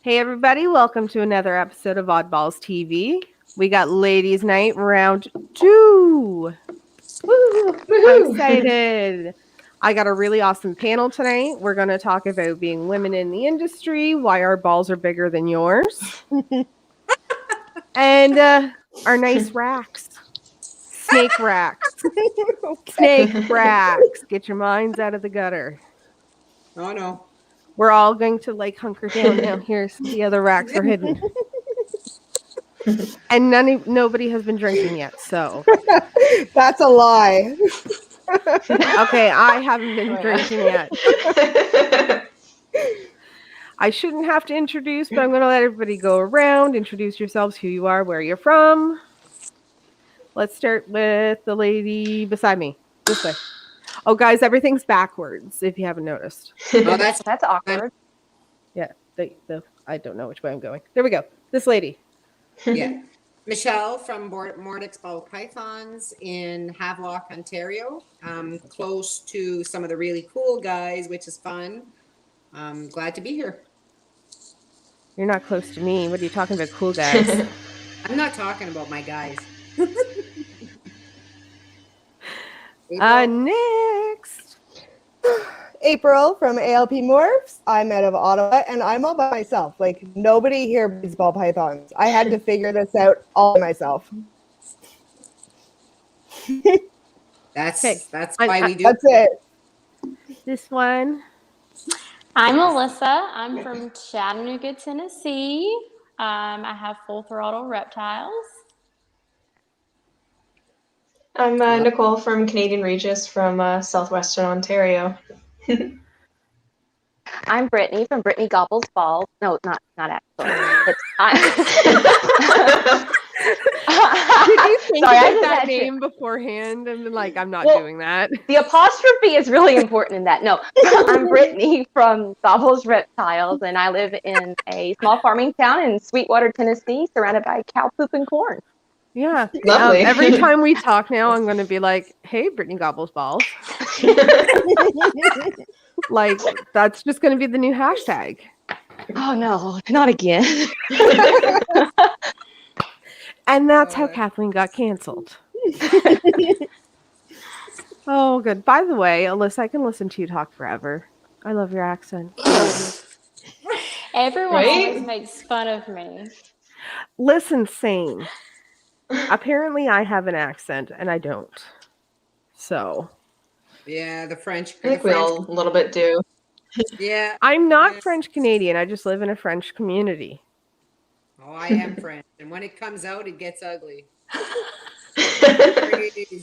Hey everybody, welcome to another episode of Oddballs TV. We got Ladies Night round 2. Woo! I'm excited. I got a really awesome panel tonight. We're going to talk about being women in the industry, why our balls are bigger than yours, and our nice racks. Snake racks. Snake racks. Get your minds out of the gutter. Oh no. We're all going to hunker down now. Here's the other racks are hidden. And nobody has been drinking yet, so. That's a lie. Okay, I haven't been drinking yet. I shouldn't have to introduce, but I'm going to let everybody go around, introduce yourselves, who you are, where you're from. Let's start with the lady beside me. This way. Oh, guys, everything's backwards, if you haven't noticed. Oh, that's awkward. Yeah, I don't know which way I'm going. There we go. This lady. Yeah. Michelle from Mordic's Ball Pythons in Havelock, Ontario. Close to some of the really cool guys, which is fun. I'm glad to be here. You're not close to me. What are you talking about, cool guys? I'm not talking about my guys. Next. April from ALP Morphs. I'm out of Ottawa, and I'm all by myself. Like, nobody here breeds ball pythons. I had to figure this out all by myself. That's Okay. why we do. That's it. This one. I'm Alyssa. I'm from Chattanooga, Tennessee. I have full throttle reptiles. I'm Nicole from Canadian Regis from Southwestern Ontario. I'm Brittany from Brittany Gobbles Balls. No, not actually. Did you think Sorry, I about just that had to- name beforehand and been like, I'm not Well, doing that? The apostrophe is really important in that. No, I'm Brittany from Gobbles Reptiles, and I live in a small farming town in Sweetwater, Tennessee, surrounded by cow poop and corn. Yeah. Lovely. Every time we talk now, I'm going to be like, hey, Brittany Gobbles Balls. Like, that's just going to be the new hashtag. Oh, no, not again. And that's how Kathleen got canceled. Oh, good. By the way, Alyssa, I can listen to you talk forever. I love your accent. Everyone Right? always makes fun of me. Listen, same. Apparently, I have an accent, and I don't. So. Yeah, the French. I think we all a little bit do. Yeah. I'm not French Canadian. I just live in a French community. Oh, I am French, and when it comes out, it gets ugly. Crazy.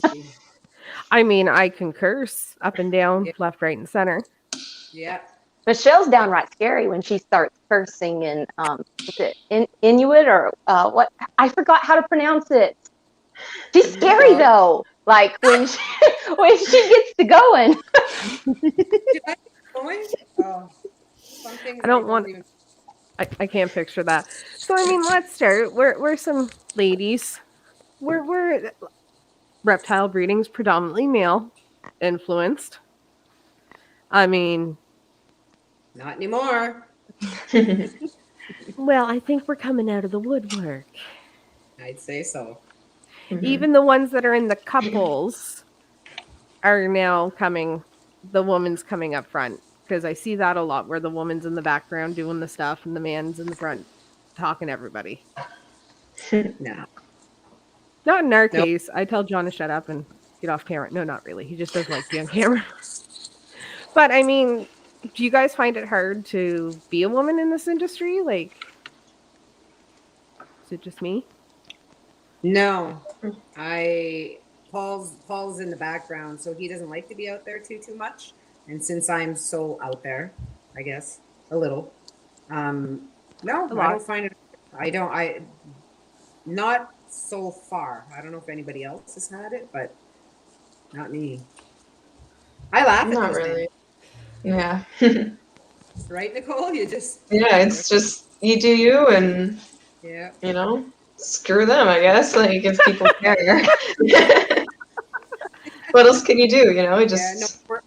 I mean, I can curse up and down, left, right, and center. Yeah. Michelle's downright scary when she starts cursing in is it Inuit or what? I forgot how to pronounce it. She's scary though. Like when she gets to going. Did I get going? Oh, some things I don't want. even... I can't picture that. So I mean, let's start. We're some ladies. We're reptile breeding's predominantly male influenced. I mean, Not anymore. well, I think we're coming out of the woodwork. I'd say so. Mm-hmm. Even the ones that are in the couples are now coming. The woman's coming up front. Because I see that a lot, where the woman's in the background doing the stuff and the man's in the front talking to everybody. No. Not in our case. I tell John to shut up and get off camera. No, not really. He just doesn't like to be on camera. But I mean, do you guys find it hard to be a woman in this industry? Like, is it just me? No. Paul's in the background, so he doesn't like to be out there too much. And since I'm so out there, I guess a little. No, I don't find it. Not so far. I don't know if anybody else has had it, but not me. I laugh at Not those really. Yeah. things. Right, Nicole? You just Yeah, it's just you do you, and screw them. I guess if people care. What else can you do? Just. Yeah,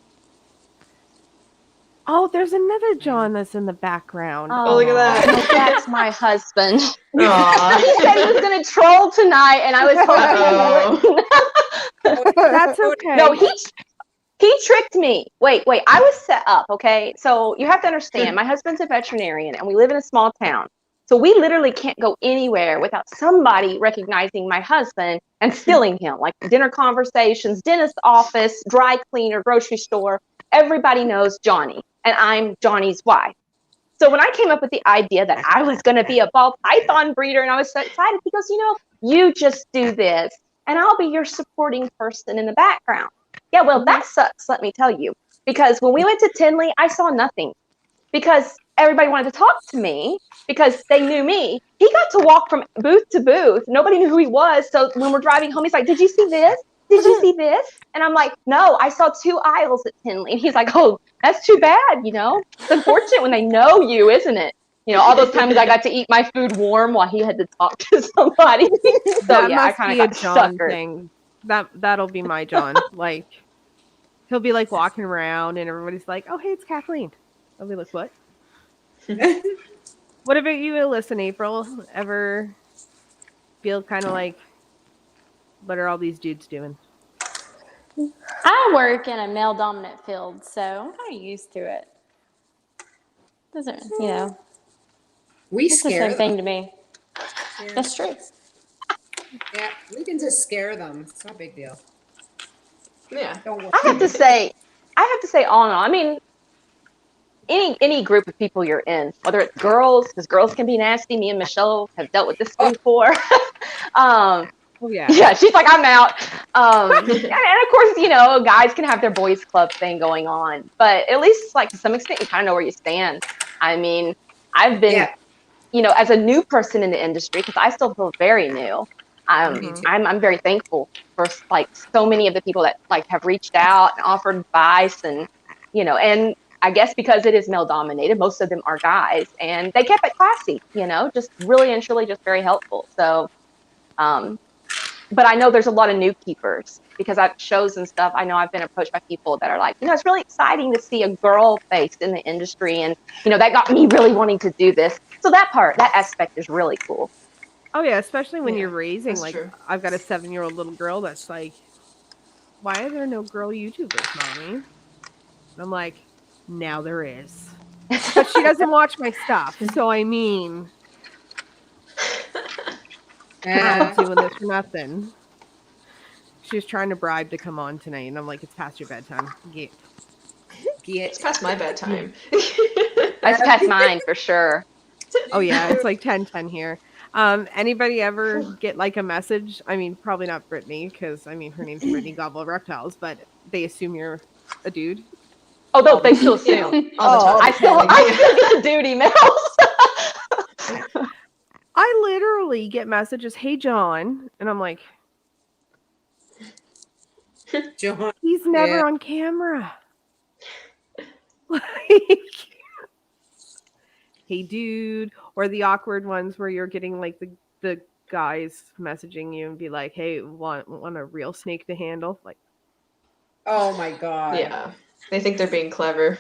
no, Oh, there's another John that's in the background. Oh, look at that. no, that's my husband. Aw. He said he was going to troll tonight, and I was hoping he wouldn't. That's okay. No, he tricked me. Wait, I was set up, okay? So you have to understand, my husband's a veterinarian, and we live in a small town. So we literally can't go anywhere without somebody recognizing my husband and stealing him, like dinner conversations, dentist office, dry cleaner, grocery store. Everybody knows Johnny, and I'm Johnny's wife. So when I came up with the idea that I was going to be a ball python breeder, and I was so excited, he goes, you just do this, and I'll be your supporting person in the background. Yeah, well, that sucks, let me tell you, because when we went to Tinley, I saw nothing because everybody wanted to talk to me because they knew me. He got to walk from booth to booth. Nobody knew who he was. So when we're driving home, he's like, did you see this? Did you see this? And I'm like, no, I saw 2 aisles at Tinley. And he's like, oh, that's too bad, It's unfortunate when they know you, isn't it? All those times I got to eat my food warm while he had to talk to somebody. So that yeah, I must kind be a of got John suckered. thing. That'll be my John. Like, he'll be like walking around and everybody's like, oh, hey, it's Kathleen. I'll be like, what? What about you, Alyssa and April? Ever feel kind of like, what are all these dudes doing? I work in a male dominant field, so I'm kind of used to it. Doesn't, We it's the scare same them. thing to me. Yeah. That's true. Yeah, we can just scare them. It's not a big deal. Yeah. Don't worry. I have to say, all in all, I mean, any group of people you're in, whether it's girls, because girls can be nasty. Me and Michelle have dealt with this before. Oh, yeah. Yeah, she's like, I'm out. And of course, guys can have their boys club thing going on, but at least, like, to some extent, you kind of know where you stand. I mean, I've been, as a new person in the industry, because I still feel very new. I'm very thankful for like so many of the people that like have reached out and offered advice, and and I guess because it is male dominated, most of them are guys, and they kept it classy, just really and truly just very helpful. So, but I know there's a lot of new keepers because I've shows and stuff. I know I've been approached by people that are like, it's really exciting to see a girl face in the industry, and that got me really wanting to do this. So that aspect is really cool. Oh, yeah, especially when you're raising, that's like, true. I've got a 7-year-old little girl that's like, why are there no girl YouTubers, Mommy? And I'm like, now there is. But she doesn't watch my stuff, so I mean, I'm not doing this for nothing. She was trying to bribe to come on tonight, and I'm like, it's past your bedtime. It's past my bedtime. That's past mine for sure. Oh, yeah, it's like 10:10 here. Anybody ever get like a message? I mean, probably not Brittany, because I mean her name's Brittany Gobble of Reptiles, but they assume you're a dude. Oh, no, they still assume. I still get the dude emails. I literally get messages, "Hey John," and I'm like, John, he's never on camera. Like, hey dude, or the awkward ones where you're getting like the guys messaging you and be like, hey, want a real snake to handle? Like, oh my god. Yeah, they think they're being clever.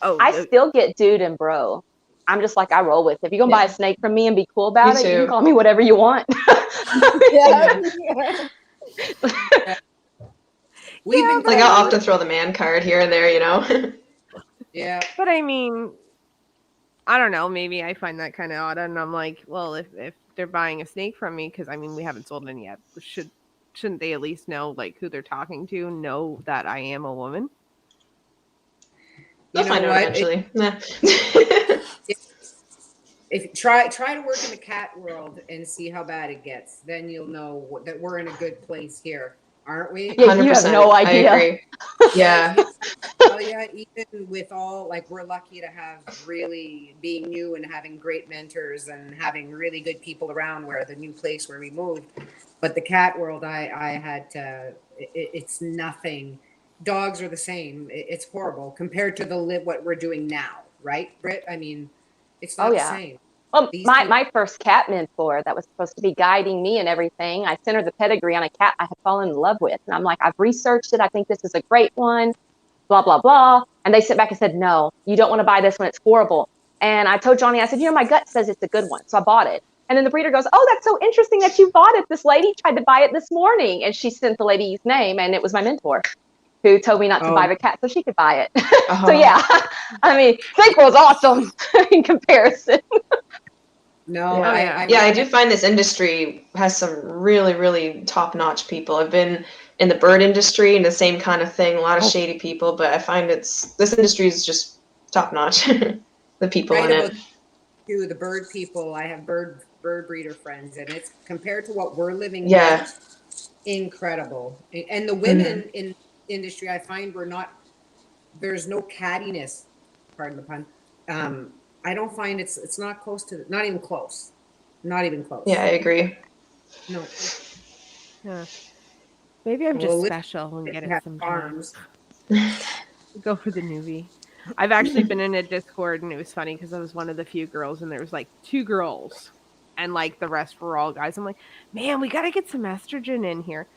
I still get dude and bro. I'm just like, I roll with it. If you're gonna buy a snake from me and be cool about it, you can call me whatever you want. We've been like, I'll often throw the man card here and there, Yeah. But I mean, I don't know, maybe I find that kind of odd, and I'm like, well, if they're buying a snake from me, because I mean we haven't sold any yet, shouldn't they at least know like who they're talking to, know that I am a woman? They'll find out eventually. If try to work in the cat world and see how bad it gets, then you'll know that we're in a good place here, aren't we? Yeah, you have no idea. I agree. Yeah. Oh yeah, even with all, like, we're lucky to have really being new and having great mentors and having really good people around where the new place where we moved. But the cat world, I had to, it's nothing. Dogs are the same. It's horrible compared to what we're doing now, right, Britt? I mean, it's not the same. Well, my first cat mentor that was supposed to be guiding me and everything, I sent her the pedigree on a cat I had fallen in love with. And I'm like, I've researched it. I think this is a great one, blah, blah, blah. And they sent back and said, no, you don't want to buy this one. It's horrible. And I told Johnny, I said, my gut says it's a good one. So I bought it. And then the breeder goes, oh, that's so interesting that you bought it. This lady tried to buy it this morning. And she sent the lady's name, and it was my mentor who told me not to buy the cat so she could buy it. So yeah, I mean, Think was awesome in comparison. No, yeah. I do find this industry has some really, really top-notch people. I've been in the bird industry and the same kind of thing, a lot of shady people, but I find this industry is just top-notch. The people in it. To the bird people, I have bird breeder friends, and it's compared to what we're living here, incredible. And the women in industry, I find there's no cattiness, pardon the pun. I don't find it's not close to, not even close. Yeah, I agree. No. Yeah. Maybe I'm just special and get it sometimes. Go for the newbie. I've actually been in a Discord, and it was funny because I was one of the few girls, and there was like 2 girls, and like the rest were all guys. I'm like, man, we got to get some estrogen in here.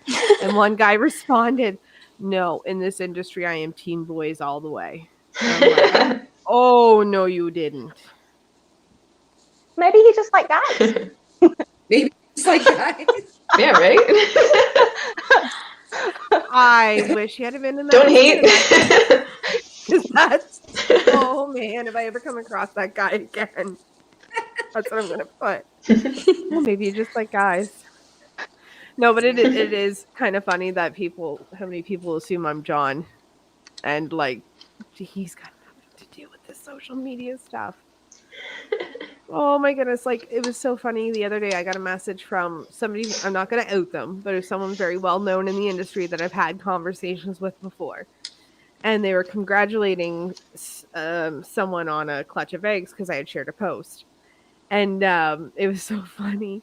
And one guy responded, no, in this industry, I am teen boys all the way. And I'm like, oh, no, you didn't. Maybe he just like guys. Maybe just like guys. Yeah, right? I wish he had been in that. Don't hate. That's, oh man, if I ever come across that guy again, that's what I'm gonna put. Well, maybe you just like guys. No, but it is kind of funny that how many people assume I'm John, and like he's got nothing to do with this social media stuff. Oh my goodness, like it was so funny. The other day I got a message from somebody, I'm not gonna out them, but it's someone very well known in the industry that I've had conversations with before. And they were congratulating someone on a clutch of eggs because I had shared a post. And it was so funny.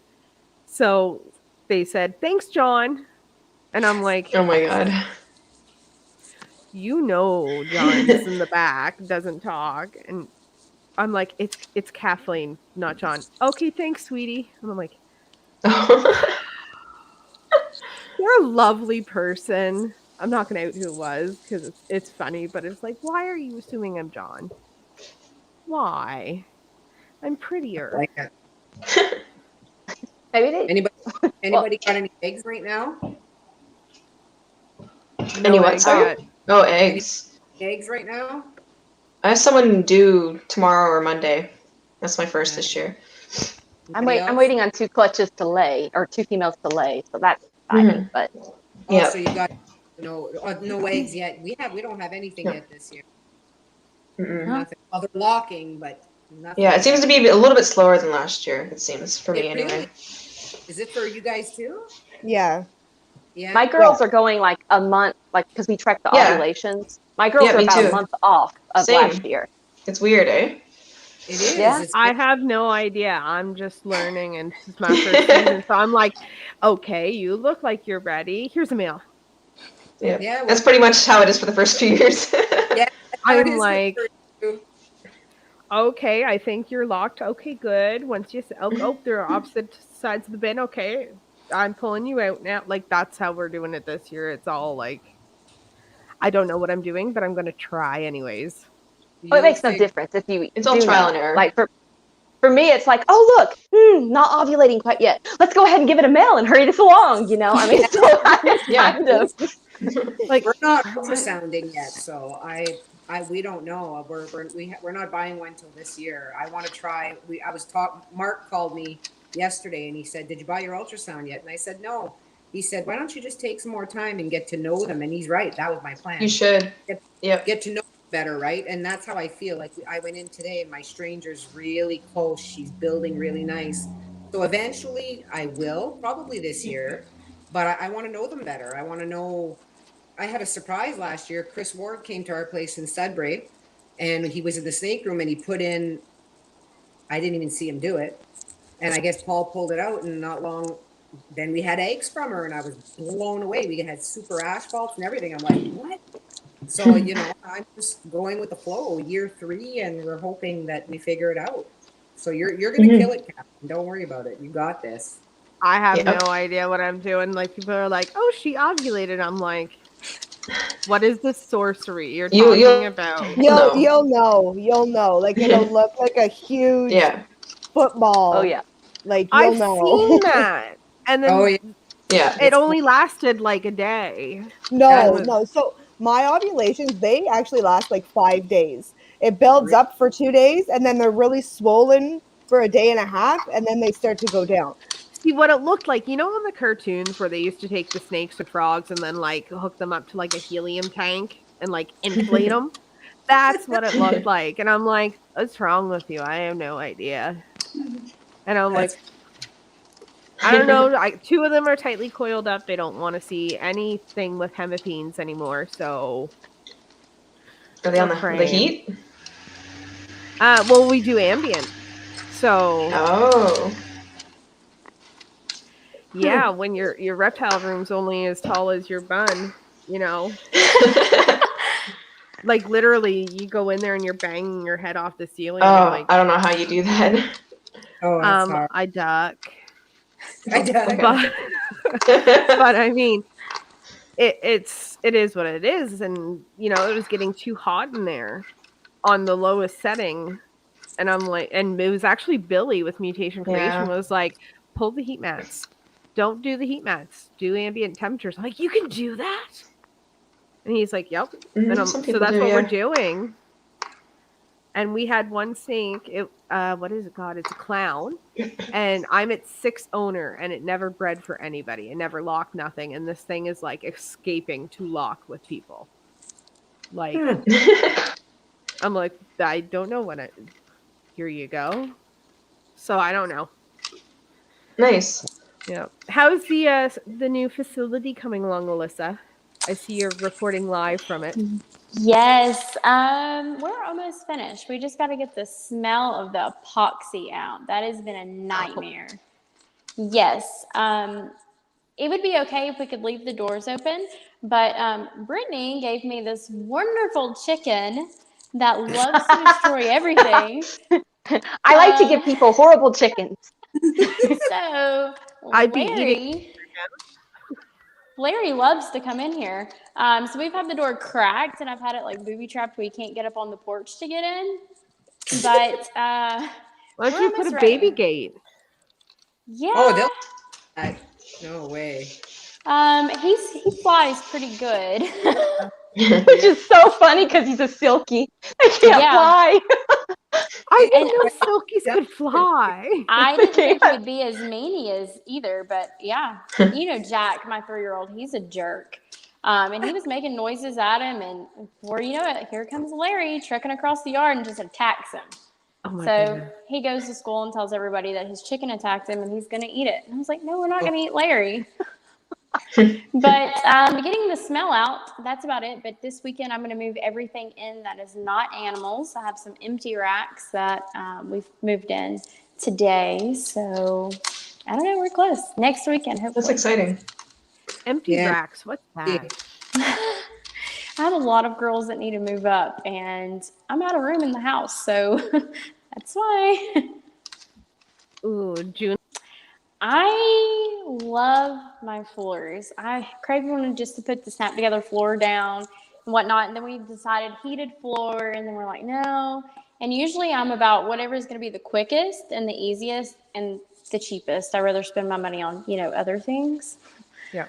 So they said, thanks, John. And I'm like, oh my God. John's in the back, doesn't talk. And I'm like, it's Kathleen, not John. Okay, thanks, sweetie. And I'm like, you're a lovely person. I'm not going to out who it was because it's funny, but it's like, why are you assuming I'm John? Why? I'm prettier. Like that. Maybe they. Anybody got any eggs right now? Any what? Sorry? Oh, eggs. Any eggs right now? I have someone due tomorrow or Monday. That's my first this year. I'm waiting on 2 clutches to lay, or 2 females to lay. So that's exciting. But so you got no eggs yet. We don't have anything yet this year. Nothing. Well, they're locking, but nothing. Yeah, it seems to be a little bit slower than last year. It seems for me anyway. Really? Is it for you guys too? Yeah. Yeah. My girls are going like a month, like because we track the ovulations. My girls are about a month off of last year. It's weird, eh? It is. Yeah. I have no idea. I'm just learning, and this is my first season, so I'm like, okay, you look like you're ready. Here's a meal. Yeah, that's pretty much how it is for the first few years. Yeah, I'm like, okay, I think you're locked. Okay, good. Once you they're opposite sides of the bin. Okay, I'm pulling you out now. Like that's how we're doing it this year. It's all like, I don't know what I'm doing, but I'm gonna try anyways. Well, it makes no difference if you. It's all trial and error. Like for me, it's like, oh look, not ovulating quite yet. Let's go ahead and give it a mail and hurry this along. You know, I mean, so kind of. Like we're not ultrasounding yet, so we don't know. We're not buying one till this year. I want to try. Mark called me yesterday and he said, "Did you buy your ultrasound yet?" And I said, "No." He said, "Why don't you just take some more time and get to know them?" And he's right. That was my plan. You should. Get to know them better, right? And that's how I feel. Like I went in today and my stranger's really close. She's building really nice. So eventually I will, probably this year, but I want to know them better. I want to know. I had a surprise last year. Chris Ward came to our place in Sudbury and he was in the snake room and he put in, I didn't even see him do it. And I guess Paul pulled it out and not long, then we had eggs from her and I was blown away. We had super asphalts and everything. I'm like, what? So, I'm just going with the flow, year 3, and we're hoping that we figure it out. So you're going to kill it, Captain. Don't worry about it. You got this. I have no idea what I'm doing. Like people are like, oh, she ovulated. I'm like, What is the sorcery you're You- talking about? No. You'll know. Like it'll look like a huge Yeah. football. Oh yeah. Like I've you'll know. seen that. And then Oh, yeah. Yeah. it only lasted like a day. No. So my ovulations, they actually last like 5 days. It builds up for 2 days and then they're really swollen for a day and a half and then they start to go down. See what it looked like, you know, on the cartoons where they used to take the snakes or frogs and then like hook them up to like a helium tank and like inflate them. That's what it looked like. And I'm like, what's wrong with you? I have no idea. And I'm like, I don't know. Two of them are tightly coiled up. They don't want to see anything with hemipenes anymore. So Are they on we're the praying. heat? Well, we do ambient. So Oh. yeah, when your reptile room's only as tall as your bun, you know. Like literally, you go in there and you're banging your head off the ceiling. Oh, Like, I don't know how you do that. Oh, that's hard. I duck. I duck. But I mean, it is what it is, and you know, it was getting too hot in there on the lowest setting, and I'm like, and it was actually Billy with Mutation Creation Yeah. was like, pull the heat mats, don't do the heat mats, do ambient temperatures. I'm like, you can do that, and he's like, yep, and Some so people that's do, what yeah. we're doing. And we had one snake. What is it called? It's a clown. And I'm its sixth owner, and it never bred for anybody. It never locked nothing. And this thing is like escaping to lock with people. Like, I'm like, I don't know when here you go. So I don't know. Nice. Yeah. How's the new facility coming along, Alyssa? I see you're reporting live from it. Yes, we're almost finished. We just got to get the smell of the epoxy out. That has been a nightmare. Yes, it would be okay if we could leave the doors open, but Brittany gave me this wonderful chicken that loves to destroy everything. I like to give people horrible chickens. So I'd be eating. Larry loves to come in here. So we've had the door cracked, and I've had it like booby trapped where you can't get up on the porch to get in. But Why don't we're you put a almost baby ready. gate? Yeah. Oh, no way. He flies pretty good. Which is so funny because he's a silky. I can't fly. I didn't know silkies could fly. I didn't think he would be as maney as either, but yeah. You know, Jack, my 3-year-old, he's a jerk. And he was making noises at him, and before you know it, here comes Larry trekking across the yard and just attacks him. Oh my So goodness. he goes to school and tells everybody that his chicken attacked him and he's going to eat it. And I was like, no, we're not going to eat Larry. But getting the smell out, that's about it. But this weekend, I'm going to move everything in that is not animals. I have some empty racks that we've moved in today. So I don't know, we're close. Next weekend, hopefully. That's exciting. Empty racks. What's that? I have a lot of girls that need to move up, and I'm out of room in the house. So that's why. Ooh, June. I love my floors. Craig wanted just to put the snap together floor down and whatnot, and then we decided heated floor, and then we're like, no. And usually I'm about whatever is going to be the quickest and the easiest and the cheapest. I'd rather spend my money on, other things. Yeah.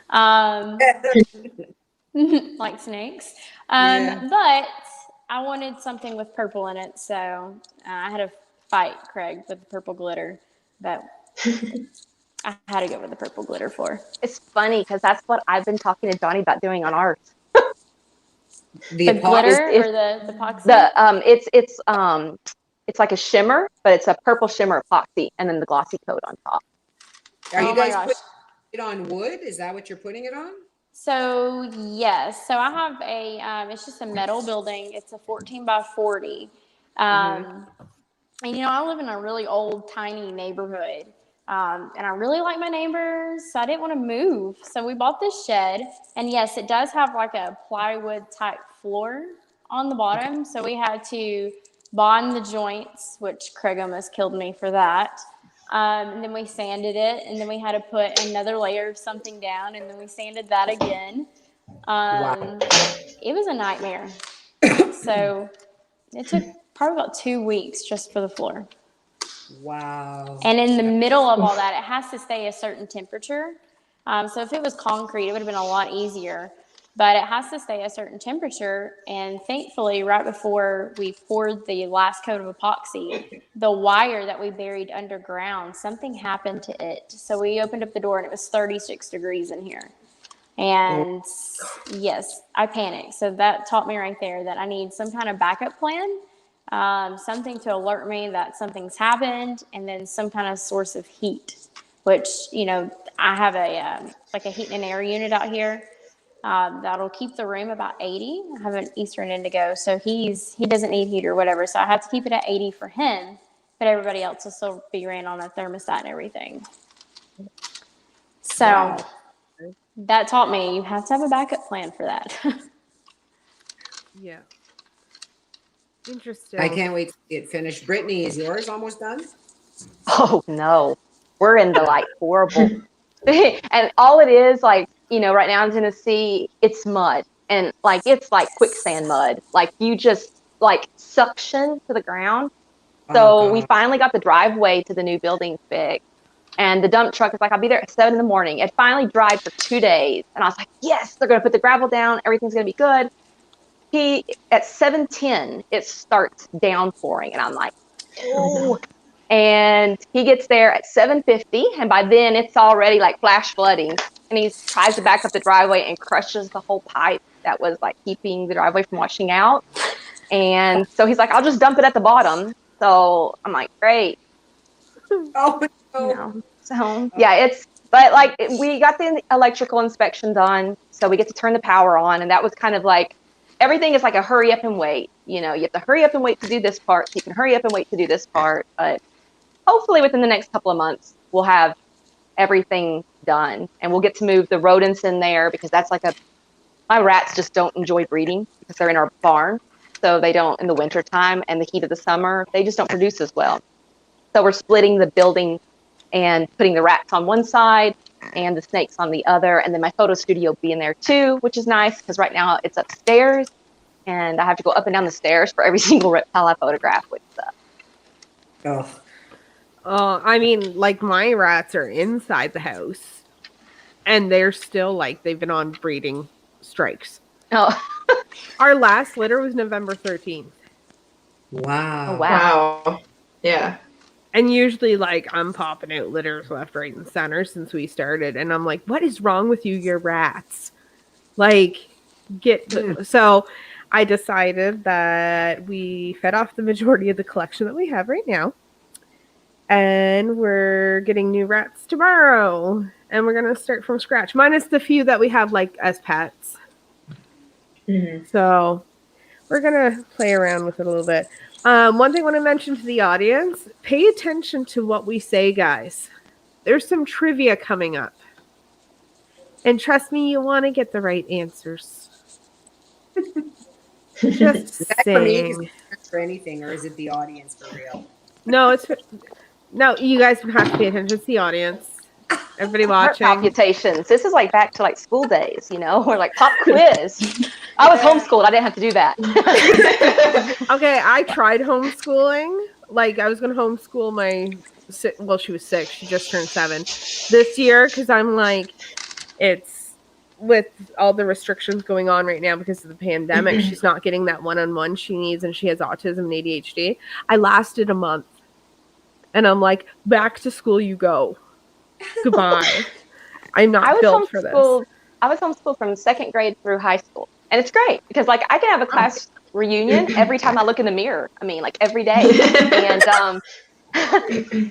Like snakes. Yeah. But I wanted something with purple in it, so I had to fight Craig with the purple glitter, but I had to go with the purple glitter floor. It's funny because that's what I've been talking to Johnny about doing on ours. The glitter or the epoxy? It's like a shimmer, but it's a purple shimmer epoxy, and then the glossy coat on top. Are you guys gosh. putting it on wood? Is that what you're putting it on? So yes, so I have it's just a metal building. It's a 14 by 40. And I live in a really old, tiny neighborhood. And I really like my neighbors, so I didn't want to move. So we bought this shed, and yes, it does have like a plywood type floor on the bottom. So we had to bond the joints, which Craig almost killed me for that. And then we sanded it, and then we had to put another layer of something down, and then we sanded that again. Wow. It was a nightmare. So it took probably about 2 weeks just for the floor. Wow. And in the middle of all that, it has to stay a certain temperature. So if it was concrete, it would have been a lot easier. But it has to stay a certain temperature. And thankfully, right before we poured the last coat of epoxy, the wire that we buried underground, something happened to it. So we opened up the door and it was 36 degrees in here. And yes, I panicked. So that taught me right there that I need some kind of backup plan, something to alert me that something's happened, and then some kind of source of heat, which, you know, I have like a heat and air unit out here. That'll keep the room about 80. I have an Eastern Indigo, so he doesn't need heat or whatever. So I have to keep it at 80 for him, but everybody else will still be ran on a thermostat and everything. So Wow. that taught me you have to have a backup plan for that. Yeah. Interesting. I can't wait to see it finished. Brittany, is yours almost done? Oh no, we're in the like horrible, and all it is like, you know, right now in Tennessee, it's mud, and like it's like quicksand mud, like you just like suction to the ground. So we God. finally got the driveway to the new building fixed, and the dump truck is like, I'll be there at 7 in the morning. It finally dried for 2 days, and I was like, yes, they're gonna put the gravel down, everything's gonna be good. At 7:10, it starts downpouring, and I'm like, oh. And he gets there at 7:50, and by then it's already like flash flooding. And he tries to back up the driveway and crushes the whole pipe that was like keeping the driveway from washing out. And so he's like, I'll just dump it at the bottom. So I'm like, great. Oh, no. You know, so yeah, but like we got the electrical inspection done, so we get to turn the power on, and that was kind of like, everything is like a hurry up and wait. You know, you have to hurry up and wait to do this part, so you can hurry up and wait to do this part. But hopefully within the next couple of months, we'll have everything done, and we'll get to move the rodents in there, because that's like my rats just don't enjoy breeding because they're in our barn. So they don't in the winter time and the heat of the summer, they just don't produce as well. So we're splitting the building and putting the rats on one side and the snakes on the other. And then my photo studio will be in there too, which is nice because right now it's upstairs and I have to go up and down the stairs for every single reptile I photograph, which sucks. Oh. I mean, like my rats are inside the house and they're still like, they've been on breeding strikes. Oh, Our last litter was November 13th. Wow. Oh, wow. Wow. Yeah. And usually, like, I'm popping out litters left, right, and center since we started. And I'm like, what is wrong with you, your rats? Like, So I decided that we fed off the majority of the collection that we have right now. And we're getting new rats tomorrow. And we're going to start from scratch. Minus the few that we have, like, as pets. Mm-hmm. So we're going to play around with it a little bit. One thing I want to mention to the audience, pay attention to what we say, guys. There's some trivia coming up. And trust me, you want to get the right answers. Just Is that for me? saying. Is it for anything, or is it the audience for real? No, you guys have to pay attention. It's the audience. Everybody Heart watching. palpitations. This is like back to like school days, you know, or like pop quiz. I was homeschooled. I didn't have to do that. Okay, I tried homeschooling. Like, I was going to homeschool she was 6. She just turned 7 this year because I'm like, it's with all the restrictions going on right now because of the pandemic. She's not getting that one-on-one she needs, and she has autism and ADHD. I lasted a month, and I'm like, back to school you go. Goodbye. I'm not built for this. I was homeschooled from 2nd grade through high school. And it's great because like I can have a class reunion every time I look in the mirror. I mean, like every day. And I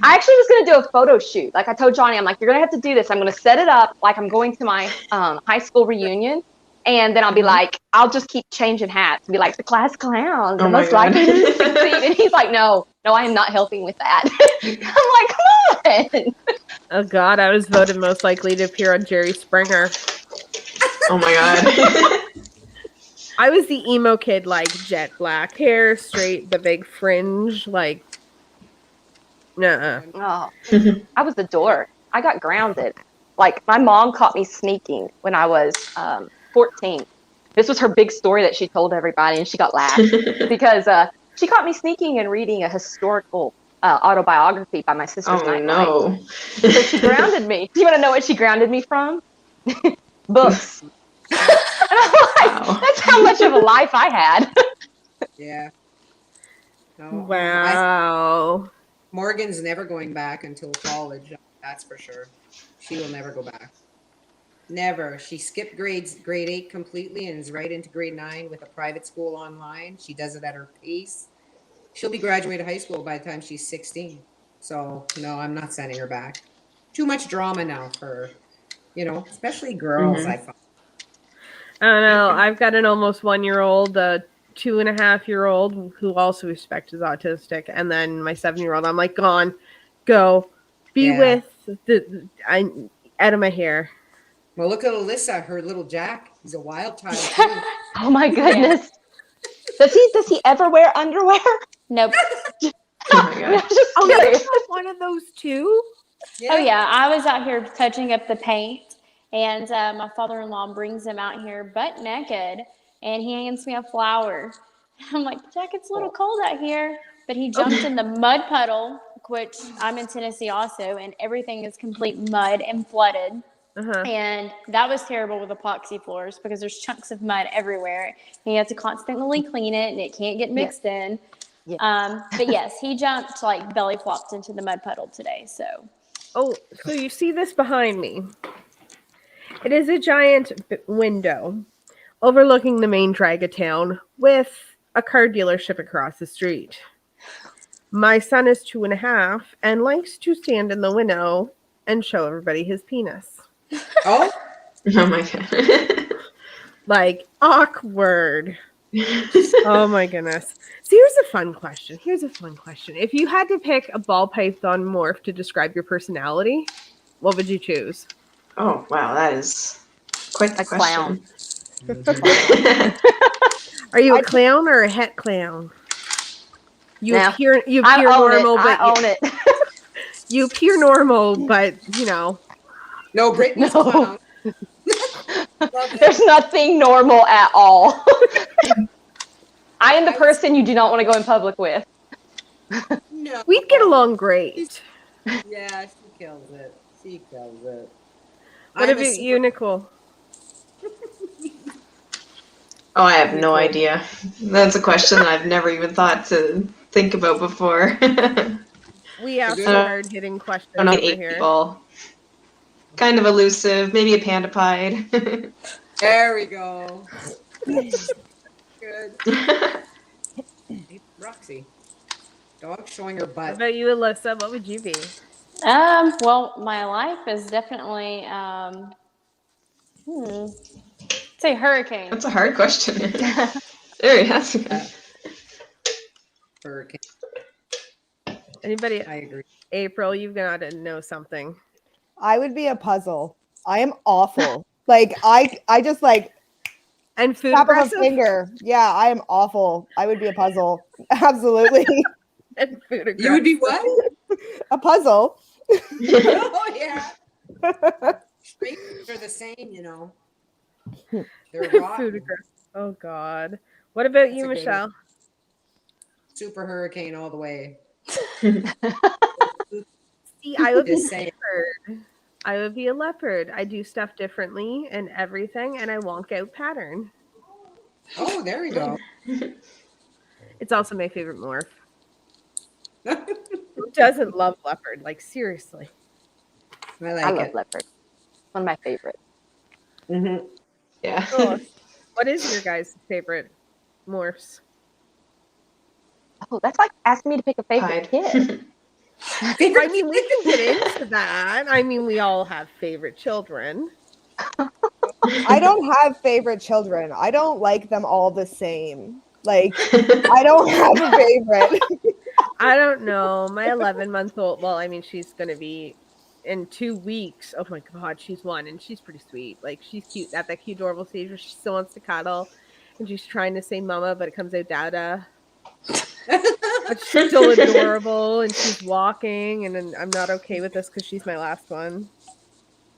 actually was going to do a photo shoot. Like I told Johnny, I'm like, you're going to have to do this. I'm going to set it up like I'm going to my high school reunion. And then I'll be like, I'll just keep changing hats and be like, the class clown, the most likely to succeed. And he's like, no, I am not helping with that. I'm like, come on. Oh, God, I was voted most likely to appear on Jerry Springer. Oh, my God. I was the emo kid, like, jet black hair, straight, the big fringe, like, nuh-uh. Oh, I was the dork. I got grounded. Like, my mom caught me sneaking when I was 14th. This was her big story that she told everybody, and she got laughed because she caught me sneaking and reading a historical autobiography by my sister's Oh nightlight. no. So she grounded me. Do you want to know what she grounded me from? Books. And I'm like, Wow. that's how much of a life I had. Yeah. No, Wow. Morgan's never going back until college. That's for sure. She will never go back. Never. She skipped grade 8 completely and is right into grade 9 with a private school online. She does it at her pace. She'll be graduated high school by the time she's 16. So no, I'm not sending her back. Too much drama now for her, especially girls. I find. I don't know. I've got an almost 1-year-old, a 2.5-year-old who also suspects is autistic, and then my 7-year-old. I'm like, gone, go, be with out of my hair. Well, look at Alyssa, her little Jack. He's a wild child too. Oh my goodness. Does he ever wear underwear? Nope. Oh my God. Just Oh, you curious. have one of those too? Oh yeah, I was out here touching up the paint, and my father-in-law brings him out here butt naked, and he hands me a flower. I'm like, Jack, it's a little cold out here, but he jumped in the mud puddle, which I'm in Tennessee also, and everything is complete mud and flooded. Uh-huh. And that was terrible with epoxy floors because there's chunks of mud everywhere. And you have to constantly clean it, and it can't get mixed in. Yeah. But yes, he jumped like belly flopped into the mud puddle today. So. Oh, so you see this behind me? It is a giant window overlooking the main drag of town with a car dealership across the street. My son is 2.5 and likes to stand in the window and show everybody his penis. Oh, Oh my God. Like, awkward. Oh my goodness. So here's a fun question. If you had to pick a ball python morph to describe your personality, what would you choose? Oh wow, that is quite the A clown. question. Are you a clown or a het clown? You Nah, appear I own normal, it. but I own it. you appear normal, but no, Brittany's No. clown. Love it. There's nothing normal at all. I am the person you do not want to go in public with. No. we'd get along great. Yeah, she kills it. What about you, Nicole? Oh, I have no idea. That's a question that I've never even thought to think about before. We ask good- hard-hitting questions I don't know, over 8 here. people. Kind of elusive, maybe a pandapide. There we go. Good. Hey, Roxy. Dog showing her What butt. about you, Alyssa? What would you be? Well, my life is definitely say hurricane. That's a hard question. There, that's Hurricane. Anybody? I agree. April, you've got to know something. I would be a puzzle. I am awful. Like I just like And food tap of a aggressive? finger. Yeah, I am awful. I would be a puzzle. Absolutely. And food aggressive. You would be what? A puzzle. Oh yeah. Strangers are the same. They're Food rotten. aggressive. Oh God. What about That's you, a good Michelle? Super hurricane all the way. See, I would be Just a saying. leopard. I would be a leopard. I do stuff differently and everything, and I wonk out pattern. Oh, there we go. It's also my favorite morph. Who doesn't love leopard? Like, seriously. I like I love it. leopard. One of my favorites. Mm-hmm. yeah. Cool. What is your guys' favorite morphs? Oh, that's like asking me to pick a favorite Pied. kid. I mean, we can get into that. I mean, we all have favorite children. I don't have favorite children. I don't like them all the same. Like I don't have a favorite. I don't know. My 11-month-old, well, I mean, she's going to be in 2 weeks. Oh my God, she's 1 and she's pretty sweet. Like, she's cute at that cute, adorable stage where she still wants to cuddle and she's trying to say mama, but it comes out dada. But she's still adorable and she's walking, and I'm not okay with this because she's my last one.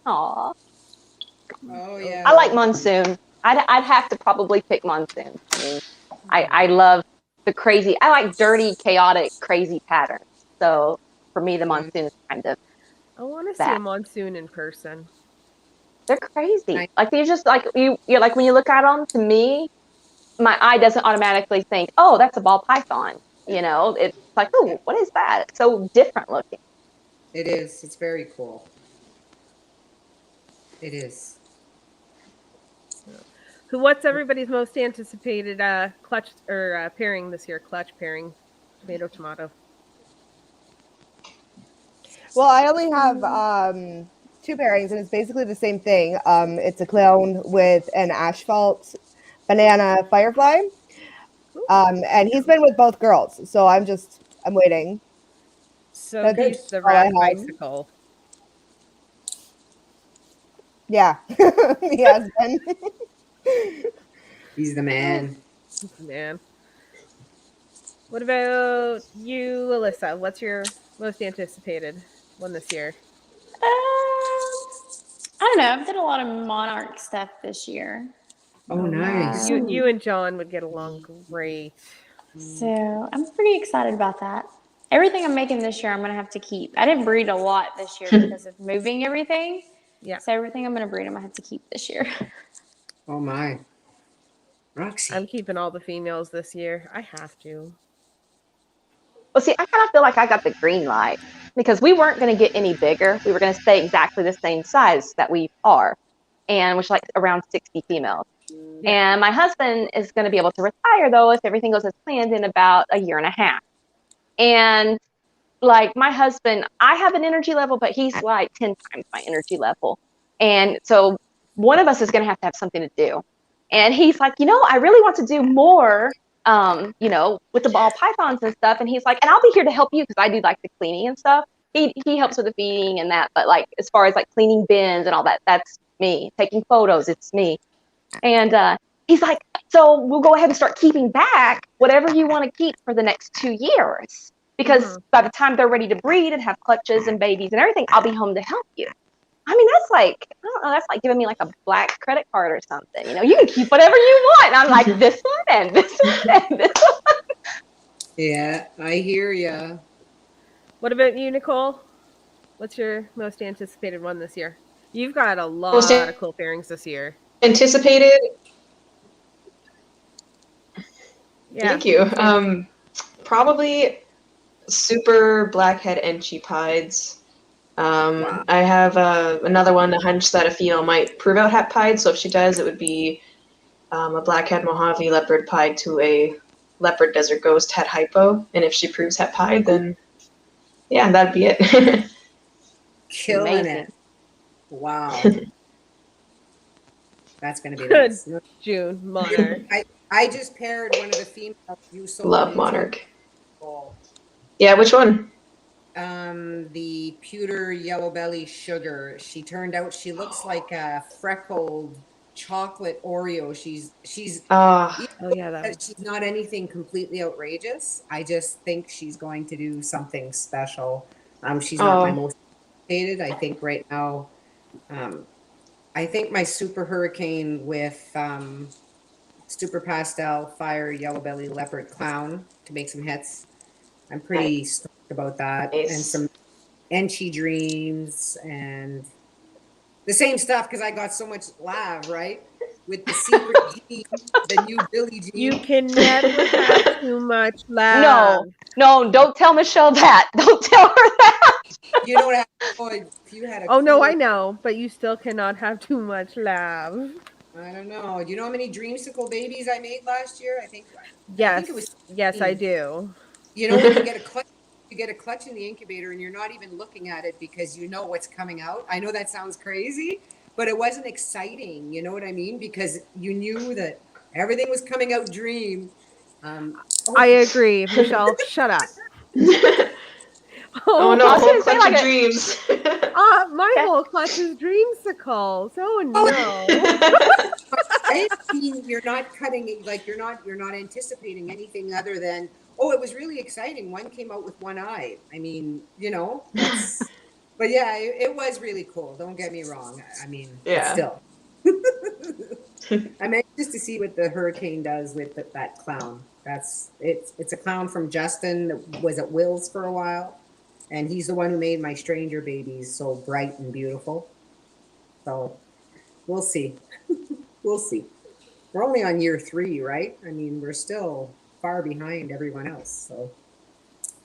Aw. Oh yeah. I like Monsoon. I'd have to probably pick monsoon. I mean, I love the crazy. I like dirty, chaotic, crazy patterns. So for me, the monsoon is kind of I want to see a that. monsoon in person. They're crazy. I- Like they're just like you're like when you look at them. To me, my eye doesn't automatically think, oh, that's a ball python. You know, it's like, oh, what is that? It's so different looking. It is. It's very cool. It is. What's everybody's most anticipated clutch or pairing this year? Clutch pairing, tomato tomato. Well, I only have two pairings, and it's basically the same thing. It's a clown with an asphalt banana firefly, and he's been with both girls, so I'm waiting. So That's he's the all I red have. bicycle. Yeah, he has been. He's the man. Man. What about you, Alyssa? What's your most anticipated one this year? I don't know. I've done a lot of monarch stuff this year. Oh, nice. You and John would get along great. So I'm pretty excited about that. Everything I'm making this year, I'm going to have to keep. I didn't breed a lot this year because of moving everything. Yeah. So everything I'm going to breed, I'm going to have to keep this year. Oh my. Roxy. I'm keeping all the females this year. I have to. Well, see, I kind of feel like I got the green light because we weren't going to get any bigger. We were going to stay exactly the same size that we are, and which like around 60 females. Yeah. And my husband is going to be able to retire though if everything goes as planned in about a year and a half. And like my husband, I have an energy level, but he's like 10 times my energy level. And so one of us is going to have something to do. And he's like, I really want to do more, with the ball pythons and stuff. And he's like, and I'll be here to help you because I do like the cleaning and stuff. He helps with the feeding and that. But like, as far as like cleaning bins and all that, that's me. Taking photos, it's me. And he's like, so we'll go ahead and start keeping back whatever you want to keep for the next 2 years. Because by the time they're ready to breed and have clutches and babies and everything, I'll be home to help you. I mean, that's like, I don't know, that's like giving me like a black credit card or something. You can keep whatever you want. And I'm like, this one and this one and this one. Yeah, I hear ya. What about you, Nicole? What's your most anticipated one this year? You've got a lot Most of cool pairings this year. Anticipated. Yeah. Thank you. Probably super blackhead Enchi pieds. I have another one, a hunch that a female might prove out het pied. So if she does, it would be a blackhead Mojave leopard pied to a leopard desert ghost het hypo. And if she proves het pied, then yeah, that'd be it. Killing Amazing. it. Wow. That's going to be Good. nice. June, Monarch. I just paired one of the females you sold. Love Monarch. To. Yeah, which one? The pewter yellow belly sugar. She turned out she looks like a freckled chocolate Oreo. She's Oh yeah, that one. she's not anything completely outrageous. I just think she's going to do something special. She's not my most anticipated. I think right now, I think my super hurricane with super pastel fire yellow belly leopard clown to make some hits. I'm pretty stoked about that. Nice. And some Enchi dreams and the same stuff because I got so much lav, right? With the secret gene, the new Billy gene. You can never have too much love. No, don't tell Michelle that. Don't tell her that. You know what happened if you had a Oh no, cool- I know, but you still cannot have too much love. I don't know. Do you know how many dreamsicle babies I made last year? I think Yes, it was yes, I do. You know when you get a clutch in the incubator and you're not even looking at it because you know what's coming out. I know that sounds crazy, but it wasn't exciting. You know what I mean? Because you knew that everything was coming out dream. I agree, Michelle. Shut up. Oh no, I was whole gonna say, clutch like, of dreams. My whole clutch is dreamsicles. Oh no. I mean, you're not cutting it like you're not anticipating anything other than it was really exciting. One came out with one eye. I mean, but yeah, it was really cool. Don't get me wrong. I mean, Yeah. still. I'm anxious to see what the hurricane does with that clown. It's a clown from Justin that was at Will's for a while, and he's the one who made my stranger babies so bright and beautiful. So we'll see. We'll see. We're only on year 3, right? I mean, we're still far behind everyone else. So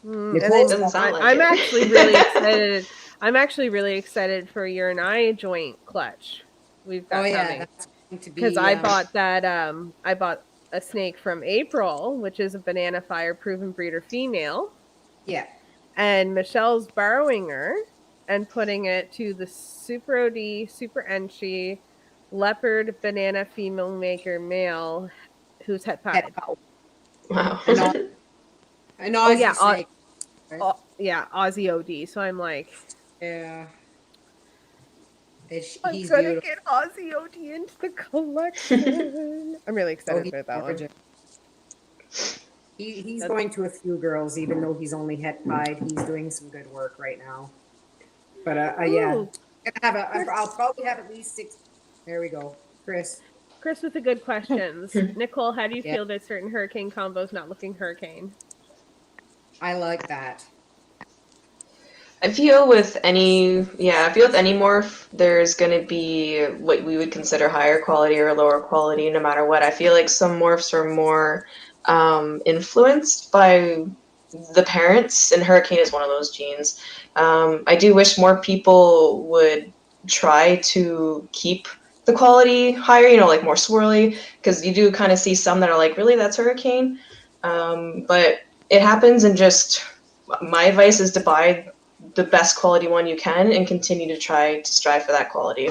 And Nicole's Doesn't sound like I'm it. actually really excited. I'm actually really excited for your and I joint clutch we've got coming. that's going to be Because I bought that I bought a snake from April, which is a banana fire proven breeder female, yeah. and Michelle's borrowing her and putting it to the Super OD, Super Enchi, leopard banana female maker male who's het pied. Wow. An Aussie snake. Right? Yeah, Aussie OD. So I'm like, Yeah. He's I'm gonna beautiful. get Aussie OD into the collection. I'm really excited he's about that one. gorgeous. He's going to a few girls, even though he's only het pied. He's doing some good work right now. But yeah, Ooh. I'll probably have at least 6. There we go, Chris. Chris with the good questions. Nicole, how do you Yeah. feel that certain hurricane combos not looking hurricane? I like that. I feel with any morph, there's going to be what we would consider higher quality or lower quality, no matter what. I feel like some morphs are more influenced by the parents, and hurricane is one of those genes. I do wish more people would try to keep the quality higher, like more swirly, because you do kind of see some that are like, really, that's hurricane? But it happens, and just my advice is to buy the best quality one you can and continue to try to strive for that quality.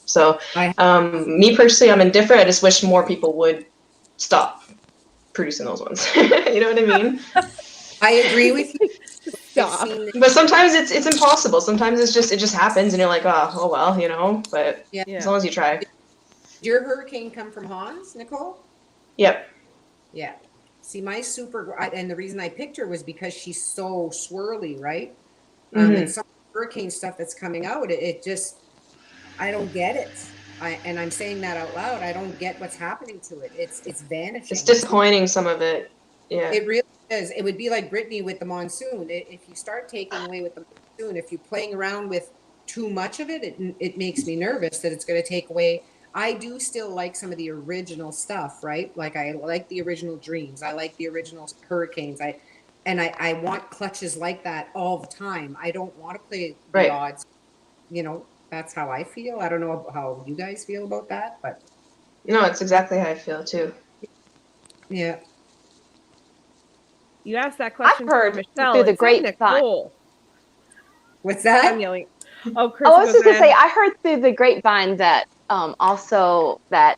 So me personally, I'm indifferent. I just wish more people would stop producing those ones. You know what I mean? I agree with you. Stop. But sometimes it's impossible. Sometimes it just happens and you're like, oh well, but Yeah. as long as you try. Did your hurricane come from Hans, Nicole? Yep. Yeah. See, my and the reason I picked her was because she's so swirly, right? And some hurricane stuff that's coming out, it just, I don't get it. And I'm saying that out loud. I don't get what's happening to it. It's vanishing. It's disappointing, some of it. Yeah. It really is. It would be like Brittany with the monsoon. If you start taking away with the monsoon, if you're playing around with too much of it, it makes me nervous that it's going to take away. I do still like some of the original stuff, right? Like I like the original Dreams. I like the original Hurricanes. I want clutches like that all the time. I don't want to play the odds. That's how I feel. I don't know how you guys feel about that, but no, it's exactly how I feel too. Yeah. You asked that question I've heard Michelle. through the It's not grapevine. Nicole. What's that? I'm yelling. Oh, Chris. I was just gonna say, I heard through the grapevine that also that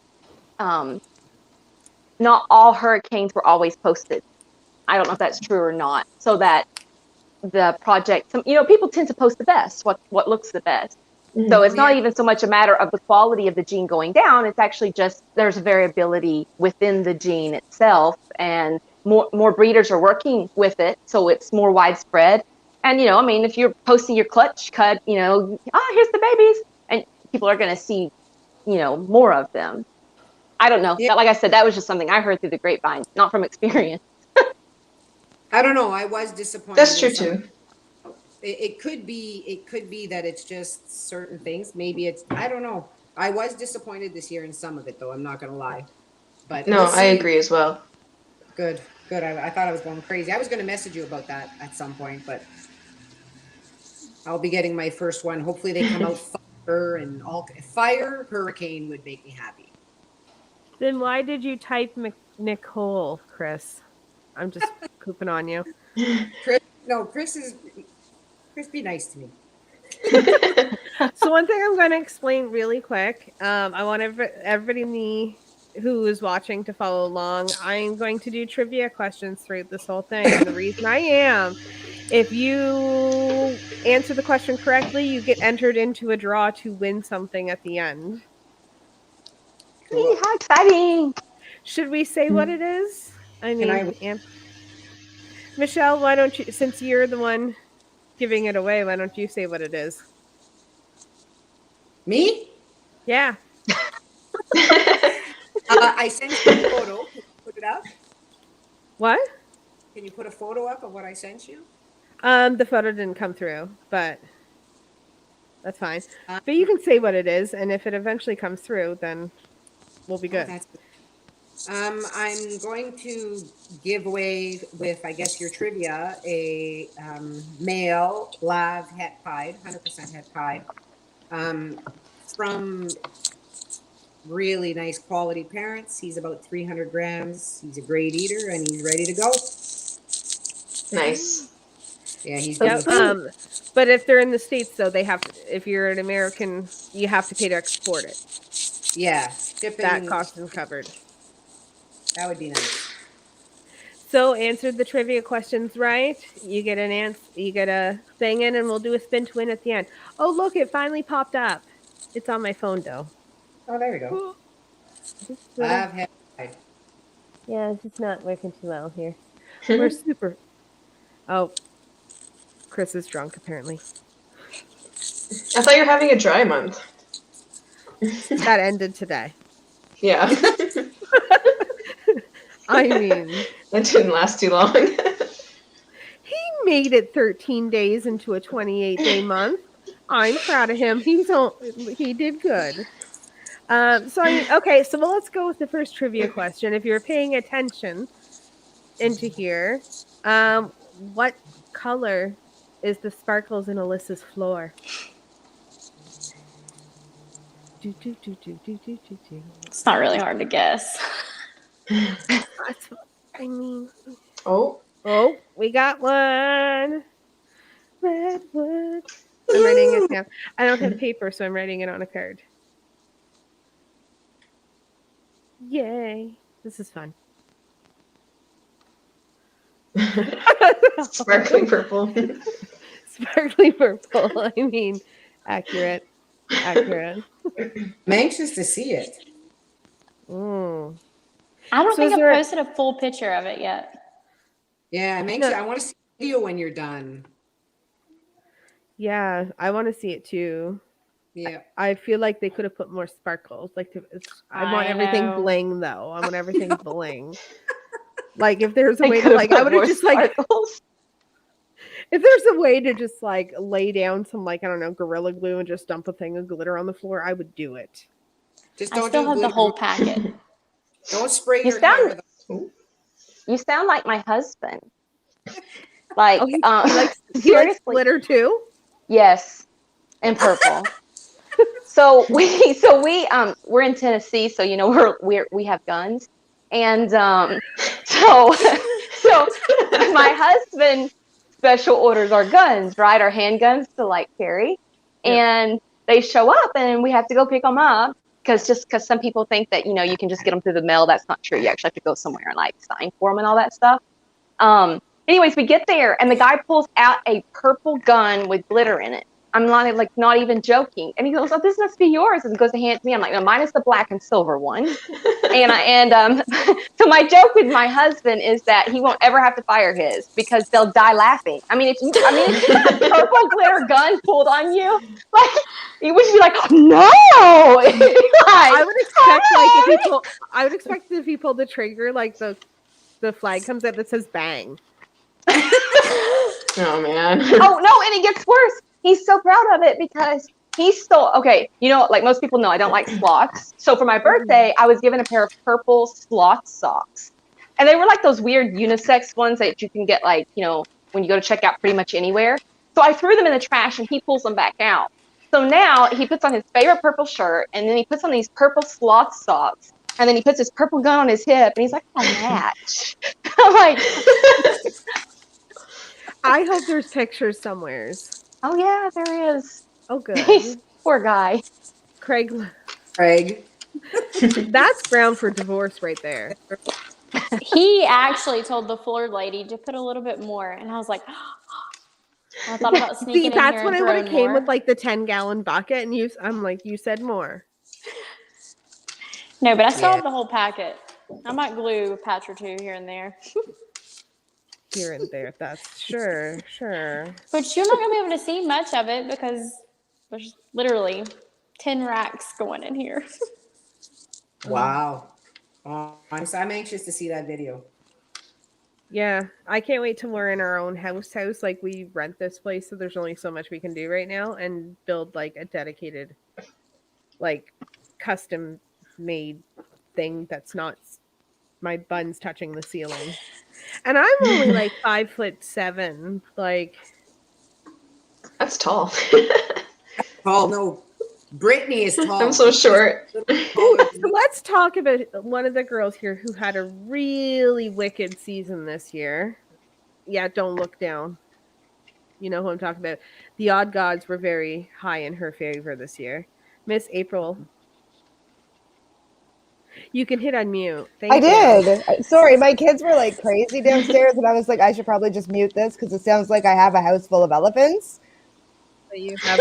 not all hurricanes were always posted. I don't know if that's true or not. So that the project, people tend to post the best, what looks the best. So it's not even so much a matter of the quality of the gene going down. It's actually just there's variability within the gene itself, and more breeders are working with it, so it's more widespread. And if you're posting your clutch cut, here's the babies, and people are going to see, more of them. I don't know. Yeah. Like I said, that was just something I heard through the grapevine, not from experience. I don't know. I was disappointed. That's true too. It could be that it's just certain things. Maybe I don't know. I was disappointed this year in some of it, though. I'm not going to lie. But no, I agree as well. Good. I thought I was going crazy. I was going to message you about that at some point, but I'll be getting my first one. Hopefully they come out fire and all. Fire hurricane would make me happy. Then why did you type Nicole, Chris? I'm just pooping on you. Chris, be nice to me. So one thing I'm going to explain really quick. I want everybody who is watching to follow along. I'm going to do trivia questions throughout this whole thing. And the reason I am, if you answer the question correctly, you get entered into a draw to win something at the end. Cool. How exciting! Should we say what it is? Michelle, why don't you, since you're the one giving it away, why don't you say what it is? Me? Yeah. I sent you a photo. Can you put it up? What? Can you put a photo up of what I sent you? The photo didn't come through, but that's fine. But you can say what it is, and if it eventually comes through, then we'll be good. That's I'm going to give away with, I guess, your trivia, a male live het pied, 100% het pied, from really nice quality parents. He's about 300 grams. He's a great eater, and he's ready to go. Nice. Yeah, he's Yep. doing But if they're in the States, though, they have to, if you're an American, you have to pay to export it. yeah, shipping. That cost is covered. That would be nice. So answered the trivia questions right. You get an answer. You get a thing in, and we'll do a spin to win at the end. Oh, look! It finally popped up. It's on my phone, though. Oh, there we go. Little- Live het pied. Yeah, it's just not working too well here. We're super. Oh, Chris is drunk apparently. I thought you were having a dry month. That ended today. Yeah. I mean, That didn't last too long. he made it 13 days into a 28-day month. I'm proud of him. He did good. Okay, so let's go with the first trivia question. If you're paying attention into here, what color is the sparkles in Alyssa's floor? It's not really hard to guess. That's what I mean. Oh. Oh, we got one. Redwood. I'm writing it down. I don't have paper, so I'm writing it on a card. Yay. This is fun. Sparkling purple. Sparkly purple. I mean, accurate. Accurate. I'm anxious to see it. Mm. I don't So is think there I've a- posted a full picture of it yet. Yeah, I'm anxious. No. I want to see the video when you're done. Yeah, I want to see it too. Yeah. I feel like they could have put more sparkles. I want I everything know. bling though. I want everything bling. Like if there's a They way to could've like, put I would more have just like, sparkles. if there's a way to just like lay down some like I don't know Gorilla Glue and just dump a thing of glitter on the floor, I would do it. Just I don't still do have the glitter. whole packet. Don't spray You your hair sound- with You sound like my husband. Like, Oh, he likes seriously. glitter too. Yes, and purple. so we're in Tennessee, so you know we have guns, and so my husband special orders our guns, right? Our handguns to like carry, and they show up, and we have to go pick them up because some people think that you know you can just get them through the mail. That's not true. You actually have to go somewhere and like sign for them and all that stuff. Anyways, we get there, and the guy pulls out a purple gun with glitter in it. I'm not even joking. And he goes, "Oh, this must be yours." And goes to hand it to me. I'm like, "No, mine is the black and silver one." So my joke with my husband is that he won't ever have to fire his because they'll die laughing. If you have a purple glitter gun pulled on you, like you would be like, "No!" I would expect I would expect if he pulled the trigger, like the flag comes out that says "bang." Oh man. Oh no, and it gets worse. He's so proud of it because he stole. Okay, you know, like most people know, I don't like sloths. So for my birthday, I was given a pair of purple sloth socks, and they were like those weird unisex ones that you can get, like, you know, when you go to check out pretty much anywhere. So I threw them in the trash, and he pulls them back out. So now he puts on his favorite purple shirt, and then he puts on these purple sloth socks, and then he puts his purple gun on his hip, and he's like, "A match." I'm like, I hope there's pictures somewheres. "Oh yeah, there is." Oh, good. Poor guy. Craig, Craig. that's ground for divorce right there. He actually told the floor lady to put a little bit more, and I was like, I thought about sneaking See, in that's here when and I would have throwing came more. with like the 10-gallon bucket, and I'm like, you said more. No, but I still Yeah. have the whole packet. I might glue a patch or two here and there. Here and there, that's sure. But you're not going to be able to see much of it because there's literally 10 racks going in here. Wow. I'm anxious to see that video. Yeah, I can't wait till we're in our own house. Like we rent this place, so there's only so much we can do right now, and build like a dedicated, like, custom made thing that's not my buns touching the ceiling. And I'm only like 5'7". Like, That's tall. Oh no, Brittany is tall. I'm so short. let's talk about one of the girls here who had a really wicked season this year. Yeah, don't look down. You know who I'm talking about. The odd gods were very high in her favor this year. Miss April. You can hit unmute. Thank I you. did. Sorry, my kids were like crazy downstairs, and I was like, I should probably just mute this because it sounds like I have a house full of elephants. So you have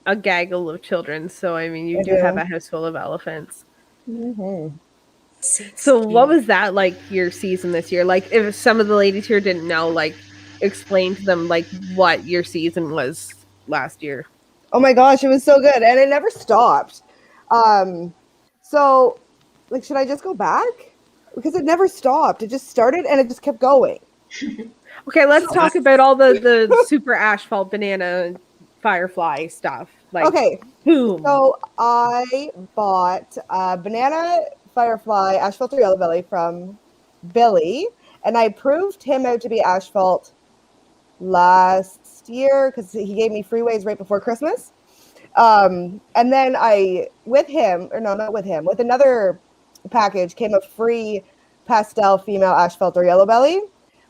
a gaggle of children, so I mean, you I do do. have a house full of elephants. Mm-hmm. So what was that like your season this year? Like, if some of the ladies here didn't know, like, explain to them like what your season was last year. Oh my gosh, it was so good, and it never stopped. So, like, should I just go back? Because it never stopped. It just started and it just kept going. Okay, let's talk about all the super asphalt banana firefly stuff. Like, Okay, boom. so I bought banana firefly asphalt or yellow belly from Billy, and I proved him out to be asphalt last year because he gave me freeways right before Christmas. And then with another package came a free pastel female asphalt or yellow belly.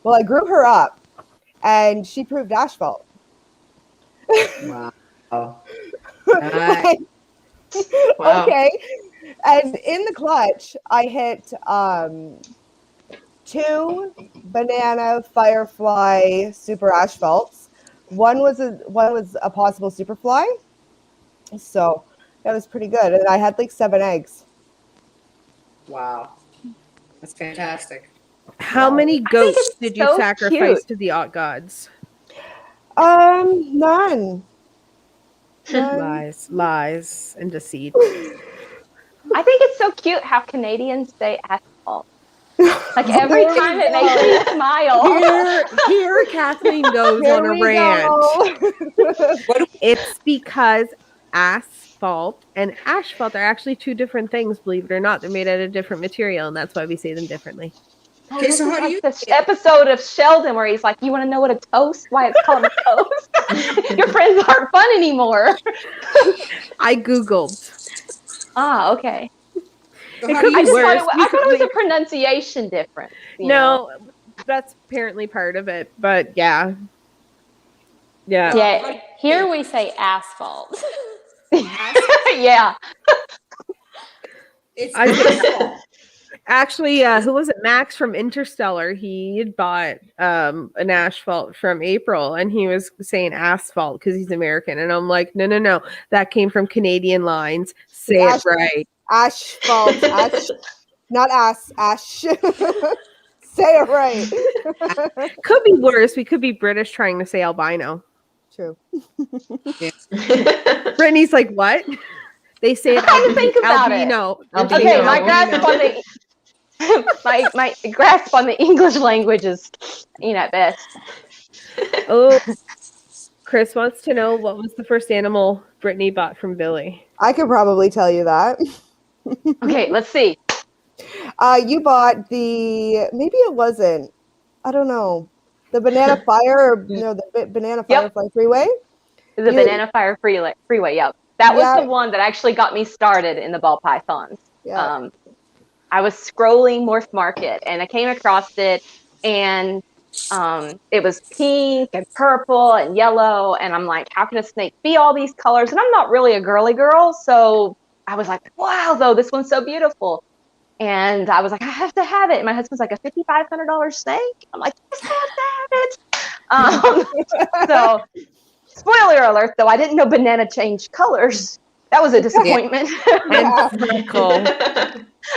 Well, I grew her up and she proved asphalt. Wow. Wow. Okay. And in the clutch, I hit 2 banana firefly super asphalts. One was a possible superfly. So that was pretty good. And I had like 7 eggs. Wow. That's fantastic. How many goats it's did you so sacrifice cute. to the odd gods? None. Lies, and deceit. I think it's so cute how Canadians say asphalt. Like every There we time it go. makes me smile. Here Kathleen goes Here on a we rant. go. It's because asphalt and asphalt are actually 2 different things, believe it or not. They're made out of different material, and that's why we say them differently. Okay, so how do you? The episode of Sheldon where he's like, "You want to know what a toast? Why it's called a toast? Your friends aren't fun anymore." I googled. Ah, okay. So It how could do be you worse. I thought it was a pronunciation difference. You know? No, that's apparently part of it, but yeah. Yeah, here we say asphalt. Yeah. It's I- asphalt. Actually, who was it? Max from Interstellar. He had bought an asphalt from April, and he was saying asphalt because he's American. And I'm like, no, that came from Canadian lines. Say it right. Asphalt. Not ash. Say it right. Could be worse. We could be British trying to say albino. True. Brittany's like, what? They say it I had to think about albino. Albino. Okay, my grasp on the my grasp on the English language is, at best. Oh, Chris wants to know what was the first animal Brittany bought from Billy. I could probably tell you that. Okay, let's see. You bought maybe it wasn't. I don't know. The banana fire, the banana firefly freeway. The Banana Fire Freeway, yep. That was the one that actually got me started in the ball pythons. Yeah. I was scrolling Morph Market and I came across it, and it was pink and purple and yellow, and I'm like, how can a snake be all these colors? And I'm not really a girly girl, so I was like, wow, though, this one's so beautiful. And I was like, I have to have it. And my husband's like, a $5,500 snake? I'm like, yes, I have to have it. So, spoiler alert, though, I didn't know banana changed colors. That was a disappointment.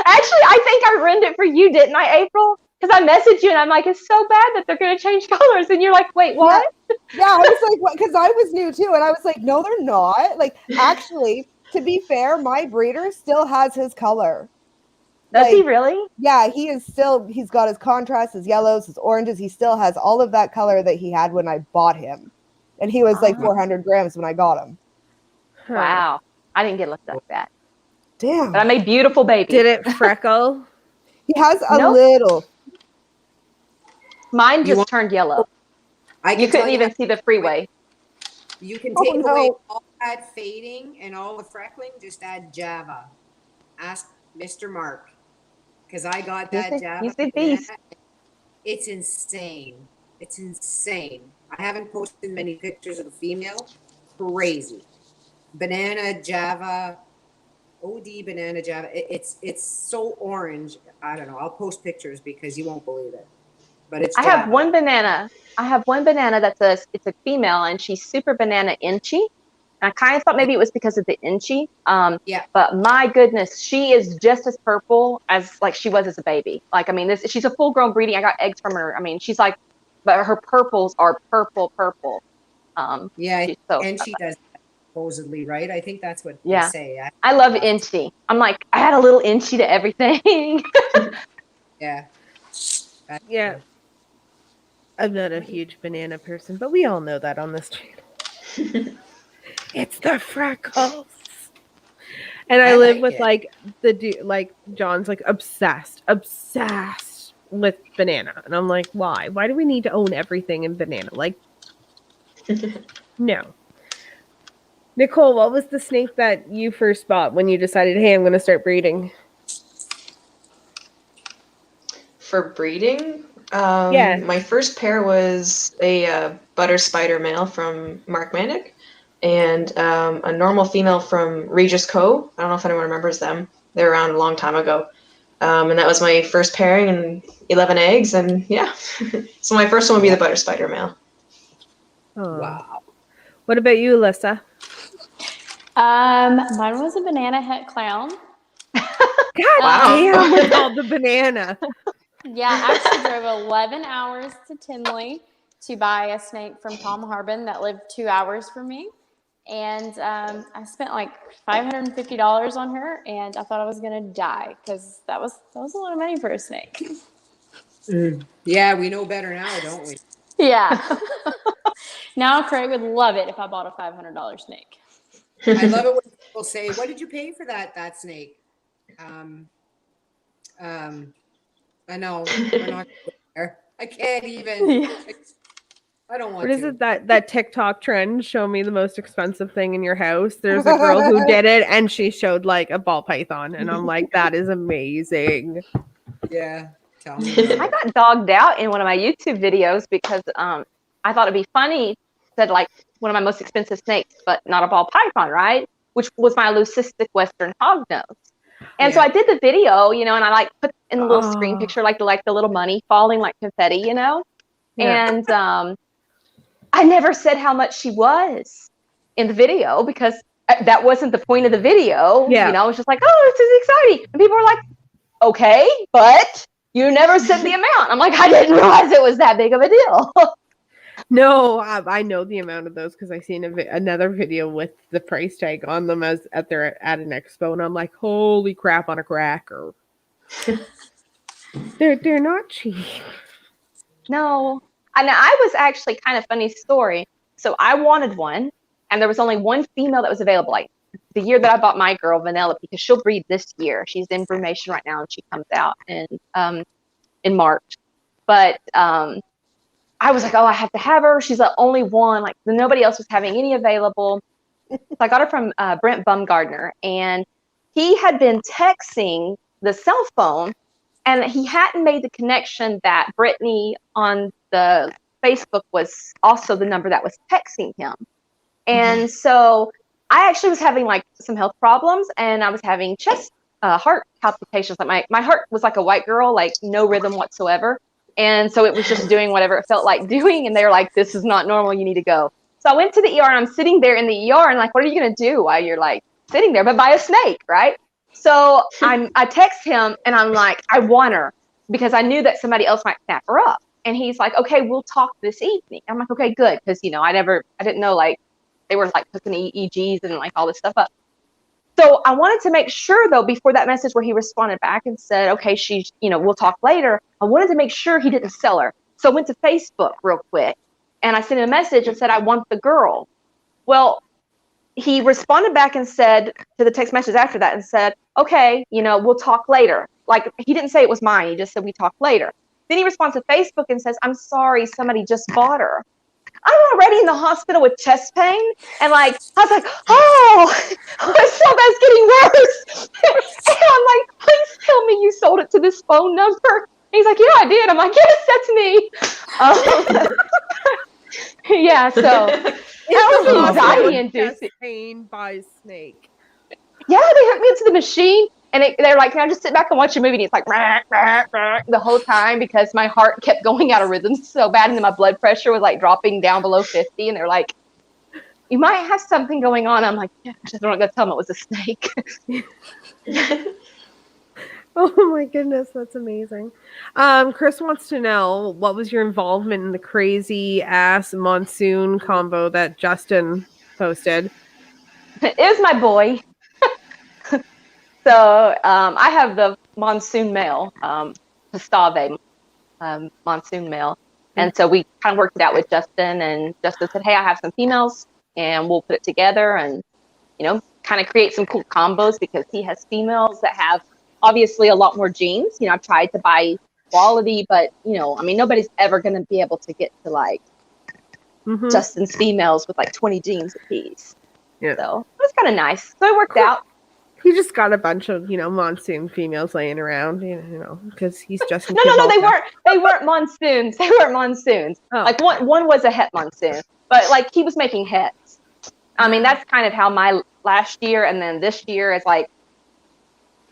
Actually, I think I ruined it for you, didn't I, April? Because I messaged you and I'm like, it's so bad that they're going to change colors. And you're like, wait, what? Yeah, I was like, what? Because I was new too. And I was like, no, they're not. Like, actually, to be fair, my breeder still has his color. Does he Like, really? yeah, he's got his contrasts, his yellows, his oranges. He still has all of that color that he had when I bought him. And he was like Oh. 400 grams when I got him. Huh. Wow. I didn't get looked like that. Damn. But I made beautiful babies. Did it freckle? He has a Nope. little. Mine You just want- turned yellow. I You can tell couldn't even how- see the freeway. You can Oh, take no. away all that fading and all the freckling, just add Java. Ask Mr. Mark. Because I got that Java. He's the banana. beast. It's insane. It's insane. I haven't posted many pictures of the female. Crazy. Banana, Java, OD banana, Java. It's so orange. I don't know. I'll post pictures because you won't believe it. But it's I have Java. one banana. It's a female, and she's super banana inchy. And I kind of thought maybe it was because of the inchy. Yeah. But my goodness, she is just as purple as like she was as a baby. Like, I mean, she's a full grown breeding. I got eggs from her. I mean, she's like, but her purples are purple. Yeah. So, And she does supposedly, right? I think that's what Yeah. they say. I love inchy. I'm like, I had a little inchy to everything. Yeah. Yeah. I'm not a huge banana person, but we all know that on this channel. It's the freckles. And I live like with it. like the dude, like John's like obsessed with banana. And I'm like, why? Why do we need to own everything in banana? Like, no. Nicole, what was the snake that you first bought when you decided, hey, I'm going to start breeding? For breeding, Yeah. my first pair was a butter spider male from Mark Manick and a normal female from Regis Co. I don't know if anyone remembers them. They were around a long time ago. And that was my first pairing and 11 eggs. And yeah, so my first one would be the butter spider male. Oh. Wow. What about you, Alyssa? Mine was a banana het clown. God Wow. damn, with all the banana. Yeah, I actually drove 11 hours to Tinley to buy a snake from Tom Harbin that lived 2 hours from me. And I spent like $550 on her, and I thought I was gonna die because that was a lot of money for a snake. Yeah, we know better now, don't we? Yeah. Now Craig would love it if I bought a $500 snake. I love it when people say, "What did you pay for that snake?" I know we're not there. I can't even. Yeah. I don't want What is to. it that TikTok trend? Show me the most expensive thing in your house. There's a girl who did it, and she showed like a ball python, and I'm like, that is amazing. Yeah, tell me. I got dogged out in one of my YouTube videos because I thought it'd be funny, said like one of my most expensive snakes, but not a ball python, right? Which was my leucistic western hognose. And so Yeah. I did the video, you know, and I like put in the little screen Oh. picture, like the little money falling like confetti, you know. Yeah. And I never said how much she was in the video because that wasn't the point of the video. Yeah. You know, it's just like, oh, this is exciting. And people were like, okay, but you never said the amount. I'm like, I didn't realize it was that big of a deal. No, I know the amount of those because I seen another video with the price tag on them as at an expo, and I'm like, holy crap on a cracker. They're not cheap. No. And I was actually kind of funny story. So I wanted one, and there was only one female that was available. Like the year that I bought my girl, Vanilla, because she'll breed this year. She's in brumation right now, and she comes out in March. But I was like, oh, I have to have her. She's the only one. Like nobody else was having any available. So I got her from Brent Bumgardner, and he had been texting the cell phone, and he hadn't made the connection that Brittany on the Facebook was also the number that was texting him. And so I actually was having like some health problems, and I was having chest heart palpitations. Like my heart was like a white girl, like no rhythm whatsoever. And so it was just doing whatever it felt like doing. And they were like, this is not normal. You need to go. So I went to the ER, and I'm sitting there in the ER, and like, what are you going to do while you're like sitting there, but by a snake, right? So I text him, and I'm like, I want her because I knew that somebody else might snap her up. And he's like, okay, we'll talk this evening. I'm like, okay, good. Because, you know, I didn't know like they were like hooking EEGs and like all this stuff up. So I wanted to make sure, though, before that message where he responded back and said, okay, she's, we'll talk later. I wanted to make sure he didn't sell her. So I went to Facebook real quick and I sent him a message and said, I want the girl. Well, he responded back and said to the text message after that and said, okay, we'll talk later. Like, he didn't say it was mine. He just said, we talk later. Then he responds to Facebook and says, I'm sorry, somebody just bought her. I'm already in the hospital with chest pain. And I was like, oh, that's getting worse. And I'm like, please tell me you sold it to this phone number. And he's like, yeah, I did. I'm like, yes, that's me. Yeah, so that was anxiety inducing. Pain by snake. Yeah, they hooked me into the machine. And they're like, can I just sit back and watch a movie? And it's like, rah, rah, rah, the whole time because my heart kept going out of rhythm so bad. And then my blood pressure was dropping down below 50. And they're like, you might have something going on. I'm like, yeah, I'm not going to tell them it was a snake. Oh my goodness, that's amazing. Chris wants to know, what was your involvement in the crazy ass monsoon combo that Justin posted? It was my boy. So I have the monsoon male, Pastave monsoon male. And so we kind of worked it out with Justin, and Justin said, hey, I have some females and we'll put it together and, kind of create some cool combos because he has females that have obviously a lot more genes. I've tried to buy quality, but, nobody's ever going to be able to get to Justin's females with 20 genes apiece. Yeah. So it was kind of nice. So it worked out. He just got a bunch of, monsoon females laying around, because he's just no, they weren't monsoons. They weren't monsoons. Oh. One was a het monsoon, but he was making hets. That's kind of how my last year and then this year is I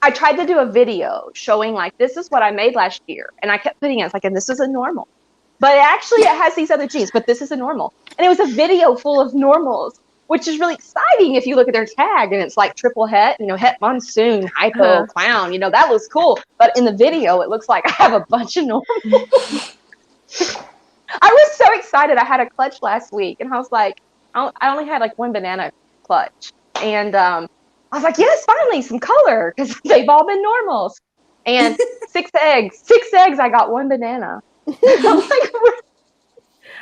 tried to do a video showing this is what I made last year, and I kept putting it and this is a normal, but it has these other genes, but this is a normal, and it was a video full of normals, which is really exciting if you look at their tag and it's triple het, het monsoon, hypo, clown, that looks cool. But in the video, it looks like I have a bunch of normals. I was so excited. I had a clutch last week and I was like, I only had one banana clutch. And I was like, yes, finally some color because they've all been normals. And 6 eggs, I got 1 banana. All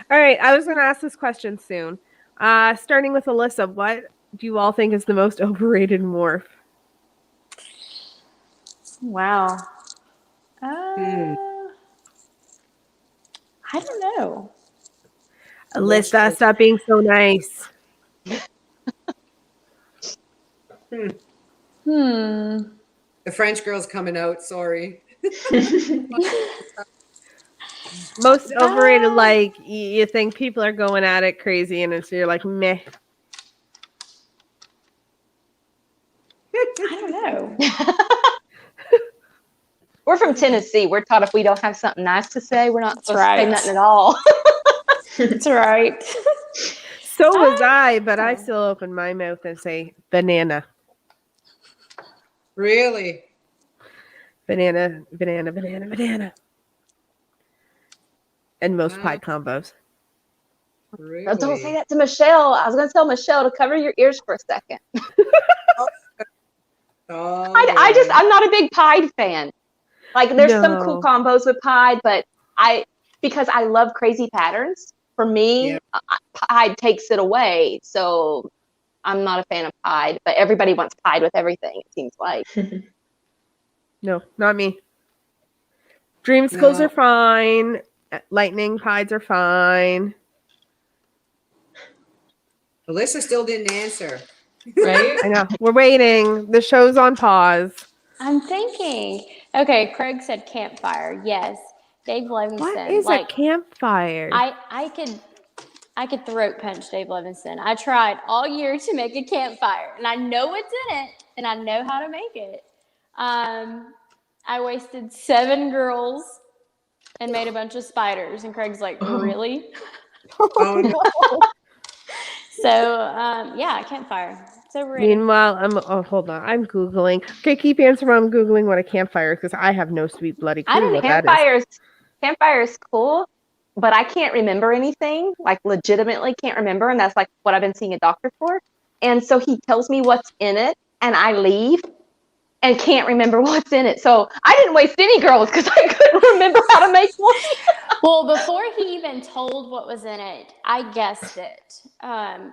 right, I was going to ask this question soon. Starting with Alyssa, what do you all think is the most overrated morph? Wow. I don't know. Alyssa, stop being so nice. The French girl's coming out, sorry. Most overrated, you think people are going at it crazy, and you're like, meh. I don't know. We're from Tennessee. We're taught if we don't have something nice to say, we're not supposed to say nothing at all. That's right. So was I, but I still open my mouth and say banana. Really? Banana. And most pie combos. Really? No, don't say that to Michelle. I was going to tell Michelle to cover your ears for a second. I'm not a big pied fan. There's some cool combos with pied, but because I love crazy patterns, for me, pied takes it away. So I'm not a fan of pied, but everybody wants pied with everything, it seems like. No, not me. Dreamsicles are fine. Lightning pies are fine. Alyssa still didn't answer. Right? I know. We're waiting. The show's on pause. I'm thinking. Okay, Craig said campfire. Yes. Dave Levinson. What is a campfire? I could throat punch Dave Levinson. I tried all year to make a campfire, and I know what's in it, and I know how to make it. I wasted 7 girls and made a bunch of spiders, and Craig's like, really? Oh, no. So, campfire. It's overrated. Meanwhile, hold on. I'm Googling. Okay, keep answering while I'm Googling what a campfire is, because I have no sweet bloody clue what that is. Campfire is cool, but I can't remember anything, legitimately can't remember, and that's what I've been seeing a doctor for. And so he tells me what's in it, and I leave and can't remember what's in it. So I didn't waste any girls because I couldn't remember how to make one. Well, before he even told what was in it, I guessed it.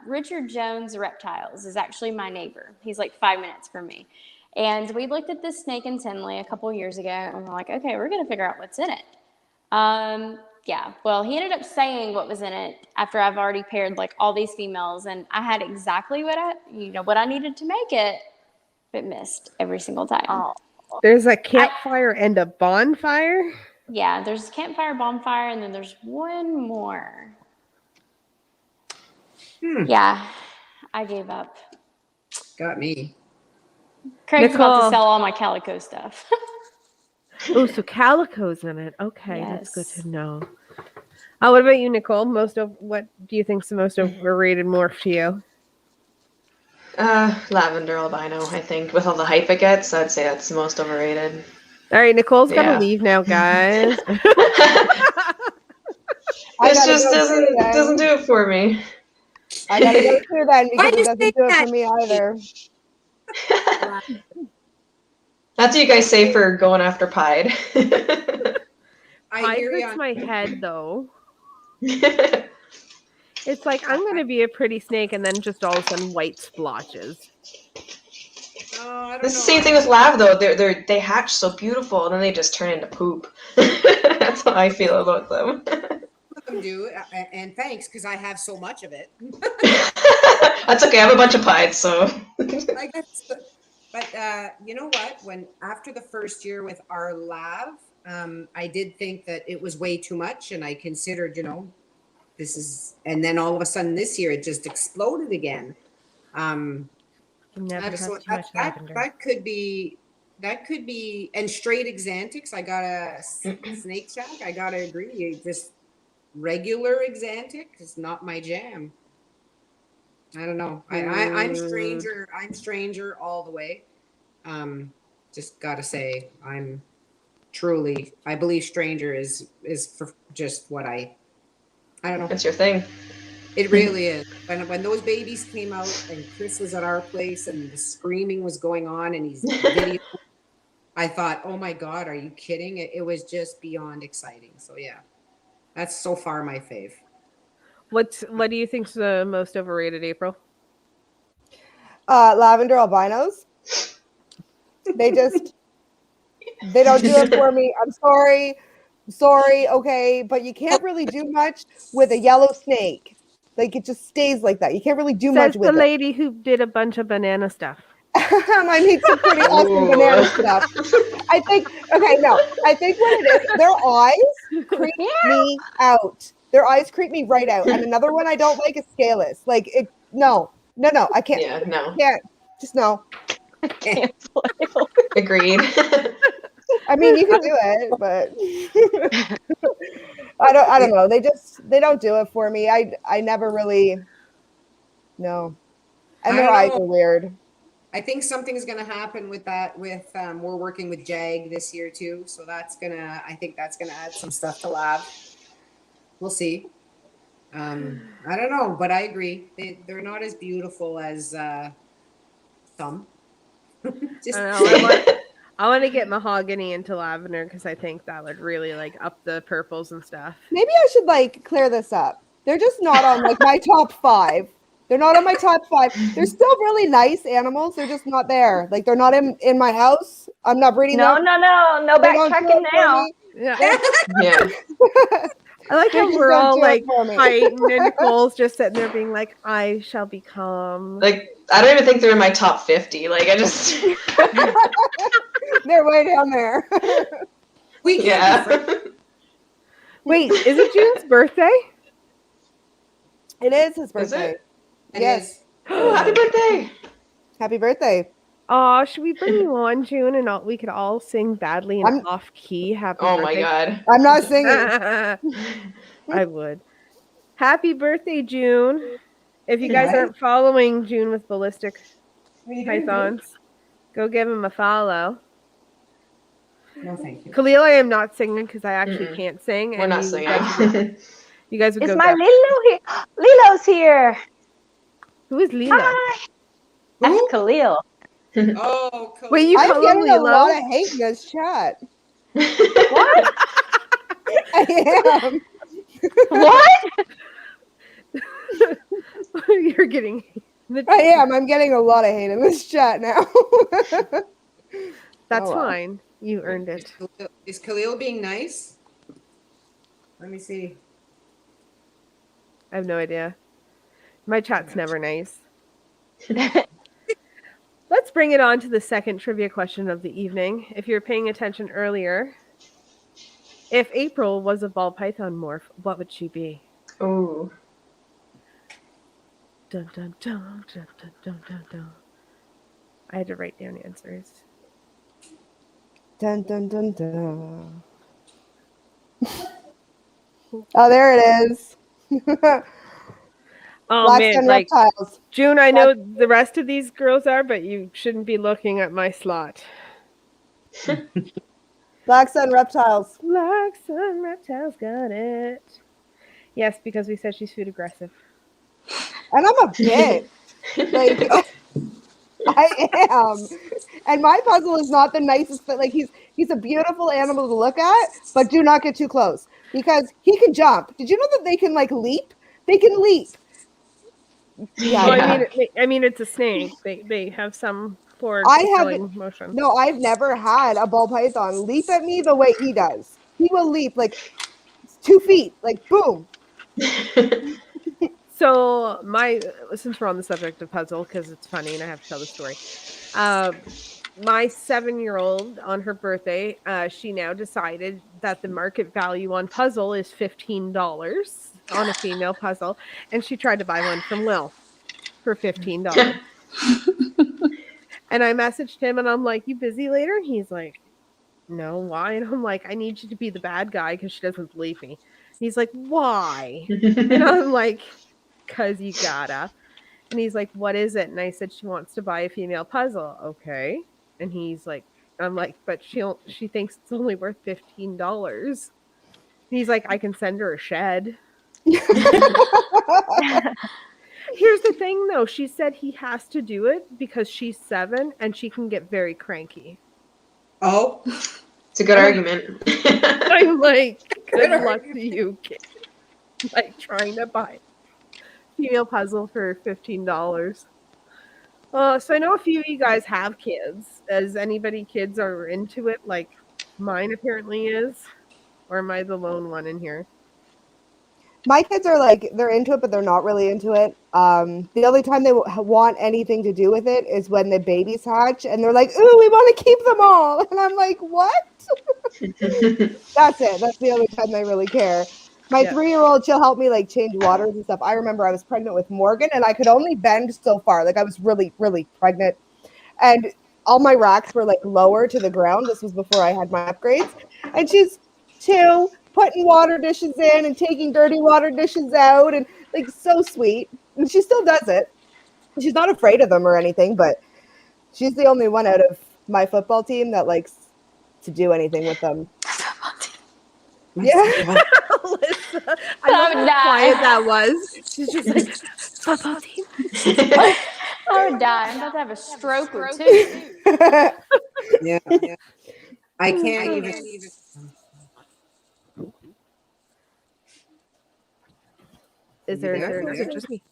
Richard Jones Reptiles is actually my neighbor. He's like 5 minutes from me. And we looked at this snake in Tinley a couple years ago, and we're like, okay, we're going to figure out what's in it. Yeah, well, he ended up saying what was in it after I've already paired like all these females, and I had exactly what I needed to make it, but missed every single time. Oh. There's a campfire and a bonfire. Yeah, there's campfire, bonfire, and then there's one more. Yeah, I gave up. Got me. Craig's about Nicole. to sell all my calico stuff. Oh, so calico's in it. Okay, that's Yes. good to know. What about you, Nicole? What do you think's the most overrated morph to you? Lavender albino, I think. With all the hype it gets, I'd say that's the most overrated. All right, Nicole's got to Yeah. leave now, guys. This just doesn't do it for me. I gotta go through then because Why it you doesn't say do it that? for me either. That's what you guys say for going after Pied. I Pie hear hurts you. my head, though. It's like, I'm going to be a pretty snake, and then just all of a sudden white splotches. Oh, I don't It's know. the same thing with Lav, though. They hatch so beautiful, and then they just turn into poop. That's how I feel about them. Them do, and thanks, because I have so much of it. That's okay. I have a bunch of Pieds, so. I guess, but you know what? When after the first year with our Lav, I did think that it was way too much, and I considered, this is, and then all of a sudden this year it just exploded again. Never So has too much lavender. that could be, and straight axanthics. I got a snake shack. I gotta agree, just regular axanthic is not my jam. I don't know. I'm stranger. I'm stranger all the way. Just gotta say, I believe stranger is for just what I don't know. It's your thing. It really is. When those babies came out and Chris was at our place and the screaming was going on and he's video, I thought, oh my God, are you kidding? It was just beyond exciting. So yeah, that's so far my fave. What do you think's the most overrated, April? Lavender albinos. They don't do it for me. I'm sorry, okay, but you can't really do much with a yellow snake. Like it just stays like that. You can't really do much Says with the it. lady who did a bunch of banana stuff. I made some pretty awesome banana stuff. I think what it is, their eyes creep me out. Their eyes creep me right out. And another one I don't like is scaleless. Like it, no, I can't. Yeah, no. Can't. Just no. Agreed. I mean, you can do it, but I don't know. They don't do it for me. I never really, no. And their eyes are weird. I think something's going to happen with that. We're working with Jag this year too, so I think that's gonna add some stuff to Lab. We'll see. I don't know, but I agree. They're not as beautiful as some. Just, I want to get mahogany into lavender because I think that would really like up the purples and stuff. Maybe I should like clear this up. They're just not on like my top 5. They're not on my top 5. They're still really nice animals. They're just not there. Like they're not in my house. I'm not breeding them. No backtracking now. Yeah. Yeah. I like how They just we're don't all do it like for me. fighting and Nicole's just sitting there being like, I shall become. Like, I don't even think they're in my top 50. Like, I just. They're way down there. we can't be Yeah. friends. Wait, is it June's birthday? It is his Is birthday. it? It Yes. is. Oh, happy birthday. Happy birthday. Oh, should we bring you on, June, and we could all sing badly and off key? Happy Oh birthday. my God. I'm not singing. I would. Happy birthday, June. If you guys aren't following June with Ballistic Pythons, go give him a follow. No, thank you. Khalil, I am not singing because I actually can't sing. We're not singing. You guys would Is go my back. Lilo here? Lilo's here. Who is Lila? Hi. That's Khalil. Oh, cool. Wait, you I'm call him getting a Lilo? lot of hate in this chat. What? I am. What? You're getting the I am. I'm getting a lot of hate in this chat now. That's Oh, well. fine. You earned it. Is Khalil being nice? Let me see. I have no idea. My chat's never nice. Let's bring it on to the second trivia question of the evening. If you're paying attention earlier, if April was a ball python morph, what would she be? Ooh. Dun, dun, dun, dun, dun, dun, dun, dun. I had to write down answers. Dun, dun, dun, dun. Oh, there it is. Oh Black man, sun like reptiles. June, I know the rest of these girls are, but you shouldn't be looking at my slot. Black sun reptiles. Black sun reptiles got it. Yes, because we said she's food aggressive. And I'm a bitch. Like, I am. And my puzzle is not the nicest, but like he's a beautiful animal to look at, but do not get too close because he can jump. Did you know that they can like leap? They can leap. Yeah. Well, I mean, it's a snake. They have some forward propelling motion. No, I've never had a ball python leap at me the way he does. He will leap like 2 feet, like boom. So since we're on the subject of puzzle, because it's funny and I have to tell the story. My 7-year-old on her birthday, she now decided that the market value on puzzle is $15 on a female puzzle, and she tried to buy one from Lil for $15. And I messaged him and I'm like, "You busy later?" And he's like, "No, why?" And I'm like, "I need you to be the bad guy because she doesn't believe me." And he's like, "Why?" And I'm like, "'Cause you gotta." And he's like, "What is it?" And I said, "She wants to buy a female puzzle." Okay. And he's like, I'm like, "But she thinks it's only worth $15. And he's like, "I can send her a shed." Here's the thing though, she said he has to do it because she's 7 and she can get very cranky. Oh, It's a good argument. I'm like, good luck to you, kid. Like trying to buy female puzzle for $15. So I know a few of you guys have kids. As anybody kids are into it, like mine apparently is, or am I the lone one in here? My kids are like, they're into it, but they're not really into it. The only time they want anything to do with it is when the babies hatch and they're like, "Ooh, we want to keep them all." And I'm like, "What?" That's it. That's the only time they really care. My 3-year-old, she'll help me like change waters and stuff. I remember I was pregnant with Morgan and I could only bend so far. Like I was really, really pregnant. And all my racks were like lower to the ground. This was before I had my upgrades. And she's 2, putting water dishes in and taking dirty water dishes out, and like so sweet. And she still does it. She's not afraid of them or anything, but she's the only one out of my football team that likes to do anything with them. Yeah. Alyssa, I love how quiet that was. She's just like, football team. I would die. I'm about to have a stroke or two. yeah. I can't even. Is there an answer? Just me.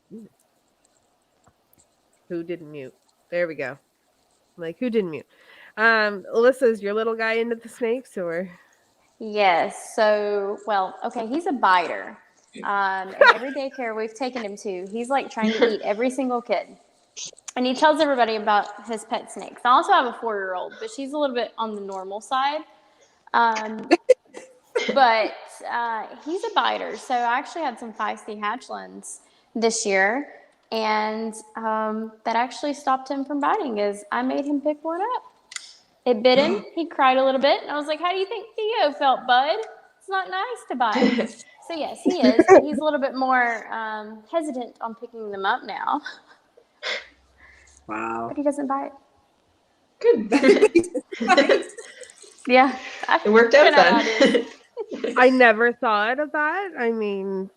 Who didn't mute? There we go. Like, who didn't mute? Alyssa, is your little guy into the snakes or? Yes. So, well, okay, he's a biter. And every daycare we've taken him to, he's like trying to eat every single kid. And he tells everybody about his pet snakes. I also have a 4-year-old, but she's a little bit on the normal side. But he's a biter. So I actually had some feisty hatchlings this year. And that actually stopped him from biting is I made him pick one up. It bit him. He cried a little bit. And I was like, "How do you think Theo felt, bud? It's not nice to bite." So yes, he is. But he's a little bit more hesitant on picking them up now. Wow. But he doesn't bite. Good. Yeah. It worked out then. I never thought of that. I mean,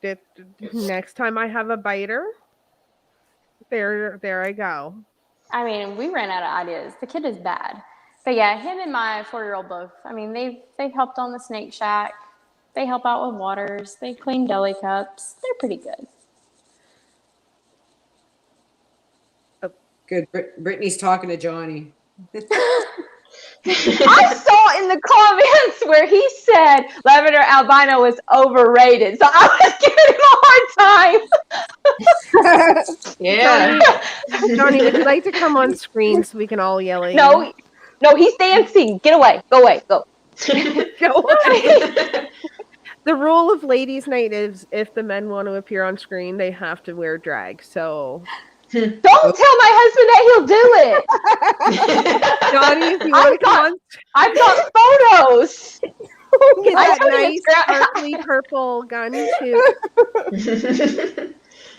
next time I have a biter, there I go. I mean, we ran out of ideas. The kid is bad. But yeah, him and my 4-year-old both. I mean, they've helped on the snake shack. They help out with waters. They clean deli cups. They're pretty good. Good. Brittany's talking to Johnny. I saw in the comments where he said lavender albino was overrated, so I was giving him a hard time. Yeah. Johnny, would you like to come on screen so we can all yell at you? No, he's dancing. Get away. Go away. Go. Go away. The rule of ladies' night is if the men want to appear on screen, they have to wear drag. So Don't tell my husband that he'll do it. Johnny, if you want to come on, I've got photos. get that don't even nice scrap- sparkly purple gun too.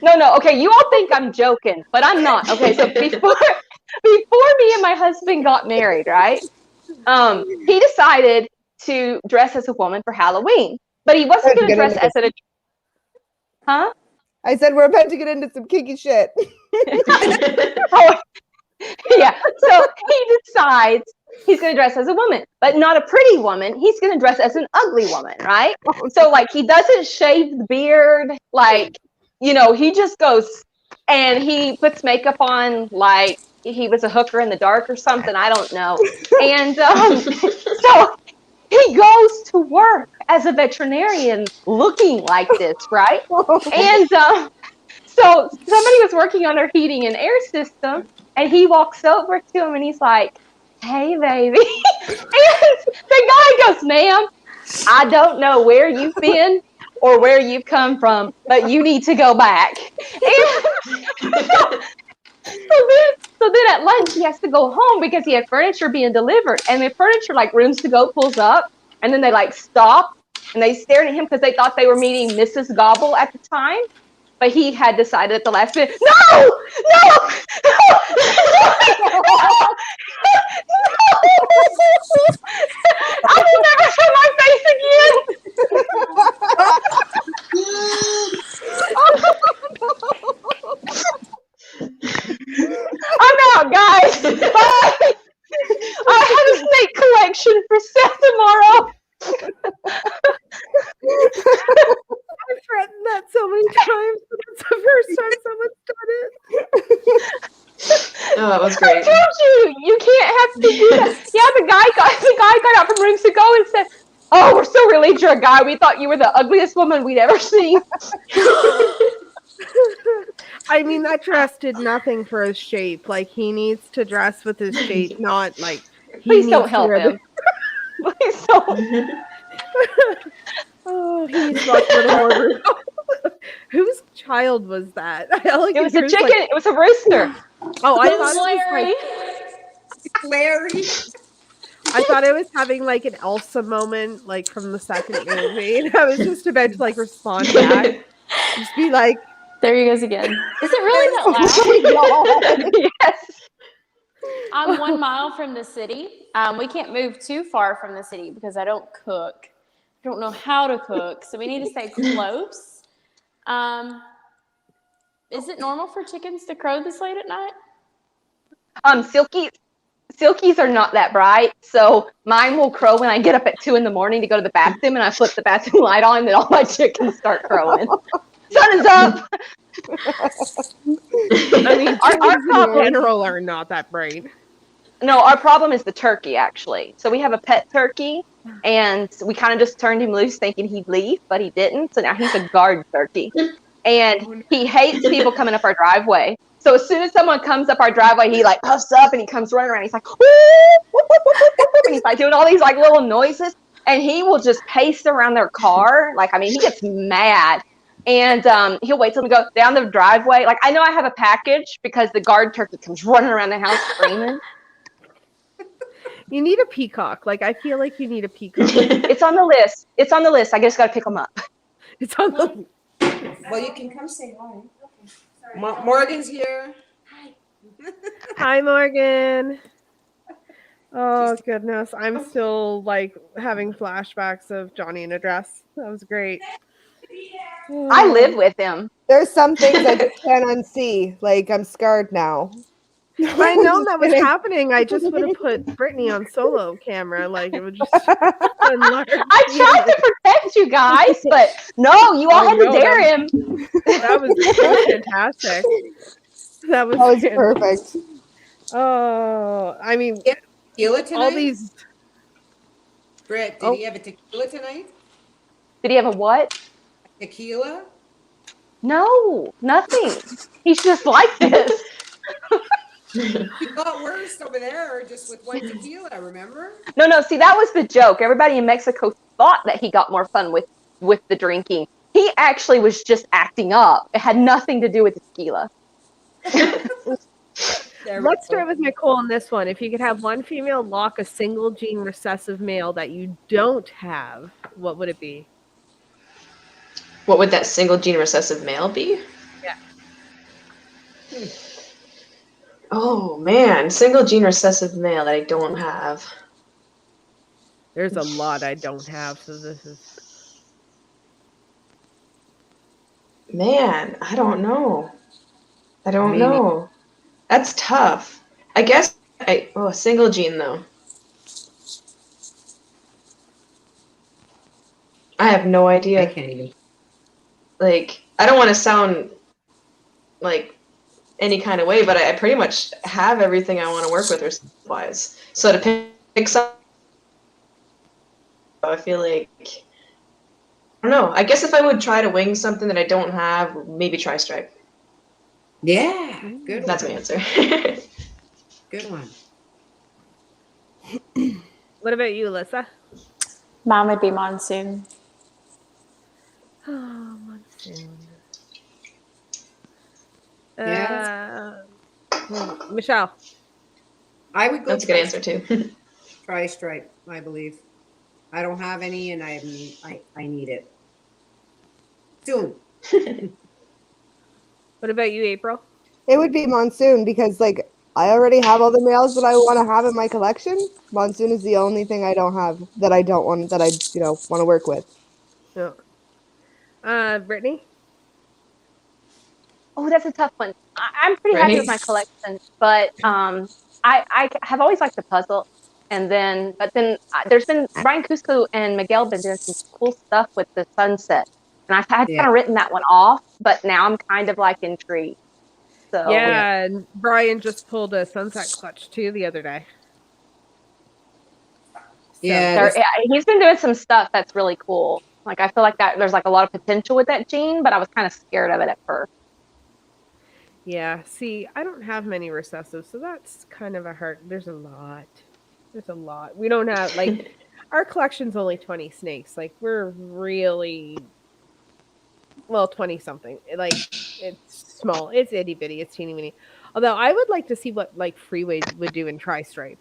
No. Okay, you all think I'm joking, but I'm not. Okay, so before me and my husband got married, right? He decided to dress as a woman for Halloween, but he wasn't going to dress as a. Huh? I said we're about to get into some kinky shit. Oh, yeah. So he decides he's going to dress as a woman, but not a pretty woman. He's going to dress as an ugly woman, right? So like he doesn't shave the beard, like, you know, he just goes and he puts makeup on like he was a hooker in the dark or something. I don't know. And so he goes to work as a veterinarian looking like this, right? And so somebody was working on their heating and air system, and he walks over to him and he's like, "Hey, baby." And the guy goes, "Ma'am, I don't know where you've been or where you've come from, but you need to go back." And so then at lunch he has to go home because he had furniture being delivered, and the furniture like rooms to go pulls up, and then they like stop and they stared at him because they thought they were meeting Mrs. Gobble at the time, but he had decided at the last minute, no, I will never show my face again. I'm out, guys. Bye. I have a snake collection for sale tomorrow. I've threatened that so many times, but it's the first time someone's done it. Oh, that was I great. told you can't have to do that. Yeah, the guy got out from rooms to go and said, "Oh, we're so relieved you're a guy. We thought you were the ugliest woman we'd ever seen." I mean, that dress did nothing for his shape. Like, he needs to dress with his shape, not like he Please don't needs to help wear him. Please don't. Oh, he needs to watch a little more. Whose child was that? I like It was a Drew's chicken. like, It was a rooster. oh, I It was thought it was Larry. like Larry. I thought it was having like an Elsa moment, like from the second movie. And I was just about to like respond back, just be like, There he goes again. Is it really that loud? Yes. I'm 1 mile from the city. We can't move too far from the city because I don't cook. I don't know how to cook, so we need to stay close. Is it normal for chickens to crow this late at night? Silkies are not that bright, so mine will crow when I get up at 2 a.m. to go to the bathroom, and I flip the bathroom light on, and then all my chickens start crowing. Sun is up. I mean, Our chickens in problem- general are not that bright. No, our problem is the turkey, actually. So we have a pet turkey, and we kind of just turned him loose thinking he'd leave, but he didn't. So now he's a guard turkey. And he hates people coming up our driveway. So as soon as someone comes up our driveway, he like puffs up and he comes running around. He's like, whoop, whoop, whoop, whoop, whoop, whoop, and he's like doing all these like little noises. And he will just pace around their car. Like, I mean, he gets mad. And he'll wait till we go down the driveway. Like, I know I have a package because the guard turkey comes running around the house screaming. You need a peacock. Like, I feel like you need a peacock. It's on the list. It's on the list. I just got to pick them up. It's on the. Well, you can come say hi. Morgan's here. Hi, Morgan. Oh goodness, I'm still like having flashbacks of Johnny in a dress. That was great. I live with him. There's some things I just can't unsee. Like, I'm scarred now. If I known that was happening, I just would have put Brittany on solo camera. Like it would just enlarge. I tried to protect you guys, but no, you all I had to know, dare him. That was fantastic. That was perfect. Oh, I mean, Yeah. Tequila tonight? all these. Britt, did he have a tequila tonight? Did he have a what? Tequila? No, nothing. He's just like this. It got worse over there just with one tequila, remember? No. See, that was the joke. Everybody in Mexico thought that he got more fun with the drinking. He actually was just acting up. It had nothing to do with the tequila. Let's start with Nicole on this one. If you could have one female lock a single gene recessive male that you don't have, what would it be? What would that single gene recessive male be? Yeah. Oh man, single gene recessive male that I don't have. There's a lot I don't have, so this is. Man, I don't know. I don't know. That's tough. I guess a single gene though. I have no idea. I can't even. Like, I don't want to sound like any kind of way, but I pretty much have everything I want to work with wise. So to pick some, I feel like, I don't know. I guess if I would try to wing something that I don't have, maybe tri-stripe. Yeah, good. That's my answer. Good one. What about you, Alyssa? Mine would be monsoon. Oh, monsoon. Yeah. Michelle. I would go. That's a good answer too. Tri-stripe, I believe. I don't have any, and I need it soon. What about you, April? It would be monsoon because like I already have all the males that I want to have in my collection. Monsoon is the only thing I don't have that I don't want that I want to work with. Yeah. Brittany? Oh, that's a tough one. I'm pretty happy with my collection, but I have always liked the puzzle. And then, there's been Brian Cusco and Miguel been doing some cool stuff with the sunset, and I've had kind of written that one off, but now I'm kind of like intrigued. So yeah, and Brian just pulled a sunset clutch too the other day. Yeah, he's been doing some stuff that's really cool. Like I feel like that there's like a lot of potential with that gene, but I was kind of scared of it at first. Yeah, see, I don't have many recessives, so that's kind of a hard. There's a lot. We don't have like our collection's only 20 snakes. Like we're really 20 something. Like it's small. It's itty bitty. It's teeny weeny. Although I would like to see what like Freeway would do in tri-stripe.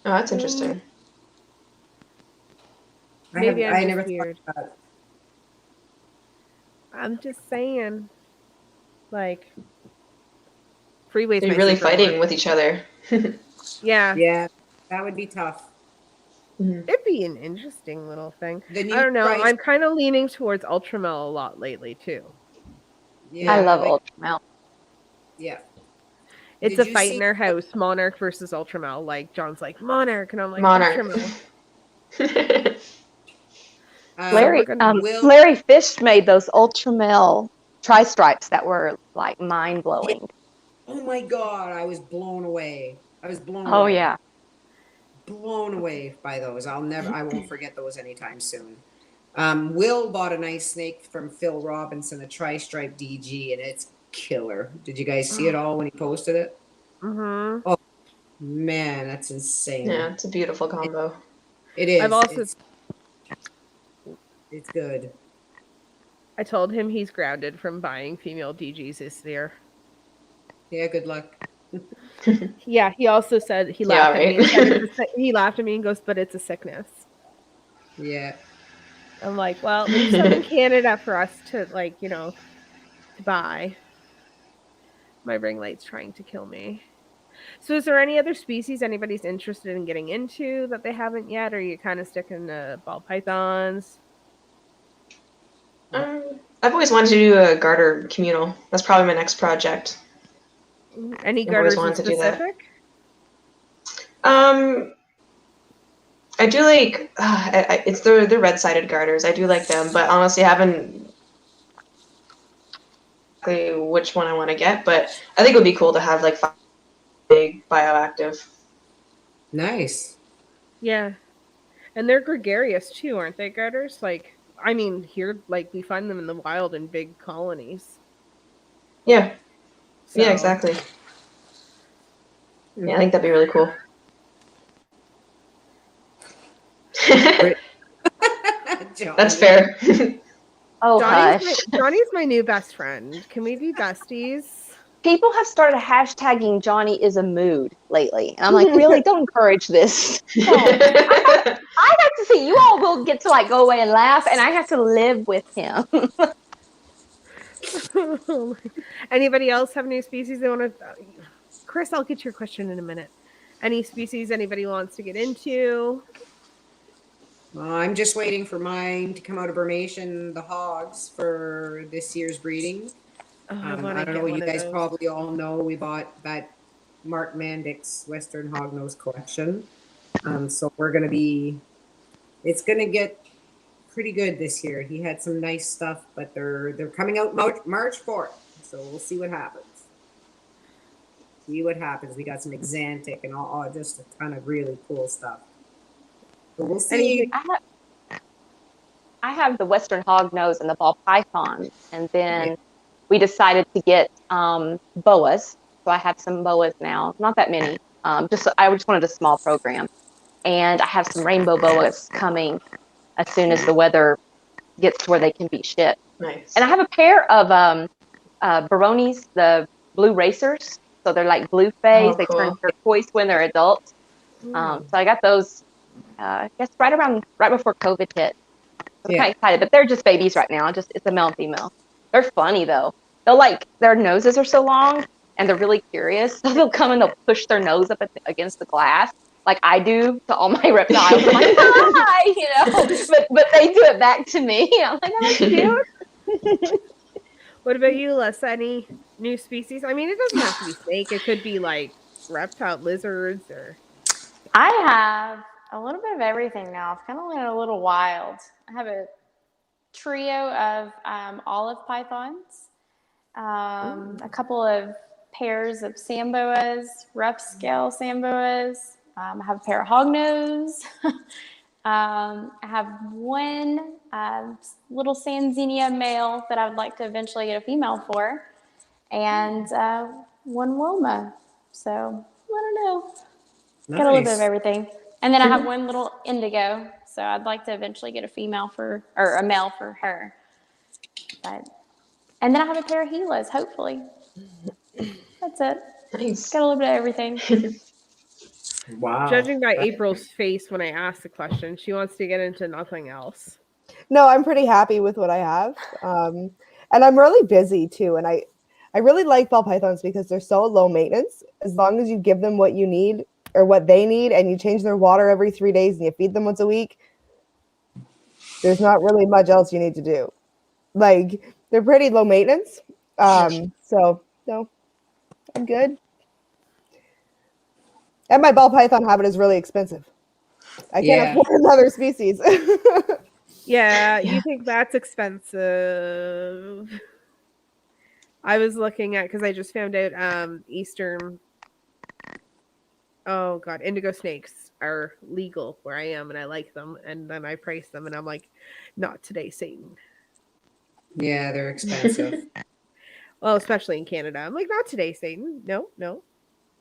Oh, that's interesting. Maybe I I'm never just weird. thought about it. I'm just saying, like, Freeway's They're my really super fighting one. with each other. Yeah, that would be tough. It'd be an interesting little thing. The I new don't know. price- I'm kind of leaning towards Ultramel a lot lately too. Yeah, I love Ultramel. Yeah. It's Did a you fight see- in our house, Monarch versus Ultramel. Like John's like Monarch, and I'm like Monarch. Ultramel. Larry Will- Larry Fish made those Ultramel tri-stripes that were like mind-blowing. Oh my God, I was blown away. Oh away. yeah. Blown away by those. I won't forget those anytime soon. Will bought a nice snake from Phil Robinson, a tri-stripe DG, and it's killer. Did you guys see it all when he posted it? Mm-hmm. Oh man, that's insane. Yeah, it's a beautiful combo. It is. I've also It's good. I told him he's grounded from buying female DGs this year. Yeah, good luck. Yeah, he also said he laughed at me. And said he laughed at me and goes, "But it's a sickness." Yeah. I'm like, well, there's some in Canada for us to to buy. My ring light's trying to kill me. So is there any other species anybody's interested in getting into that they haven't yet, or are you kind of sticking to ball pythons? I've always wanted to do a garter communal. That's probably my next project. Any I've always garters in wanted to do that. specific? I do like it's the red-sided garters. I do like them, but honestly, I haven't exactly which one I want to get. But I think it would be cool to have like 5 big bioactive. Nice. Yeah. And they're gregarious too, aren't they, garters? Like, I mean, here, like, we find them in the wild in big colonies. Yeah, So, yeah, exactly. Yeah, I think that'd be really cool. That's fair. Oh, hush. Johnny's my new best friend. Can we be besties? People have started hashtagging Johnny is a mood lately. And I'm like, really? Don't encourage this. Don't. I have to see, you all will get to like go away and laugh, and I have to live with him. Anybody else have new species they want to? Chris, I'll get your question in a minute. Any species anybody wants to get into? I'm just waiting for mine to come out of Burmation, the hogs, for this year's breeding. Oh, I don't know. You guys probably all know we bought that Mark Mandick's Western Hognose collection. So we're gonna be. It's gonna get pretty good this year. He had some nice stuff, but they're coming out March 4th. So we'll see what happens. We got some axanthic and all just a ton of really cool stuff. So we'll see. I have the Western Hognose and the ball pythons, and then we decided to get boas. So I have some boas now, not that many. I just wanted a small program, and I have some rainbow boas coming as soon as the weather gets to where they can be shipped. Nice. And I have a pair of Baronis, the blue racers. So they're like blue phase. Oh, they cool. turn turquoise when they're adults. So I got those, I guess, right before COVID hit. I'm kind of excited, but they're just babies right now. It's a male and female. They're funny though. Their noses are so long and they're really curious. So they'll come and they'll push their nose up against the glass, like I do to all my reptiles. I'm like, hi, but they do it back to me. I'm like, oh, that's cute. What about you, Les? Any new species? I mean, it doesn't have to be snake. It could be like reptile, lizards, or. I have a little bit of everything now. I've kind of went a little wild. I have a trio of olive pythons, a couple of pairs of samboas, rough scale samboas. I have a pair of hognose. I have one little Sanzinia male that I would like to eventually get a female for, and one Woma. So I don't know. Nice. Got a little bit of everything. And then I have one little indigo. So I'd like to eventually get a male for her. And then I have a pair of Gilas, hopefully. That's it. Nice. Got a little bit of everything. Wow. Judging by April's face when I asked the question, she wants to get into nothing else. No, I'm pretty happy with what I have. And I'm really busy too. And I really like ball pythons because they're so low maintenance. As long as you give them what you need or what they need and you change their water every 3 days and you feed them once a week, there's not really much else you need to do. Like, they're pretty low maintenance. So, no, I'm good. And my ball python habit is really expensive. I can't afford another species. Yeah, you think that's expensive. I was looking at, because I just found out indigo snakes are legal where I am and I like them. And then I price them and I'm like, not today, Satan. Yeah, they're expensive. Well, especially in Canada. I'm like, not today, Satan. No.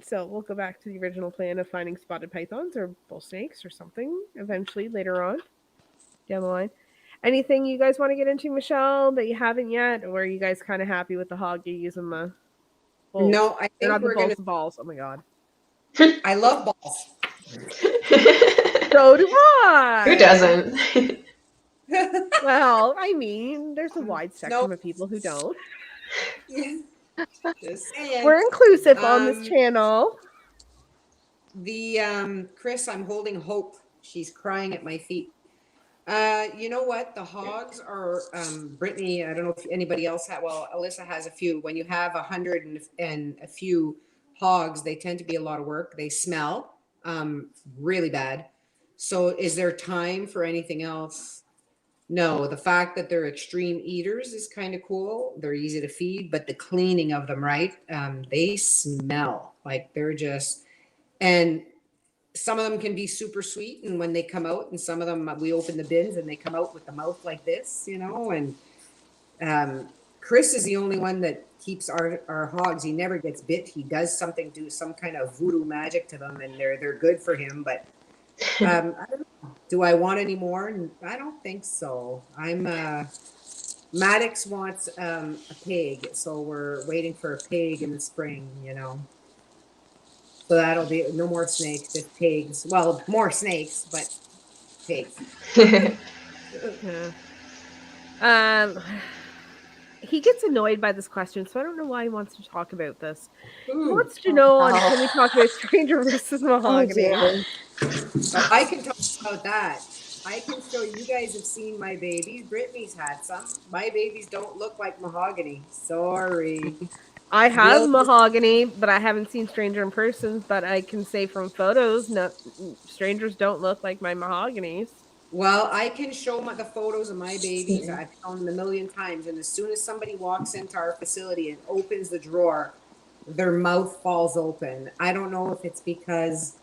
So we'll go back to the original plan of finding spotted pythons or bull snakes or something eventually later on down the line. Anything you guys want to get into, Michelle, that you haven't yet? Or are you guys kind of happy with the hoggies and the bulls? No, I think we're going to... balls. Oh, my God. I love balls. So do I. Who doesn't? Well, I mean, there's a wide spectrum of people who don't. Just saying. We're inclusive on this channel. Chris, I'm holding Hope. She's crying at my feet. You know what? The hogs are, Brittany, I don't know if anybody else Alyssa has a few. When you have 100 and a few hogs, they tend to be a lot of work. They smell really bad. So is there time for anything else? No, the fact that they're extreme eaters is kind of cool. They're easy to feed, but the cleaning of them, right? They smell like they're just, and some of them can be super sweet. And when they come out, and some of them, we open the bins and they come out with the mouth like this, you know, and Chris is the only one that keeps our hogs. He never gets bit. He does something, do some kind of voodoo magic to them, and they're good for him. But I don't know. Do I want any more? I don't think so. Maddox wants a pig, so we're waiting for a pig in the spring, you know. So that'll be no more snakes, just pigs. Well, more snakes, but pigs. Yeah. He gets annoyed by this question, so I don't know why he wants to talk about this. He wants to know on can we talk about stranger versus mahogany? I can talk about that. I can show you guys have seen my babies. Brittany's had some. My babies don't look like mahogany. Sorry. I have mahogany, but I haven't seen stranger in person. But I can say from photos, no, strangers don't look like my mahoganies. Well, I can show the photos of my babies. I've shown them a million times. And as soon as somebody walks into our facility and opens the drawer, their mouth falls open. I don't know if it's because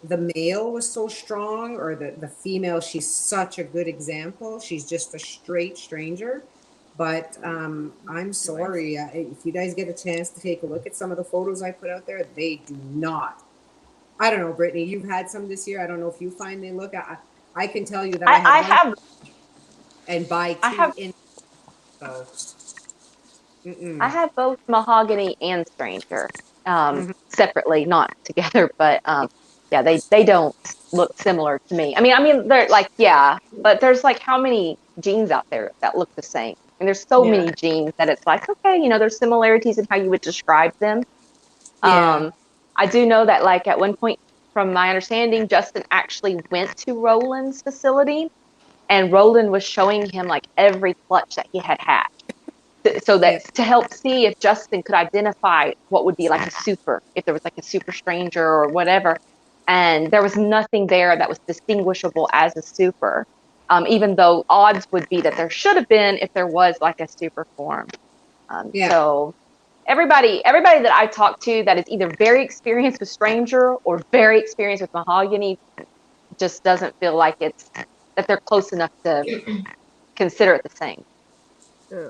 the male was so strong or the female, she's such a good example. She's just a straight stranger. But I'm sorry. If you guys get a chance to take a look at some of the photos I put out there, they do not. I don't know, Brittany, you've had some this year. I don't know if you find they look. I can tell you that I have and buy two I have in. So. I have both mahogany and stranger separately, not together, but yeah, they don't look similar to me. I mean they're like, yeah, but there's like how many genes out there that look the same? And there's so many genes that it's like, okay, you know, there's similarities in how you would describe them. Yeah. I do know that like at one point, from my understanding, Justin actually went to Roland's facility, and Roland was showing him like every clutch that he had had. So that to help see if Justin could identify what would be like a super, if there was like a super stranger or whatever. And there was nothing there that was distinguishable as a super, even though odds would be that there should have been if there was like a super form. So everybody that I talk to that is either very experienced with stranger or very experienced with mahogany just doesn't feel like it's that they're close enough to consider it the same.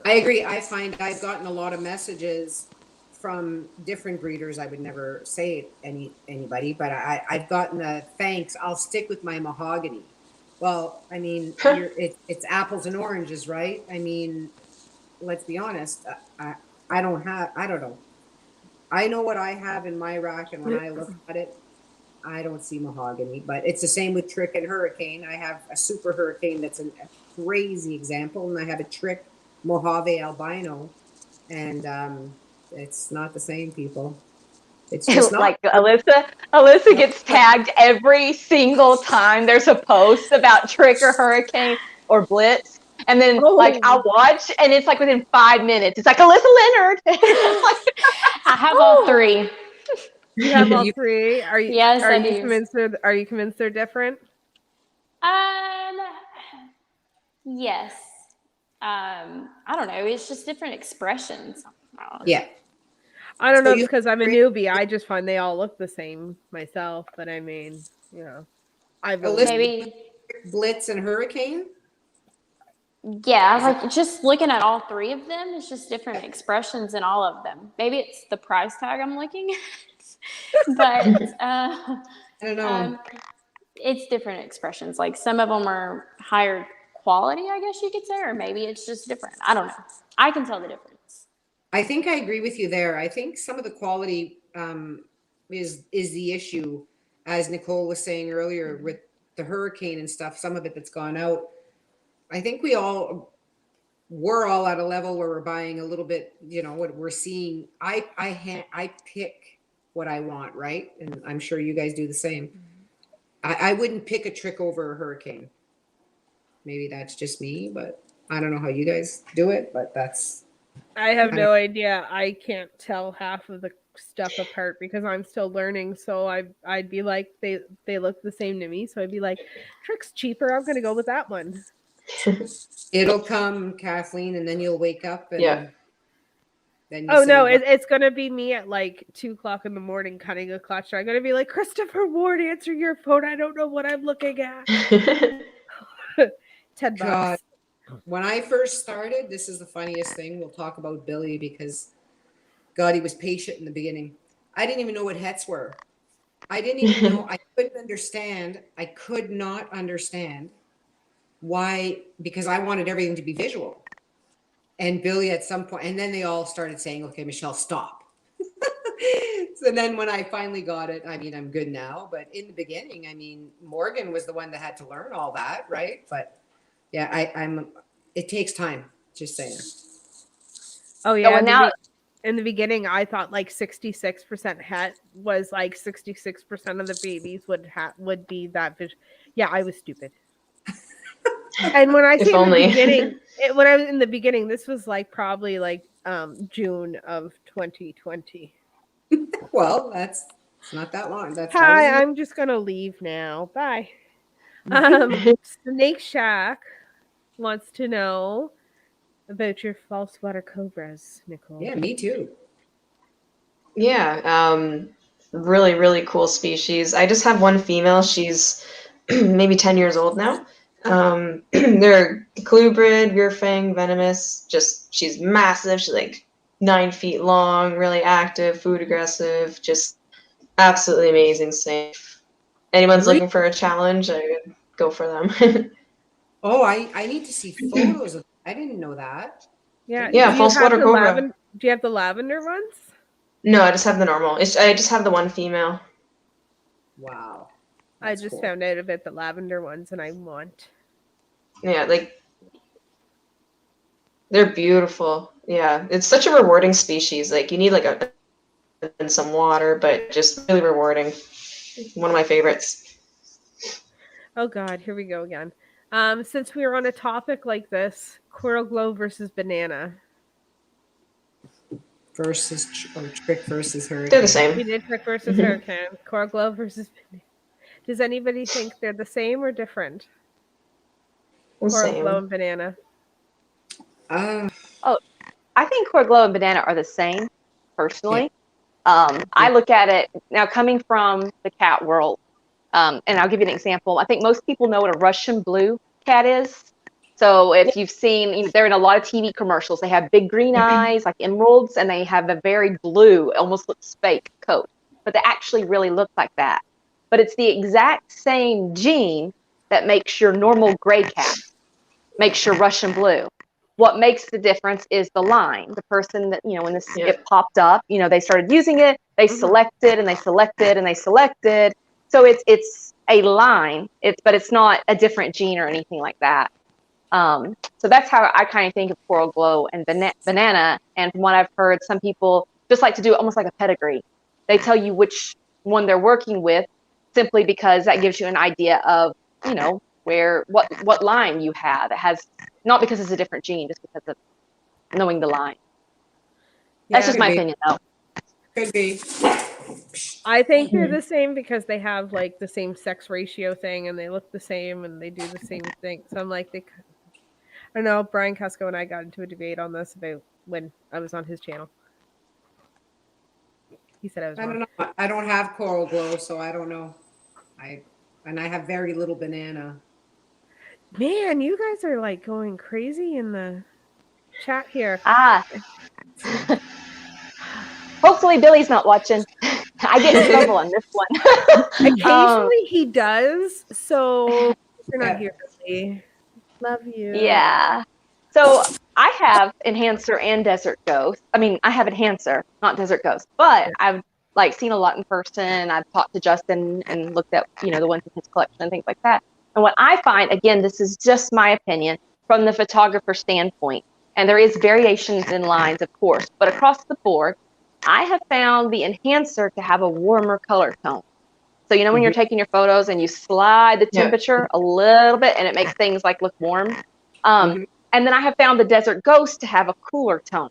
I agree. I find I've gotten a lot of messages from different breeders. I would never say anybody, but I've gotten a thanks. I'll stick with my mahogany. Well, I mean, it's apples and oranges, right? I mean, let's be honest. I don't know. I know what I have in my rack, and when I look at it, I don't see mahogany. But it's the same with Trick and Hurricane. I have a super Hurricane that's a crazy example, and I have a Trick Mojave albino, and it's not the same, people. It's just not. Like Alyssa gets tagged every single time there's a post about Trick or Hurricane or Blitz. And then like I'll watch and it's like within 5 minutes, it's like Alyssa Leonard. I have all three. You have all three. Are you? Yes, are I you do. convinced? Are you convinced they're different? Yes. I don't know. It's just different expressions. Yeah. I don't know because I'm a newbie. I just find they all look the same myself. But I mean, you know, I've maybe Blitz and Hurricane. Yeah, like just looking at all three of them, it's just different expressions in all of them. Maybe it's the price tag I'm looking at, but I don't know. It's different expressions. Like some of them are higher quality, I guess you could say, or maybe it's just different. I don't know. I can tell the difference. I think I agree with you there. I think some of the quality is the issue, as Nicole was saying earlier with the Hurricane and stuff. Some of it that's gone out. I think we're all at a level where we're buying a little bit. You know what we're seeing. I pick what I want, right? And I'm sure you guys do the same. I wouldn't pick a Trick over a Hurricane. Maybe that's just me, but I don't know how you guys do it. But that's. I have no idea. I can't tell half of the stuff apart because I'm still learning. So I'd be like, they look the same to me. So I'd be like, Trick's cheaper. I'm gonna go with that one. It'll come, Kathleen, and then you'll wake up and Yeah. then you Oh say, no, "What?" it's gonna be me at like 2:00 in the morning cutting a clutch. I'm gonna be like, Christopher Ward, answer your phone. I don't know what I'm looking at. $10. God. When I first started, this is the funniest thing. We'll talk about Billy because God, he was patient in the beginning. I didn't even know what hets were. I didn't even know. I couldn't understand. I could not understand why, because I wanted everything to be visual. And Billy at some point, and then they all started saying, okay, Michelle, stop. So then when I finally got it, I mean, I'm good now. But in the beginning, I mean, Morgan was the one that had to learn all that, right? But yeah, it takes time, just saying. Oh yeah. well, now In the beginning, I thought like 66% het was like 66% of the babies would be that vision. Yeah, I was stupid. And when I If say in the only. beginning, when I was in the beginning, this was like probably like June of 2020. Well, it's not that long. That Hi, wasn't I'm just gonna leave now. Bye. Snake Shack wants to know about your false water cobras, Nicole. Yeah, me too. Yeah, really, really cool species. I just have one female. She's maybe 10 years old now. They're colubrid, rear fang, venomous. Just she's massive. She's like 9 feet long, really active, food aggressive. Just absolutely amazing snake. Anyone's looking for a challenge, I would go for them. Oh, I need to see photos of. I didn't know that. Yeah. Yeah, Do you false have water the cobra. lavender? Do you have the lavender ones? No, I just have the normal. I just have the one female. Wow. I That's just cool. found out about the lavender ones, and I want. Yeah, like they're beautiful. Yeah, it's such a rewarding species. Like you need like and some water, but just really rewarding. One of my favorites. Oh God, here we go again. Since we were on a topic like this, coral glow versus banana. Versus Trick versus They're Hurricane. the same. We did trick versus hurricane. Coral glow versus banana. Does anybody think they're the same or different? The Coral glow same. and banana. I think coral glow and banana are the same, personally. I look at it now coming from the cat world, and I'll give you an example. I think most people know what a Russian blue cat is. So if you've seen, they're in a lot of TV commercials. They have big green eyes like emeralds, and they have a very blue, almost looks fake coat, but they actually really look like that. But it's the exact same gene that makes your normal gray cat, makes your Russian blue. What makes the difference is the line. The person that, when it popped up, they started using it, they selected and they selected and they selected. So it's a line, but it's not a different gene or anything like that. So that's how I kind of think of coral glow and banana. And from what I've heard, some people just like to do almost like a pedigree. They tell you which one they're working with simply because that gives you an idea of, what line you have. It has, not because it's a different gene, just because of knowing the line. That's just my opinion, though. Could be. I think they're the same because they have like the same sex ratio thing, and they look the same, and they do the same thing. So I'm like, I don't know. Brian Cusco and I got into a debate on this about when I was on his channel. He said I was wrong. I don't know. I don't have coral glow, so I don't know. I have very little banana. Man, you guys are like going crazy in the chat here. Hopefully Billy's not watching. I get in trouble on this one. Occasionally he does, so you're not here, Billy. Love you. Yeah. So I have Enhancer and Desert Ghost. I mean, I have Enhancer, not Desert Ghost, but I've seen a lot in person. I've talked to Justin and looked at, the ones in his collection and things like that. And what I find, again, this is just my opinion from the photographer standpoint, and there is variations in lines, of course, but across the board, I have found the Enhancer to have a warmer color tone. So, when you're taking your photos and you slide the temperature a little bit and it makes things look warm. And then I have found the Desert Ghost to have a cooler tone.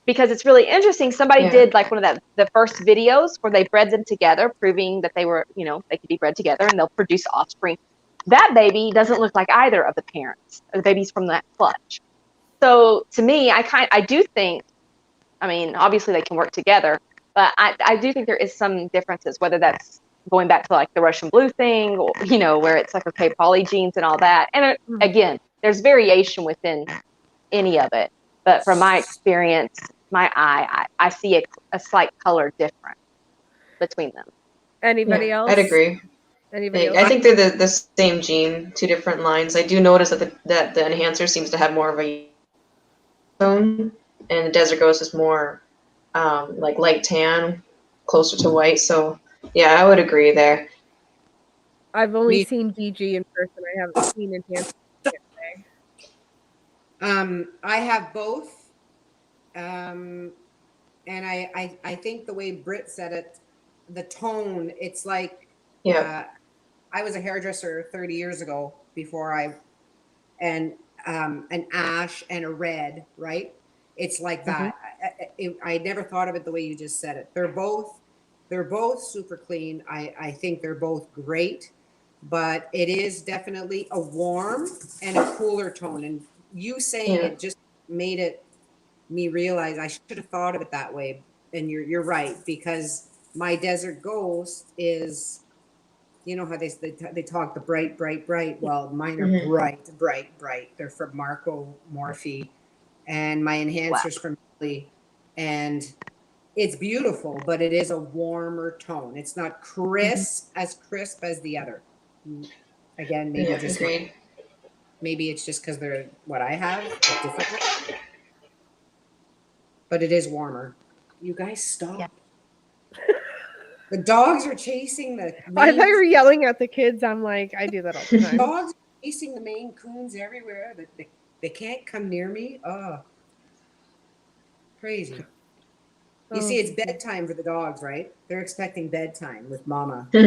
because it's really interesting. Somebody Yeah. did like one of the first videos where they bred them together, proving that they were, they could be bred together and they'll produce offspring. That baby doesn't look like either of the parents, or the babies from that clutch. So to me, I do think, I mean, obviously they can work together, but I do think there is some differences, whether that's going back to like the Russian blue thing, or, where it's like, okay, polygenes and all that. And again, there's variation within any of it. But from my experience, my eye, I see a slight color difference between them. Anybody else? I'd agree. Anybody else? I think they're the same gene, two different lines. I do notice that the enhancer seems to have more of a tone, and the desert ghost is more like light tan, closer to white. So yeah, I would agree there. I've only seen DG in person. I haven't seen Enhancer. I have both. And I think the way Britt said it, the tone, it's like, I was a hairdresser 30 years ago and an ash and a red, right? It's like that. I never thought of it the way you just said it. They're both super clean. I think they're both great, but it is definitely a warm and a cooler tone. And you saying it just made me realize I should have thought of it that way. And you're right, because my desert ghost is, you know how they talk the bright. Well, mine are bright. They're from Morph, and my enhancer's from Italy, and it's beautiful, but it is a warmer tone. It's not crisp as the other. Again, maybe it's just because they're what I have, a different one. But it is warmer. You guys stop. Yeah. The dogs are chasing the I thought you were yelling at the kids. I'm like, I do that all the time. Dogs are chasing the Maine Coons everywhere. They can't come near me. Oh, crazy. You see, it's bedtime for the dogs, right? They're expecting bedtime with mama. So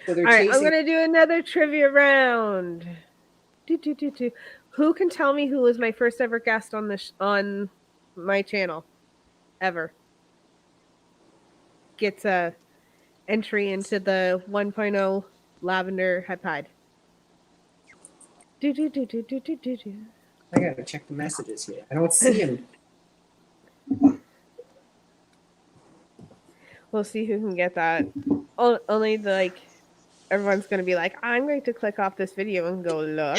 they're all right, chasing. I'm going to do another trivia round. Who can tell me who was my first ever guest on my channel? Ever. Gets a entry into the 1.0 lavender heptide. I gotta check the messages here. I don't see him. We'll see who can get that. Only everyone's gonna be like, I'm going to click off this video and go look.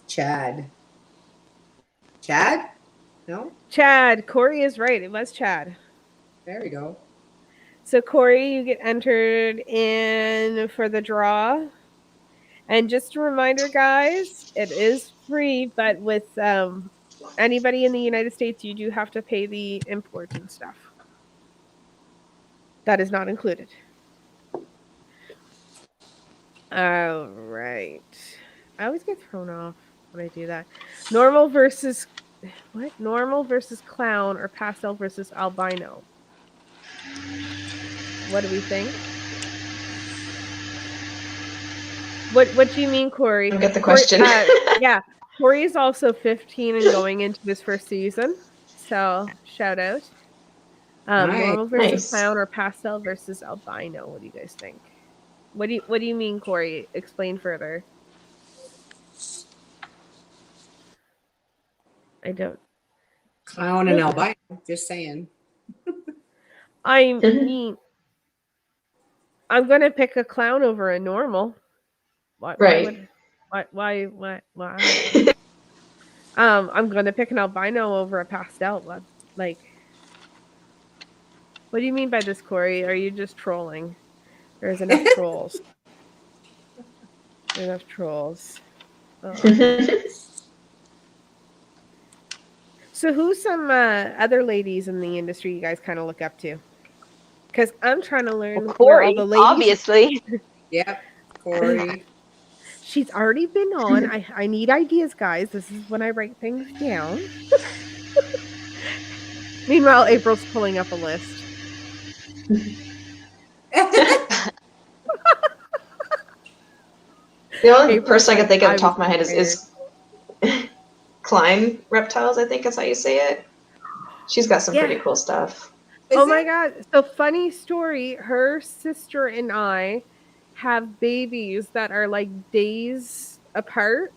Chad? No? Chad. Corey is right. It was Chad. There we go. So Corey, you get entered in for the draw. And just a reminder, guys, it is free, but with anybody in the United States, you do have to pay the import and stuff. That is not included. All right. I always get thrown off when I do that. Normal versus clown, or pastel versus albino. What do we think? What do you mean, Corey? I get the question. Yeah, Corey is also 15 and going into his first season. So shout out. Normal versus clown, or pastel versus albino. What do you guys think? What do you mean, Corey? Explain further. I don't. Clown and albino. Just saying. I mean, I'm gonna pick a clown over a normal. Why? I'm gonna pick an albino over a pastel. What do you mean by this, Corey? Are you just trolling? There's enough trolls. Enough trolls. So who's some other ladies in the industry you guys kind of look up to? Because I'm trying to learn where all the ladies. Obviously. Yep, Corey. She's already been on. I need ideas, guys. This is when I write things down. Meanwhile, April's pulling up a list. The only person I can think of off the top of my head is Klein reptiles, I think is how you say it. She's got some pretty Yeah. cool stuff. Oh my God. So funny story. Her sister and I have babies that are like days apart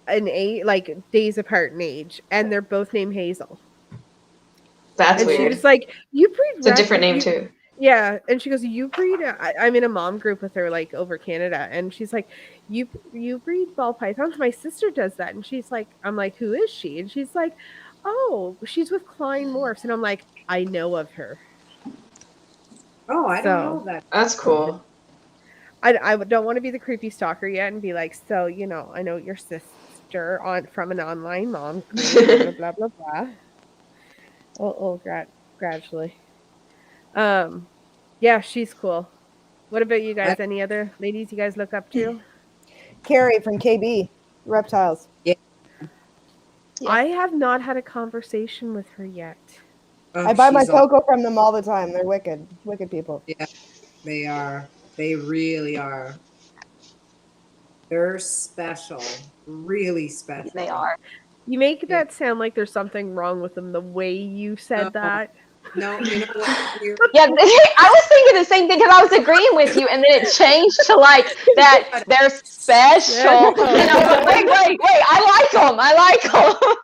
in age, like days apart in age, and they're both named Hazel. That's And she weird. was like, "You breed It's a different name too. Yeah, and she goes, "You breed." I'm in a mom group with her, like over Canada, and she's like, "You breed ball pythons." My sister does that, and she's like, "I'm like, who is she?" And she's like, "Oh, she's with Klein Morphs," and I'm like, "I know of her." Oh, I don't know So that. That's cool. I don't want to be the creepy stalker yet and be like, "So I know your sister on from an online mom group, blah blah blah blah blah." Gradually. Yeah, she's cool. What about you guys? Any other ladies you guys look up to? Carrie from KB Reptiles. Yeah. Yeah. I have not had a conversation with her yet. Oh, I buy my she's all- cocoa from them all the time. They're wicked people. Yeah, they are. They really are. They're special. Really special. They are. You make Yeah. that sound like there's something wrong with them the way you said No. that. No, you know what? Yeah, I was thinking the same thing because I was agreeing with you, and then it changed to like that they're special. And I was like, wait, I like them. I like them.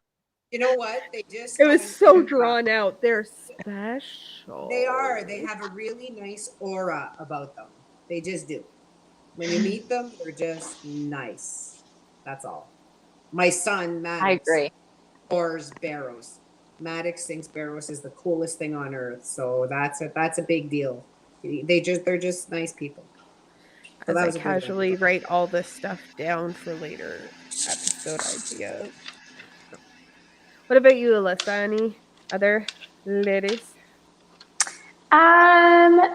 You know what? They just. It was got so into- drawn out. They're special. They are. They have a really nice aura about them. They just do. When you meet them, they're just nice. That's all. My son, Maddox, I agree. adores Barrows. Maddox thinks Barrows is the coolest thing on earth. So that's a big deal. They're just nice people. So As that I was a good one. casually write all this stuff down for later episode ideas. What about you, Alyssa? Any other ladies?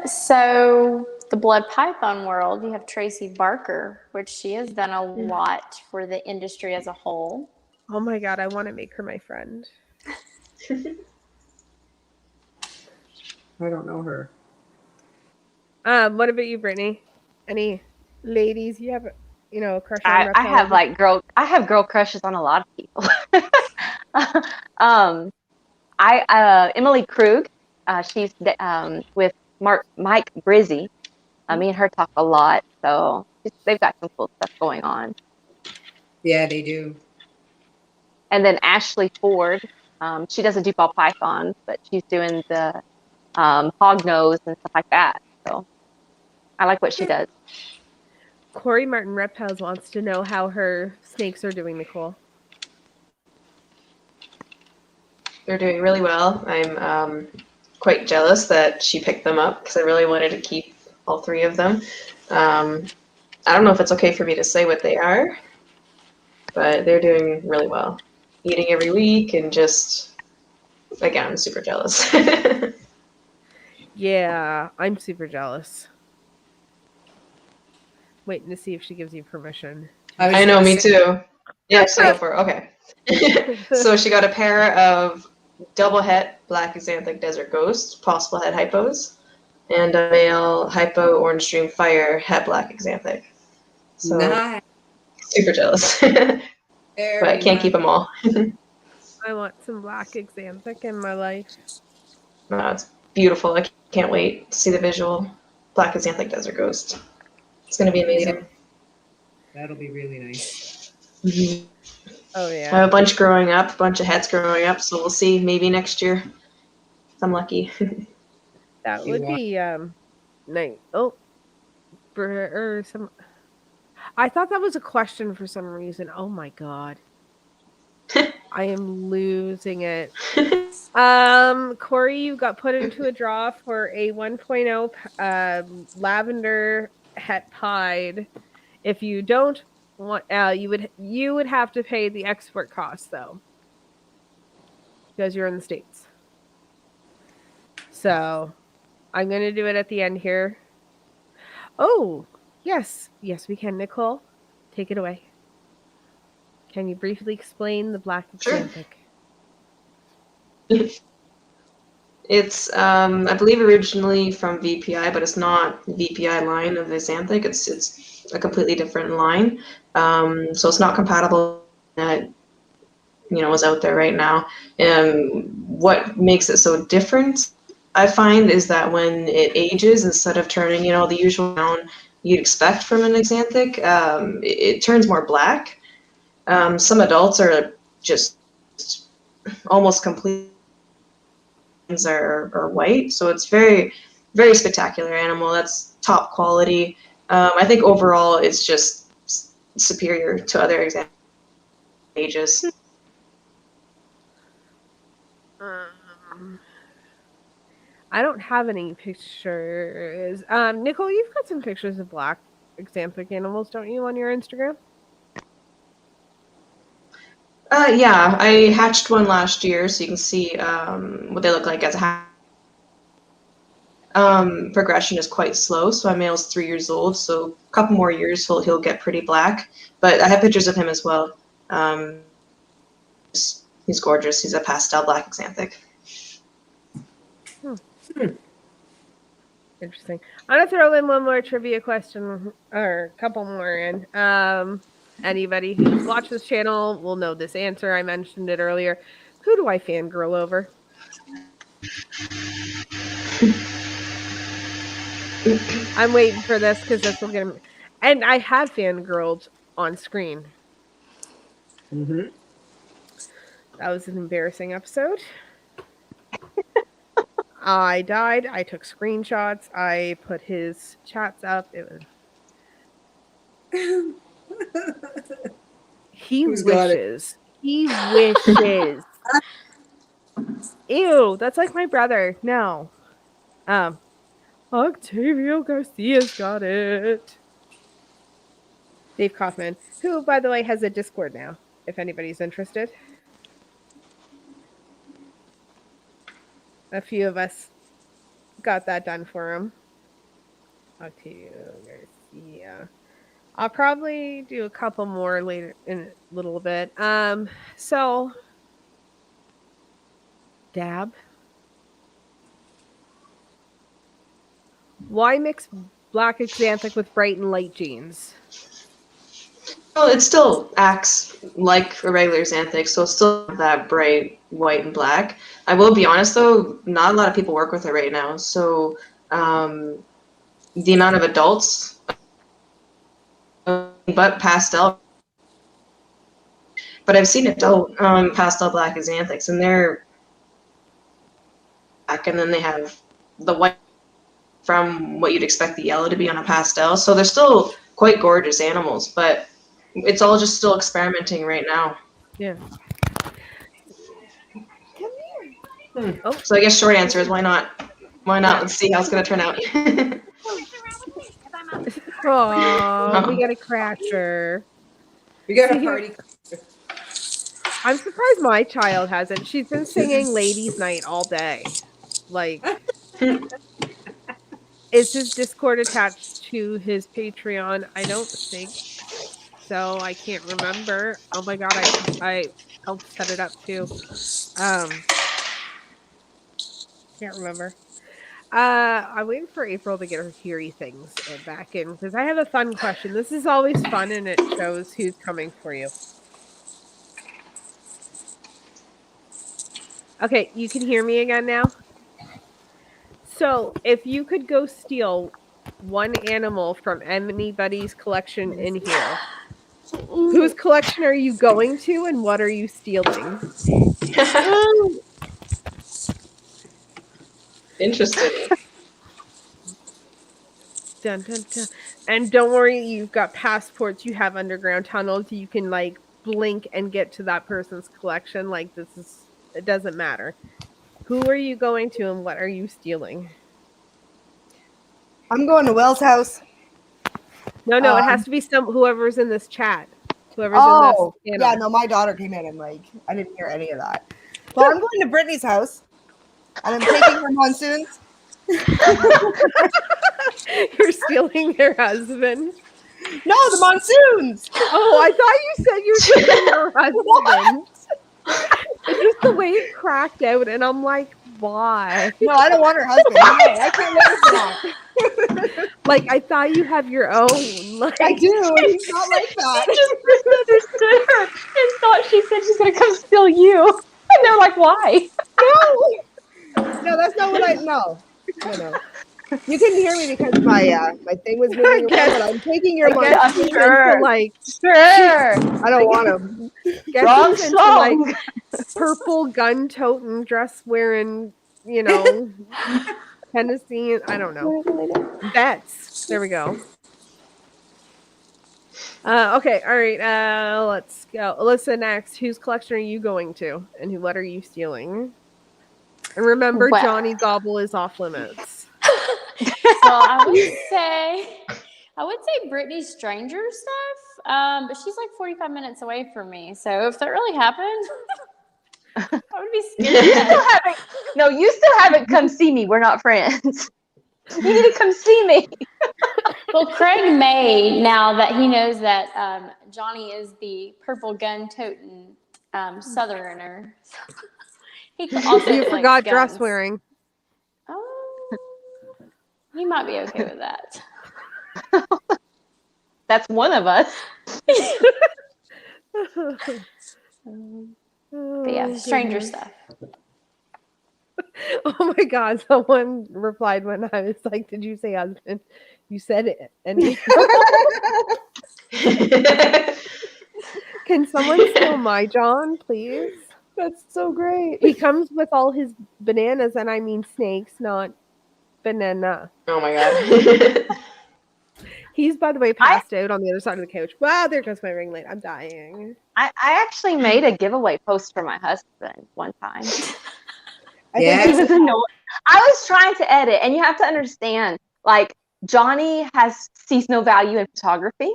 So the blood python world, you have Tracy Barker, which she has done a lot for the industry as a whole. Oh my God, I want to make her my friend. I don't know her. What about you, Brittany? Any ladies you have, a crush on? I have like girl crushes on a lot of people. Emily Krug, she's with Mike Brizzy. Me and her talk a lot, so they've got some cool stuff going on. Yeah, they do. And then Ashley Ford, she doesn't do ball pythons, but she's doing the Hognose and stuff like that. So I like what she does. Corey Martin Reptiles wants to know how her snakes are doing, Nicole. They're doing really well. I'm quite jealous that she picked them up because I really wanted to keep all three of them. I don't know if it's okay for me to say what they are, but they're doing really well. Eating every week and just, again, I'm super jealous. Yeah, I'm super jealous. Waiting to see if she gives you permission. I know, me too. Yeah, so go for it. Okay. So she got a pair of double het black axanthic desert ghost, possible het hypos, and a male hypo orange stream fire het black axanthic. So Nice. super jealous. But I can't keep them all. I want some black axanthic in my life. No, it's beautiful. I can't wait to see the visual. Black axanthic desert ghost. It's going to be amazing. That'll be really nice. Mm-hmm. Oh I yeah. have a bunch growing up, a bunch of heads growing up, so we'll see. Maybe next year. If I'm lucky. That You would want- be nice. Oh, or some. I thought that was a question for some reason. Oh my God. I am losing it. Corey, you got put into a draw for a 1.0 lavender het pied. If you don't want, you would have to pay the export cost though, because you're in the States. So I'm gonna do it at the end here. Oh yes, we can. Nicole, take it away. Can you briefly explain the black axanthic? It's, I believe, originally from VPI, but it's not VPI line of the Xanthic. It's a completely different line. So it's not compatible with is out there right now. What makes it so different, I find, is that when it ages, instead of turning, the usual brown you'd expect from an axanthic, it turns more black. Some adults are just almost complete are white, so it's very, very spectacular animal. That's top quality. I think overall it's just superior to other axanthic ages. I don't have any pictures. Nicole, you've got some pictures of black axanthic animals, don't you, on your Instagram? Yeah, I hatched one last year, so you can see what they look like as a hatch. Progression is quite slow, so my male's 3 years old, so a couple more years he'll get pretty black. But I have pictures of him as well. He's gorgeous. He's a pastel black axanthic. Interesting. I'm gonna throw in one more trivia question, or a couple more in. Anybody who's watched this channel will know this answer. I mentioned it earlier. Who do I fangirl over? I'm waiting for this because this will get him. And I have fangirled on screen. Mm-hmm. That was an embarrassing episode. I died. I took screenshots. I put his chats up. It was. He Who's got it? wishes. He wishes. Ew, that's like my brother. No. Octavio Garcia's got it. Dave Kaufman, who, by the way, has a Discord now, if anybody's interested. A few of us got that done for him. Octavio Garcia. I'll probably do a couple more later in a little bit. So, Dab. Why mix black axanthic with bright and light jeans? Well, it still acts like a regular xanthic, so it's still that bright white and black. I will be honest though, not a lot of people work with it right now. So the amount of adults, but pastel. But I've seen adult pastel black xanthics, and they're black, and then they have the white from what you'd expect the yellow to be on a pastel. So they're still quite gorgeous animals, but it's all just still experimenting right now. Yeah. Oh. So I guess short answer is why not? Why not? Let's see how it's gonna turn out. Oh, we got a crasher. We got a party. I'm surprised my child hasn't. She's been singing Ladies' Night all day. Like, is his Discord attached to his Patreon? I don't think so. I can't remember. Oh my god, I helped set it up too. Can't remember. I'm waiting for April to get her theory things back in because I have a fun question. This is always fun and it shows who's coming for you. Okay, you can hear me again now? So, if you could go steal one animal from anybody's collection in here, whose collection are you going to and what are you stealing? Interesting. Dun, dun, dun. And don't worry, you've got passports, you have underground tunnels, you can like blink and get to that person's collection. Like it doesn't matter. Who are you going to and what are you stealing? I'm going to Will's house. No, it has to be whoever's in this chat. Whoever's Oh, in this channel. yeah, no, my daughter came in and like I didn't hear any of that. Well, I'm going to Brittany's house and I'm taking her monsoons. You're stealing their husband. No, the monsoons. Oh, I thought you said you were stealing your husband. It's just the way it cracked out, and I'm like, why? No, I don't want her husband. No, I can't live with that. Like, I thought you have your own. Like, I do, and he's not like that. He just misunderstood her and thought she said she's gonna come steal you. And they're like, why? No, that's not what I. No. You couldn't hear me because my thing was moving around, but I'm taking your I money. guess she's sure. into, like, Sure. I don't want him. guess Wrong she's into, like, song. purple gun-toting, dress-wearing, you know, Tennessee. I don't know. Bets. There we go. Okay, all right. Let's go. Alyssa, next. Whose collection are you going to, and what are you stealing? And remember, Well- Johnny Gobble is off limits. Well, I would say Brittany's stranger stuff, but she's like 45 minutes away from me. So if that really happened, I would be scared. You still haven't come see me. We're not friends. You need to come see me. Well, Craig may, now that he knows that Johnny is the purple gun-toting Southerner, he could also You collect forgot guns. dress wearing. Oh, you might be okay with that. That's one of us. But yeah, stranger stuff. Oh my God! Someone replied when I was like, "Did you say husband?" You said it, and can someone steal my John, please? That's so great. He comes with all his bananas, and I mean snakes, not banana. Oh my God. He's, by the way, passed out on the other side of the couch. Wow, there goes my ring light. I'm dying. I actually made a giveaway post for my husband one time. I Yeah. think He was annoyed. I was trying to edit, and you have to understand, like, Johnny sees no value in photography,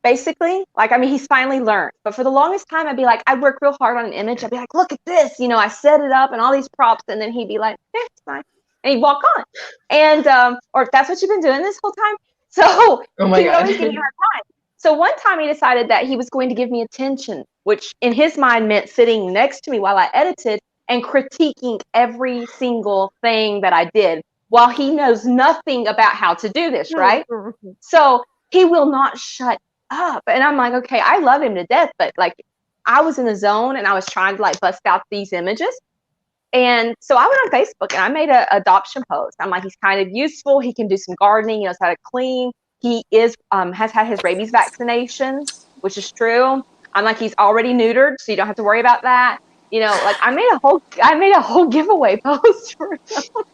basically. Like, I mean, he's finally learned. But for the longest time, I'd work real hard on an image. I'd be like, look at this. You know, I set it up and all these props. And then he'd be like, it's fine. And he'd walk on. And, or that's what you've been doing this whole time. So Oh my he would God. always give me a hard time. So one time he decided that he was going to give me attention, which in his mind meant sitting next to me while I edited and critiquing every single thing that I did while he knows nothing about how to do this, right? So he will not shut up. And I'm like, okay, I love him to death, but like I was in the zone and I was trying to like bust out these images. And so I went on Facebook and I made an adoption post. I'm like, he's kind of useful. He can do some gardening. He knows how to clean. He is has had his rabies vaccinations, which is true. I'm like, he's already neutered, so you don't have to worry about that. You know, like I made a whole giveaway post for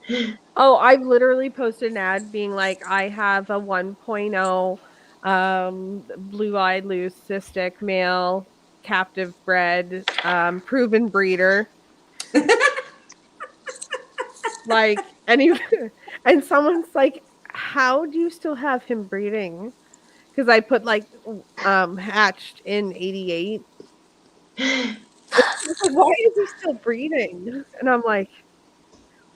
him. Oh, I've literally posted an ad being like, I have a 1.0 blue-eyed leucistic male captive bred proven breeder. Like, and someone's like, how do you still have him breeding? Because I put like hatched in 88. Why is he still breeding? And I'm like,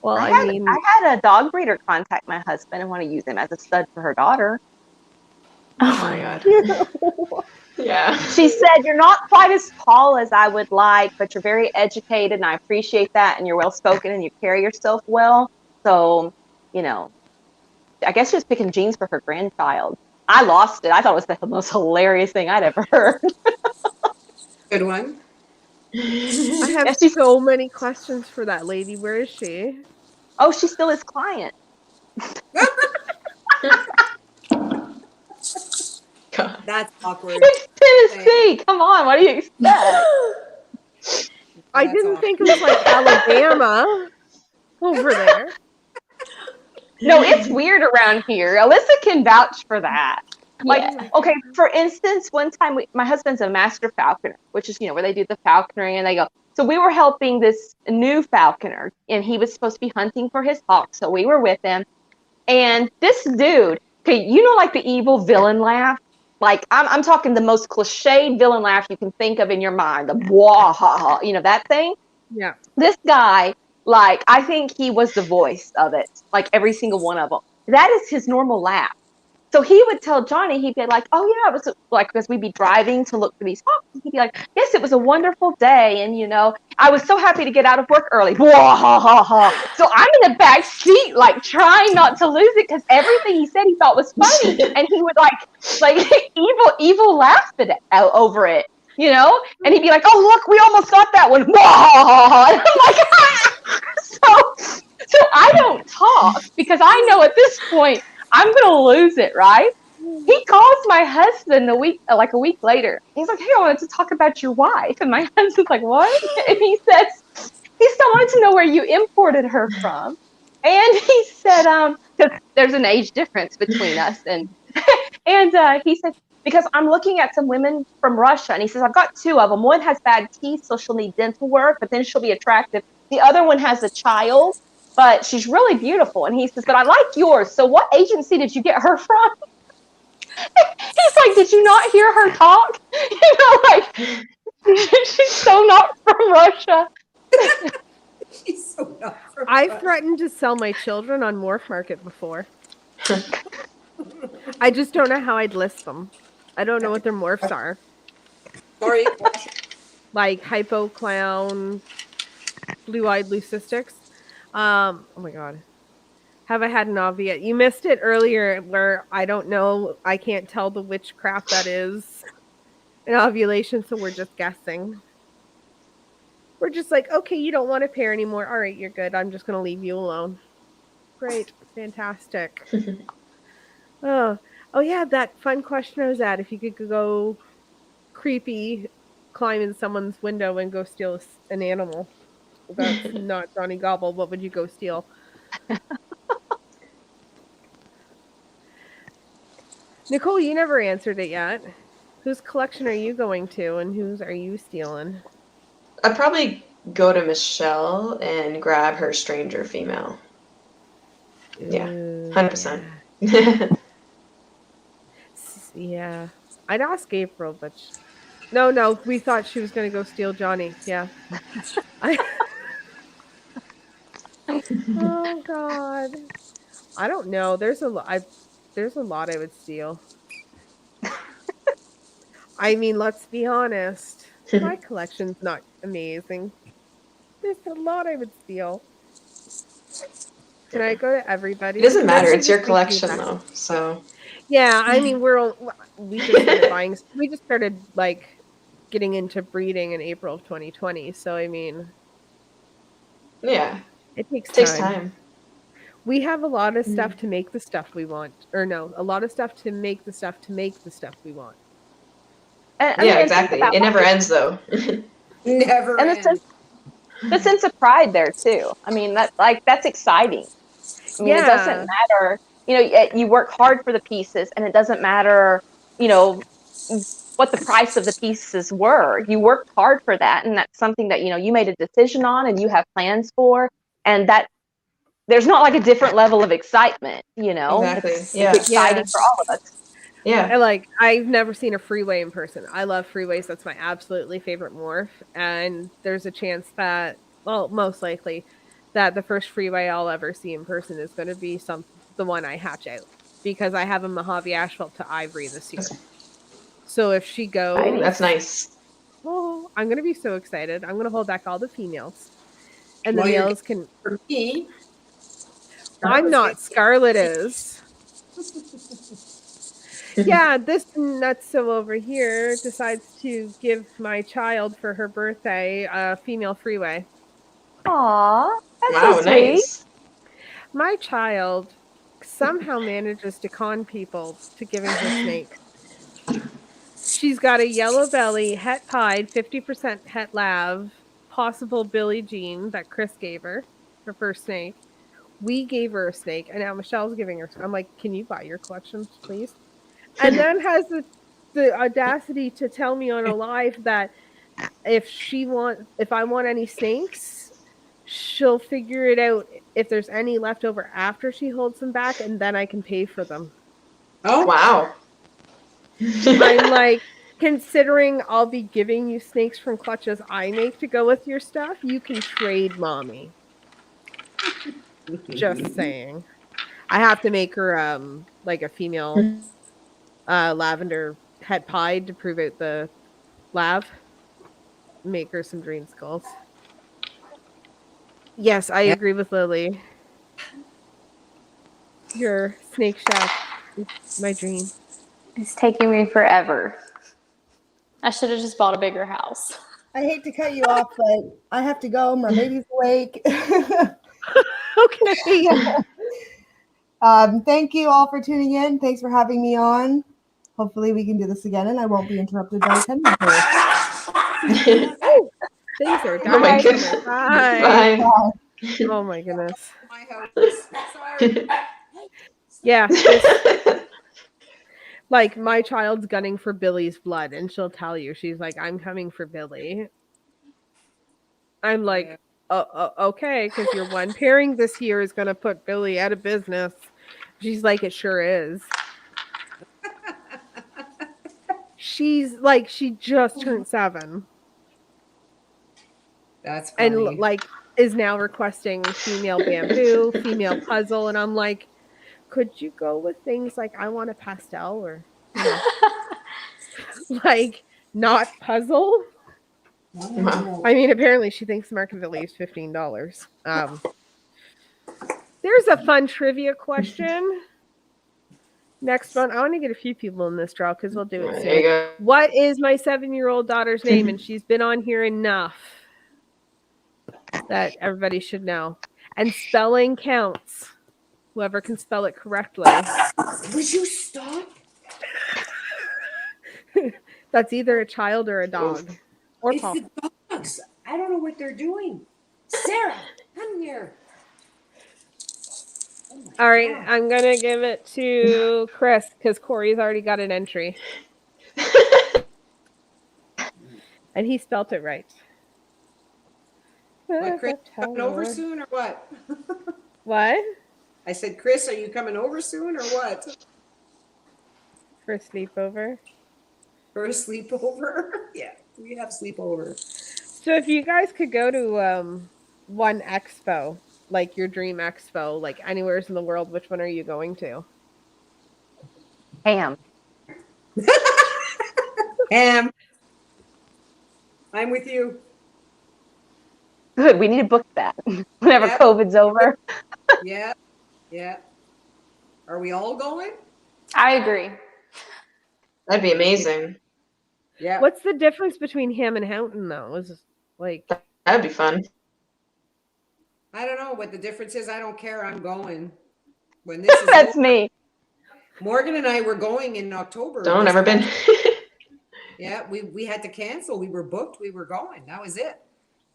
well, I had a dog breeder contact my husband and want to use him as a stud for her daughter. Oh my God. Yeah. She said, you're not quite as tall as I would like, but you're very educated and I appreciate that. And you're well spoken and you carry yourself well. So, you know, I guess she was picking genes for her grandchild. I lost it. I thought it was the most hilarious thing I'd ever heard. Good one. I have so many questions for that lady. Where is she? Oh, she's still his client. God. That's awkward. It's Tennessee. Come on. What do you expect? I didn't think it was like Alabama over there. No, it's weird around here. Alyssa can vouch for that. Like, Yeah. okay, for instance, one time my husband's a master falconer, which is, you know, where they do the falconry and they go. So we were helping this new falconer and he was supposed to be hunting for his hawk. So we were with him and this dude, okay, you know, like the evil villain laugh. Like I'm talking the most cliched villain laugh you can think of in your mind. The wah ha ha, you know, that thing. Yeah. This guy, like, I think he was the voice of it, like every single one of them. That is his normal laugh. So he would tell Johnny, he'd be like, "Oh yeah, it was like because we'd be driving to look for these hawks." He'd be like, "Yes, it was a wonderful day, and I was so happy to get out of work early." So I'm in the back seat, like trying not to lose it because everything he said he thought was funny, and he would like evil laugh over it, and he'd be like, "Oh look, we almost got that one." And I'm like, so I don't talk because I know at this point I'm gonna lose it, right? He calls my husband a week later. He's like, "Hey, I wanted to talk about your wife." And my husband's like, "What?" And he still wanted to know where you imported her from. And he said, because there's an age difference between us, and he said, because I'm looking at some women from Russia, and he says, I've got two of them. One has bad teeth, so she'll need dental work, but then she'll be attractive. The other one has a child, but she's really beautiful. And he says, but I like yours. So what agency did you get her from? He's like, did you not hear her talk? Like, she's so not from Russia. She's so not from I've Russia. threatened to sell my children on Morph Market before. I just don't know how I'd list them. I don't know what their morphs are. Sorry. Like hypo clown, blue-eyed leucistics. Oh my god. Have I had an OV yet? You missed it earlier where I don't know. I can't tell the witchcraft that is an ovulation, so we're just guessing. We're just like, okay, you don't want a pair anymore. All right, you're good. I'm just going to leave you alone. Great. Fantastic. Oh yeah, that fun question I was at. If you could go creepy, climb in someone's window and go steal an animal. That's not Johnny Gobble. What would you go steal? Nicole, you never answered it yet. Whose collection are you going to, and whose are you stealing? I'd probably go to Michelle and grab her stranger female. Yeah, 100%. Yeah. I'd ask April, but no, we thought she was going to go steal Johnny. Yeah. Oh God. I don't know. There's a lot I would steal. I mean, let's be honest. My collection's not amazing. There's a lot I would steal. Can I go to everybody? It doesn't matter. Nobody It's your just makes me collection, laugh. though. So Yeah, I mean, we just started buying. We just started like getting into breeding in April of 2020. So I mean, yeah, it takes time. We have a lot of stuff to make the stuff we want, or no, a lot of stuff to make the stuff we want. Yeah, exactly. It never ends, though. Never And ends. the sense of pride there too. I mean, that's exciting. I mean, It doesn't matter. You work hard for the pieces, and it doesn't matter. What the price of the pieces were. You worked hard for that, and that's something that you made a decision on, and you have plans for, and that there's not like a different level of excitement. Exactly. It's exciting for all of us. Yeah. I've never seen a freeway in person. I love freeways. That's my absolutely favorite morph. And there's a chance that, well, most likely, that the first freeway I'll ever see in person is going to be the one I hatch out, because I have a Mojave Asphalt to Ivory this year. So if she goes, that's nice. Oh, I'm going to be so excited. I'm going to hold back all the females, and the males can. For me, I'm not. Scarlet is. Yeah, this nutso over here decides to give my child for her birthday a female freeway. Aw, that's Wow, so sweet. nice. My child somehow manages to con people to giving her snake. She's got a yellow belly, het pied, 50% het lav, possible Billie Jean that Chris gave her first snake. We gave her a snake, and now Michelle's giving her. I'm like, can you buy your collections, please? And then has the audacity to tell me on a live that if I want any snakes, she'll figure it out if there's any left over after she holds them back, and then I can pay for them. Oh wow. I'm like, considering I'll be giving you snakes from clutches I make to go with your stuff, you can trade mommy. Just saying. I have to make her like a female lavender het pied to prove out the lav. Make her some dream skulls. Yes, I Yeah. agree with Lily. Your snake shack is my dream. It's taking me forever. I should have just bought a bigger house. I hate to cut you off, but I have to go. My baby's awake. Okay. Thank you all for tuning in. Thanks for having me on. Hopefully we can do this again and I won't be interrupted by attendance. Oh, things are Oh my dying. goodness. Bye. Bye. Oh my goodness. My house. Sorry. Yeah, this, like my child's gunning for Billy's blood, and she'll tell you, she's like, "I'm coming for Billy." I'm like, okay, because your one pairing this year is going to put Billy out of business. She's like, it sure is. She's like, she just turned 7. That's funny. And like is now requesting female bamboo, female puzzle, and I'm like, could you go with things like I want a pastel or like not puzzle? Wow. I mean, apparently she thinks Markaville is $15. There's a fun trivia question. Next one, I want to get a few people in this draw because we'll do it There you soon. go. What is my 7-year-old daughter's name? And she's been on here enough that everybody should know. And spelling counts. Whoever can spell it correctly. Would you stop? That's either a child or a dog. Or It's Paul. the dogs. I don't know what they're doing. Sarah, come here. Oh my All right, God. I'm going to give it to Chris because Corey's already got an entry. And he spelt it right. What, Chris, coming over soon or what? What? I said, Chris, are you coming over soon or what? For a sleepover. For a sleepover? Yeah, we have sleepover. So if you guys could go to one expo, like your dream expo, like anywhere in the world, which one are you going to? Ham. Ham. I'm with you. Good. We need to book that whenever Yep. COVID's over. Yeah, yeah. Are we all going? I agree. That'd be amazing. Yeah. What's the difference between Ham and Houghton, though? Is like That'd be fun. I don't know what the difference is. I don't care. I'm going. When this is That's over, me. Morgan and I were going in October. Don't ever been. Yeah, we had to cancel. We were booked. We were going. That was it.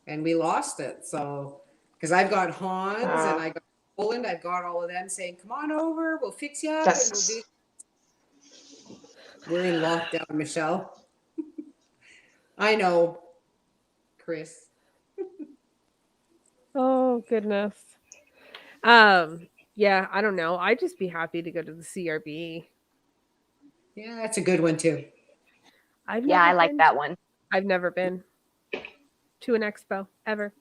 And we lost it. So, because I've got Hans Wow. and I got Poland. I've got all of them saying, come on over. We'll fix you up. That's- And we're in lockdown, Michelle. I know, Chris. oh goodness. Yeah, I don't know. I'd just be happy to go to the CRB. Yeah, that's a good one too. Yeah, I like that one. I've never been to an expo ever.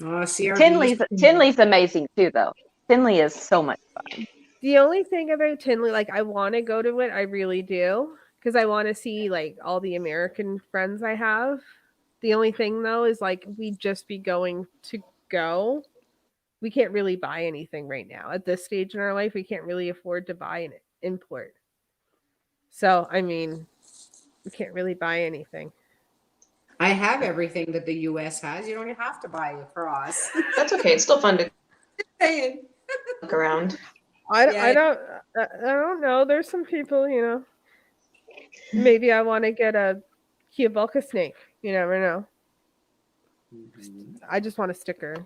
Oh, CRB. Tinley's amazing too, though. Tinley is so much fun. The only thing about Tinley, like I want to go to it, I really do, because I want to see like all the American friends I have. The only thing though is like we'd just be going to go. We can't really buy anything right now. At this stage in our life, we can't really afford to buy an import. So, I mean, we can't really buy anything. I have everything that the US has. You don't have to buy across. That's okay. It's still fun to Saying. look around. I don't know. There's some people, you know. Maybe I want to get a Kiabulka snake. You never know. I just want a sticker.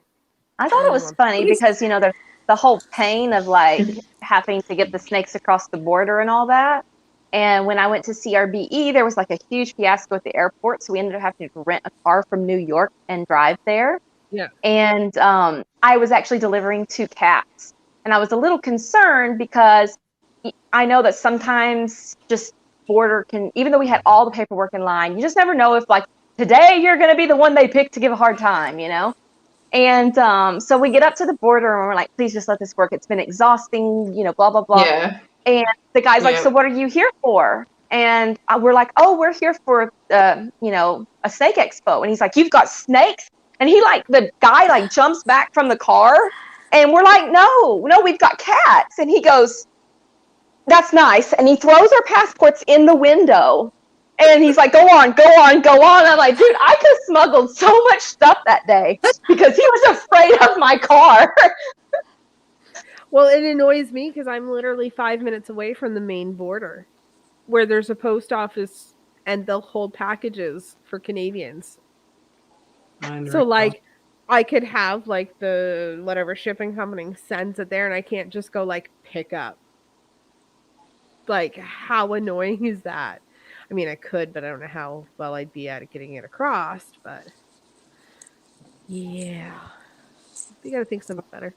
I thought it was funny because, you know, there's the whole pain of like having to get the snakes across the border and all that. And when I went to CRBE, there was like a huge fiasco at the airport. So we ended up having to rent a car from New York and drive there. Yeah. And I was actually delivering 2 cats. And I was a little concerned because I know that sometimes just border can, even though we had all the paperwork in line, you just never know if like today you're going to be the one they pick to give a hard time, you know? And so we get up to the border and we're like, please just let this work. It's been exhausting, you know, blah, blah, blah. Yeah. And the guy's like, Yeah. so what are you here for? And we're like, oh, we're here for, you know, a snake expo. And he's like, you've got snakes? And the guy like jumps back from the car. And we're like, no, we've got cats. And he goes, that's nice. And he throws our passports in the window. And he's like, go on, go on, go on. I'm like, dude, I could have smuggled so much stuff that day because he was afraid of my car. Well, it annoys me because I'm literally 5 minutes away from the main border where there's a post office and they'll hold packages for Canadians. So, like, I could have, like, the whatever shipping company sends it there and I can't just go, like, pick up. Like, how annoying is that? I mean, I could, but I don't know how well I'd be at getting it across, but yeah. We got to think something better.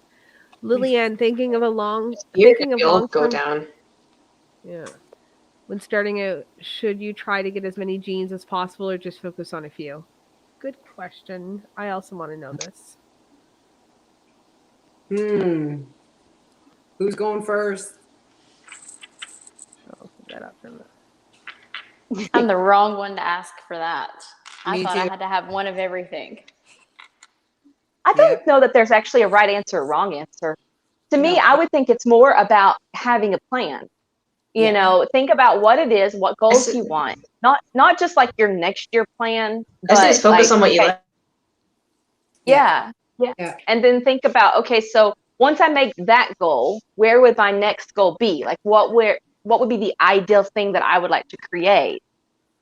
Lillian, thinking of You'll go long-term. down. Yeah. When starting out, should you try to get as many genes as possible or just focus on a few? Good question. I also want to know this. Who's going first? I'll put that up in the... I'm the wrong one to ask for that. I Me thought too. I had to have one of everything. I don't know that there's actually a right answer or wrong answer. To me, No. I would think it's more about having a plan. You know, think about what it is, what goals you want. Not just like your next year plan, I say but just focus on what you like. Yeah. And then think about, okay, so once I make that goal, where would my next goal be? Like what would be the ideal thing that I would like to create?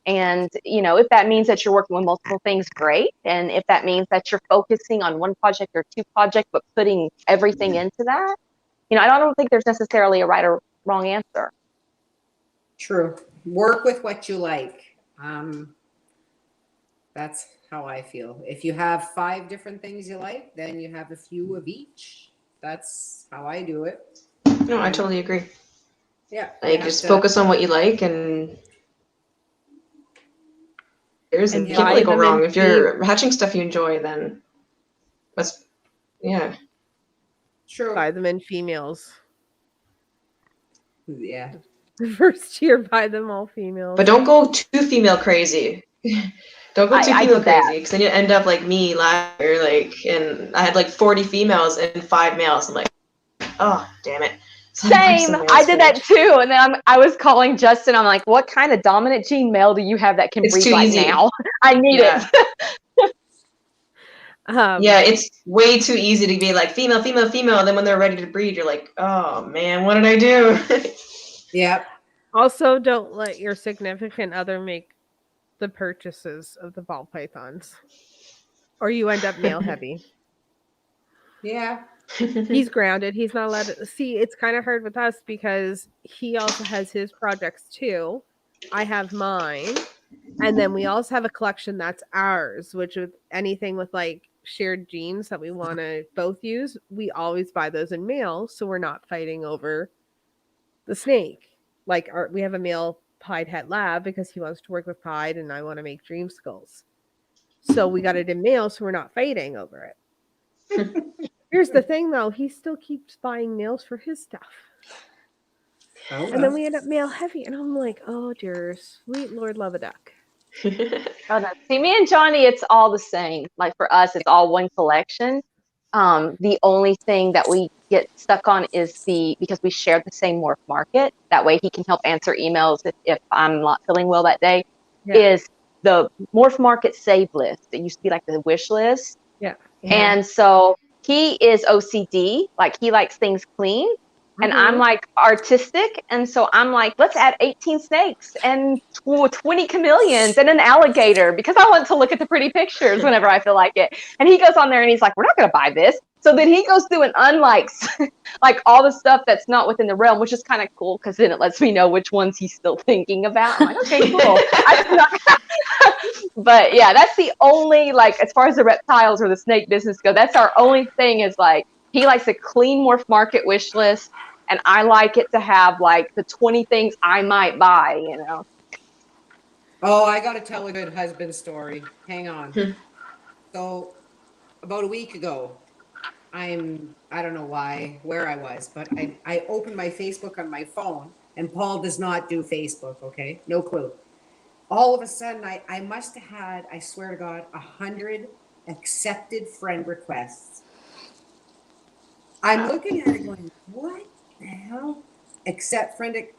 And, you know, if that means that you're working with multiple things, great. And if that means that you're focusing on one project or two projects, but putting everything into that, you know, I don't think there's necessarily a right or wrong answer. True. Work with what you like. That's how I feel. If you have 5 different things you like, then you have a few of each. That's how I do it. No, I totally agree. Yeah. Like, just focus on what you like, and you can't really go wrong. If you're hatching stuff you enjoy, then True. Buy them in females. Yeah. The first year, buy them all females. But don't go too female crazy. Don't go too female crazy, because then you end up like me last year, and I had like 40 females and 5 males. I'm like, oh, damn it. So Same. I did that too. And then I was calling Justin. I'm like, what kind of dominant gene male do you have that can breed right now? I need it. Yeah, it's way too easy to be like female, female, female. And then when they're ready to breed, you're like, oh man, what did I do? Yep. Also, don't let your significant other make the purchases of the ball pythons, or you end up male heavy. Yeah. He's grounded. He's not allowed to see. It's kind of hard with us because he also has his projects too. I have mine, and then we also have a collection that's ours, which with anything with like shared genes that we want to both use, we always buy those in male, so we're not fighting over the snake. Like we have a male pied het lab because he wants to work with pied, and I want to make dream skulls. So we got it in male, so we're not fighting over it. Here's the thing, though. He still keeps buying males for his stuff. Oh, and then we end up male heavy. And I'm like, oh, dear, sweet Lord love a duck. Oh, no. See, me and Johnny, it's all the same. Like for us, it's all one collection. The only thing that we get stuck on is because we share the same morph market. That way he can help answer emails if I'm not feeling well that day. Yeah. Is the morph market save list. It used to be like the wish list. Yeah. And so he is OCD, like he likes things clean. And I'm like artistic. And so I'm like, let's add 18 snakes and 20 chameleons and an alligator because I want to look at the pretty pictures whenever I feel like it. And he goes on there and he's like, we're not going to buy this. So then he goes through and unlikes like all the stuff that's not within the realm, which is kind of cool because then it lets me know which ones he's still thinking about. I'm like, okay, cool. But yeah, that's the only, like, as far as the reptiles or the snake business go, that's our only thing is like, he likes a clean morph market wish list, and I like it to have like the 20 things I might buy, you know. Oh, I got to tell a good husband story. Hang on. So about a week ago, I don't know where I was, but I opened my Facebook on my phone, and Paul does not do Facebook, okay? No clue. All of a sudden, I must have had, I swear to God, 100 accepted friend requests. I'm looking at it going, what the hell? Accepted.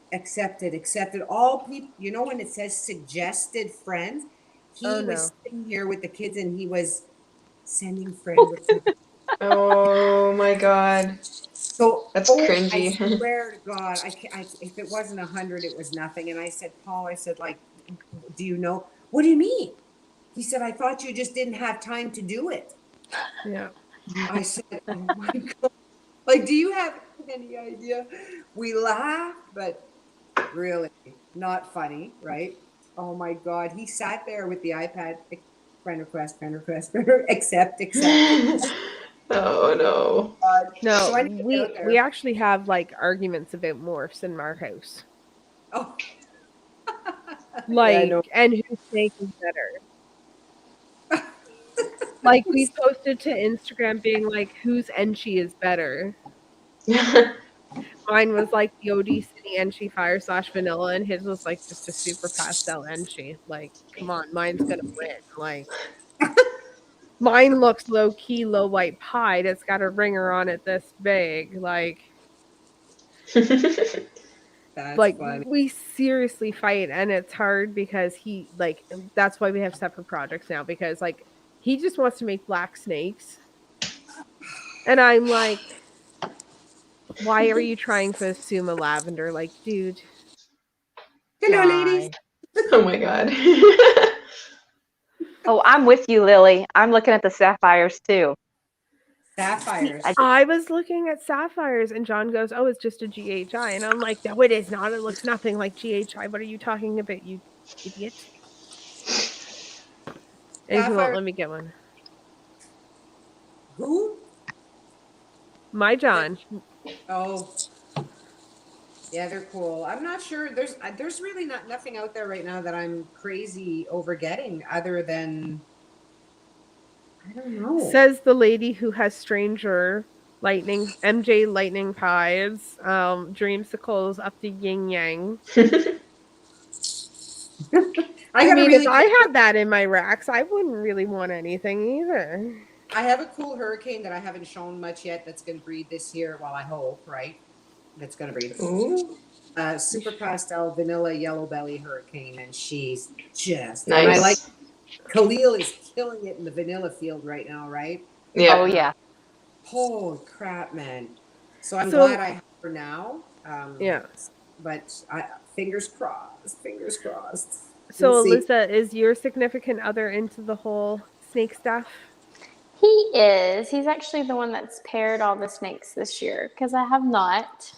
All people, you know, when it says suggested friends, he Oh, no. was sitting here with the kids and he was sending friend requests. Oh my god. So, That's I cringy. swear to God, if it wasn't 100, it was nothing. And I said, Paul, I said, like, do you know? What do you mean? He said, I thought you just didn't have time to do it. Yeah. I said, oh my God. Like, do you have any idea? We laugh, but really not funny, right? Oh my God. He sat there with the iPad, friend request, accept. Oh no. No, So I need to get out we there. actually have like arguments about morphs in our house. Oh, Like, know. and whose snake is better? Like, we posted to Instagram being like, whose Enchi is better? Mine was like the OD City Enchi Fire / Vanilla, and his was like just a super pastel Enchi. Like, come on, mine's gonna win. Like, mine looks low key, low white pied. It's got a ringer on it this big. Like, That's funny. we seriously fight, and it's hard because he like that's why we have separate projects now, because like he just wants to make black snakes, and I'm like, why are you trying for Suma Lavender? Like, dude. Hello, why? ladies. Oh my god. Oh, I'm with you, Lily. I'm looking at the sapphires too. Sapphires. I was looking at sapphires, and John goes, "Oh, it's just a GHI," and I'm like, "No, it is not. It looks nothing like GHI. What are you talking about, you idiot?" And he won't Sapphire. let me get one. Who? My John. Oh, yeah, they're cool. I'm not sure. There's really nothing out there right now that I'm crazy over getting, other than I don't know. Says the lady who has stranger lightning, MJ lightning pies, dreamsicles up to yin yang. I mean, if I had that in my racks, I wouldn't really want anything either. I have a cool hurricane that I haven't shown much yet. That's going to breed this year. Well, I hope, right? That's going to breed. Ooh. Super pastel vanilla yellow belly hurricane, and she's just Nice. And I like Khalil is killing it in the vanilla field right now, right? Yeah. Oh yeah. Holy crap, man! So I'm glad I have her now. Yeah. But fingers crossed. Fingers crossed. So, We'll see. Alyssa, is your significant other into the whole snake stuff? He is. He's actually the one that's paired all the snakes this year because I have not.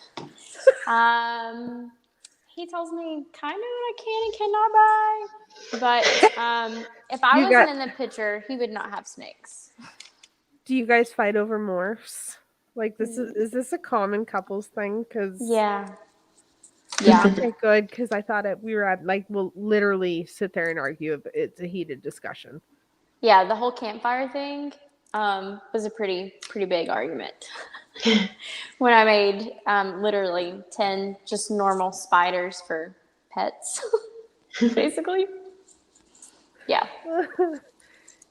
He tells me kind of what I can and cannot buy, but if I wasn't in the picture, he would not have snakes. Do you guys fight over morphs? Like, is this a common couples thing? Cause yeah. Okay, good, because I thought we were at like we'll literally sit there and argue. It's a heated discussion. Yeah, the whole campfire thing was a pretty big argument. When I made literally 10 just normal spiders for pets, basically. Yeah.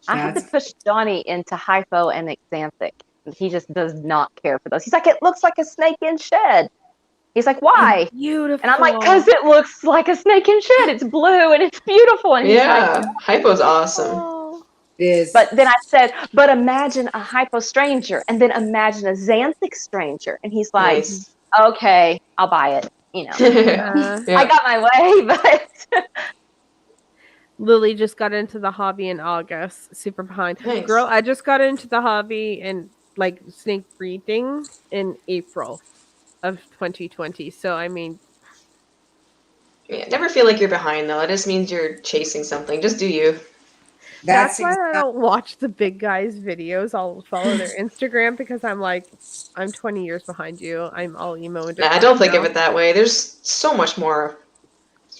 I have to push Johnny into hypo and axanthic. He just does not care for those. He's like, it looks like a snake in shed. He's like, why? Beautiful. And I'm like, because it looks like a snake in shed. It's blue and it's beautiful. And he's like, hypo's awesome. Oh. It is. But then I said, but imagine a hypo stranger, and then imagine a xanthic stranger. And he's like, Nice. okay, I'll buy it. You know, Yeah. I got my way, but Lily just got into the hobby in August. Super behind. Nice. Girl, I just got into the hobby and like snake breeding in April of 2020. So I mean, Yeah, never feel like you're behind though. It just means you're chasing something. Just do you. That's why I don't watch the big guys' videos. I'll follow their Instagram because I'm like, I'm 20 years behind you. I'm all emo and Nah, I don't think of it that way. There's so much more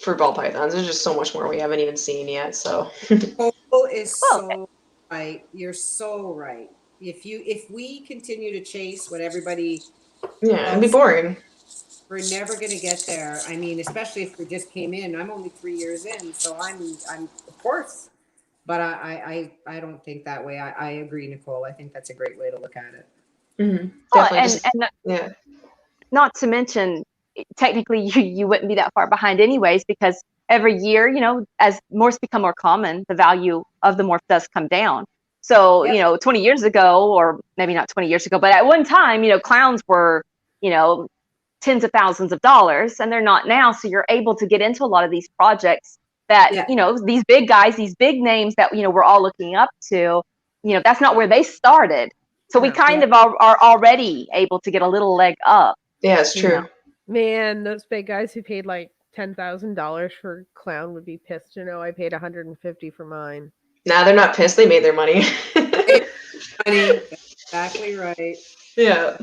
for ball pythons. There's just so much more we haven't even seen yet. So Cole is so right. You're so right. if we continue to chase what everybody Yeah, it'd be else, boring. we're never going to get there. I mean, especially if we just came in. I'm only 3 years in, so I'm of course, but I don't think that way. I agree, Nicole. I think that's a great way to look at it. Mm-hmm. Oh, Definitely. and Yeah. not to mention, technically, you wouldn't be that far behind anyways, because every year, as morphs become more common, the value of the morph does come down. So, Yep. 20 years ago, or maybe not 20 years ago, but at one time, clowns were, tens of thousands of dollars, and they're not now. So you're able to get into a lot of these projects that, Yeah. these big guys, these big names that, we're all looking up to, that's not where they started. So we No. kind of are already able to get a little leg up. Yeah, it's true. Man, those big guys who paid like $10,000 for clown would be pissed to know I paid $150 for mine. Nah, they're not pissed. They made their money. Funny. Exactly right. Yeah.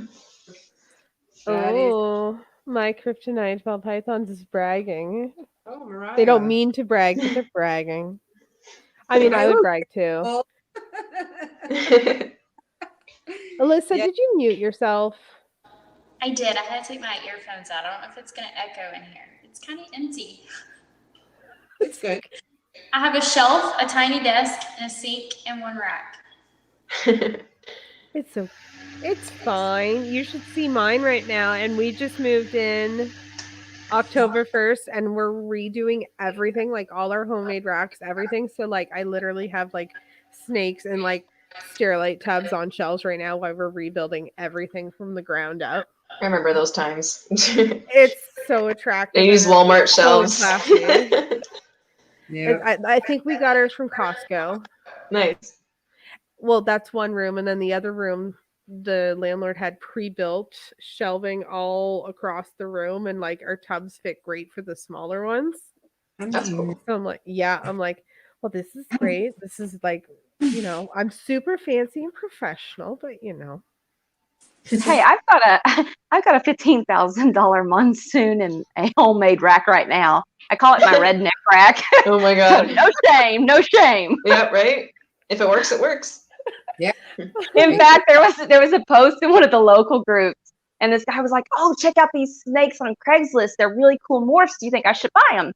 That is. Oh, my kryptonite ball pythons is bragging. Oh, Mariah. They don't mean to brag, but they're bragging. I mean, I would brag too. Well, Alyssa, Yeah. did you mute yourself? I did. I had to take my earphones out. I don't know if it's going to echo in here. It's kind of empty. it's good. I have a shelf, a tiny desk, and a sink, and one rack. It's fine. You should see mine right now. And we just moved in October 1st and we're redoing everything, like all our homemade racks, everything. So like I literally have like snakes and like sterilite tubs on shelves right now while we're rebuilding everything from the ground up. I remember those times. It's so attractive. They use and Walmart so shelves. classy. Yeah. I think we got ours from Costco. Nice. Well, that's one room, and then the other room, the landlord had pre-built shelving all across the room, and like our tubs fit great for the smaller ones. That's cool. So I'm like, well, this is great. This is like, I'm super fancy and professional, but Hey, I've got a $15,000 monsoon in a homemade rack right now. I call it my redneck rack. Oh my So god. no shame, no shame. Yeah, right? If it works, it works. In fact, there was a post in one of the local groups, and this guy was like, "Oh, check out these snakes on Craigslist. They're really cool morphs. Do you think I should buy them?"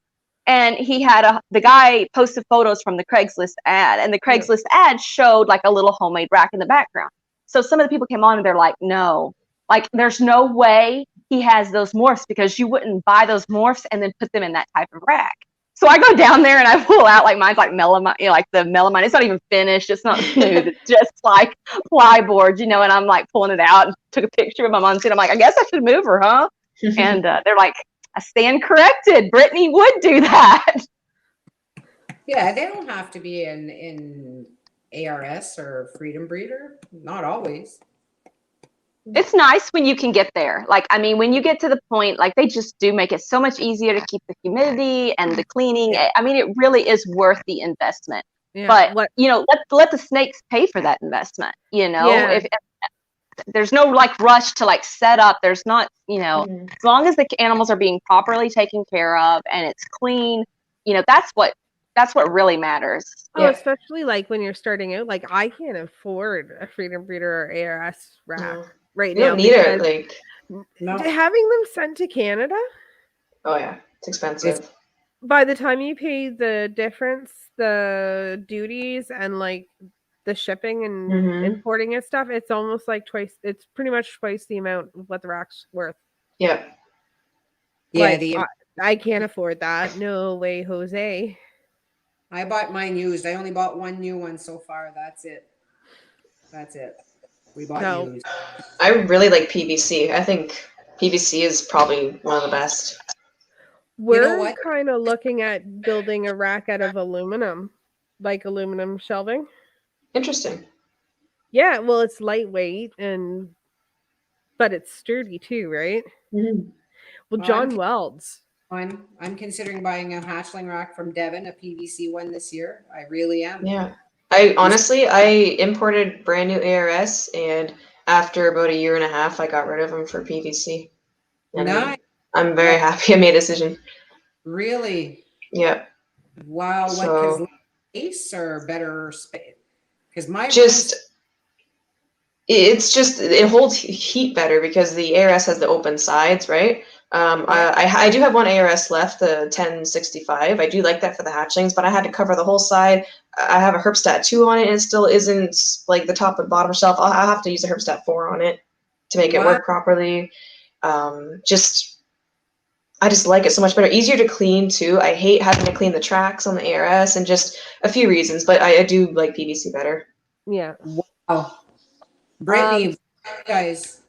And he had the guy posted photos from the Craigslist ad, and the Craigslist ad showed like a little homemade rack in the background. So some of the people came on and they're like, "No, like there's no way he has those morphs, because you wouldn't buy those morphs and then put them in that type of rack." So I go down there and I pull out, like, mine's like melamine, like the melamine. It's not even finished. It's not smooth. It's just like plyboard, and I'm like pulling it out and took a picture of my mom. And I'm like, I guess I should move her, huh? And they're like, I stand corrected. Brittany would do that. Yeah, they don't have to be in ARS or Freedom Breeder. Not always. It's nice when you can get there. Like, I mean, when you get to the point, like they just do make it so much easier to keep the humidity and the cleaning. I mean, it really is worth the investment. Yeah, but let the snakes pay for that investment. Yeah. If there's no like rush to like set up, there's not, as long as the animals are being properly taken care of and it's clean, that's what really matters. Oh, especially like when you're starting out, like I can't afford a Freedom Breeder or ARS rack right You now. don't need it, like. No. Having them sent to Canada, Oh yeah, it's expensive. by the time you pay the difference, the duties and like the shipping and importing and stuff, it's almost like twice. It's pretty much twice the amount of what the rack's worth. Yeah. Yeah, I can't afford that. No way, Jose. I bought mine used. I only bought one new one so far. That's it. We bought used. I really like PVC. I think PVC is probably one of the best. We're kind of looking at building a rack out of aluminum, like aluminum shelving. Interesting. Yeah, well, it's lightweight but it's sturdy too, right? Mm-hmm. Well, John Welds. I'm considering buying a hatchling rack from Devon, a PVC one this year. I really am. Yeah. I imported brand new ARS, and after about a year and a half, I got rid of them for PVC. And Nice. I'm very happy I made a decision. Really? Yeah. Wow. So, what, space or better space? Because my It's just, it holds heat better because the ARS has the open sides, right? I do have one ARS left, the 1065. I do like that for the hatchlings, but I had to cover the whole side. I have a Herbstat 2 on it, and it still isn't like the top and bottom shelf. I'll have to use a Herbstat 4 on it to make it work properly. I just like it so much better. Easier to clean too. I hate having to clean the tracks on the ARS, and just a few reasons, but I do like PVC better. Yeah. Wow. Brittany, guys,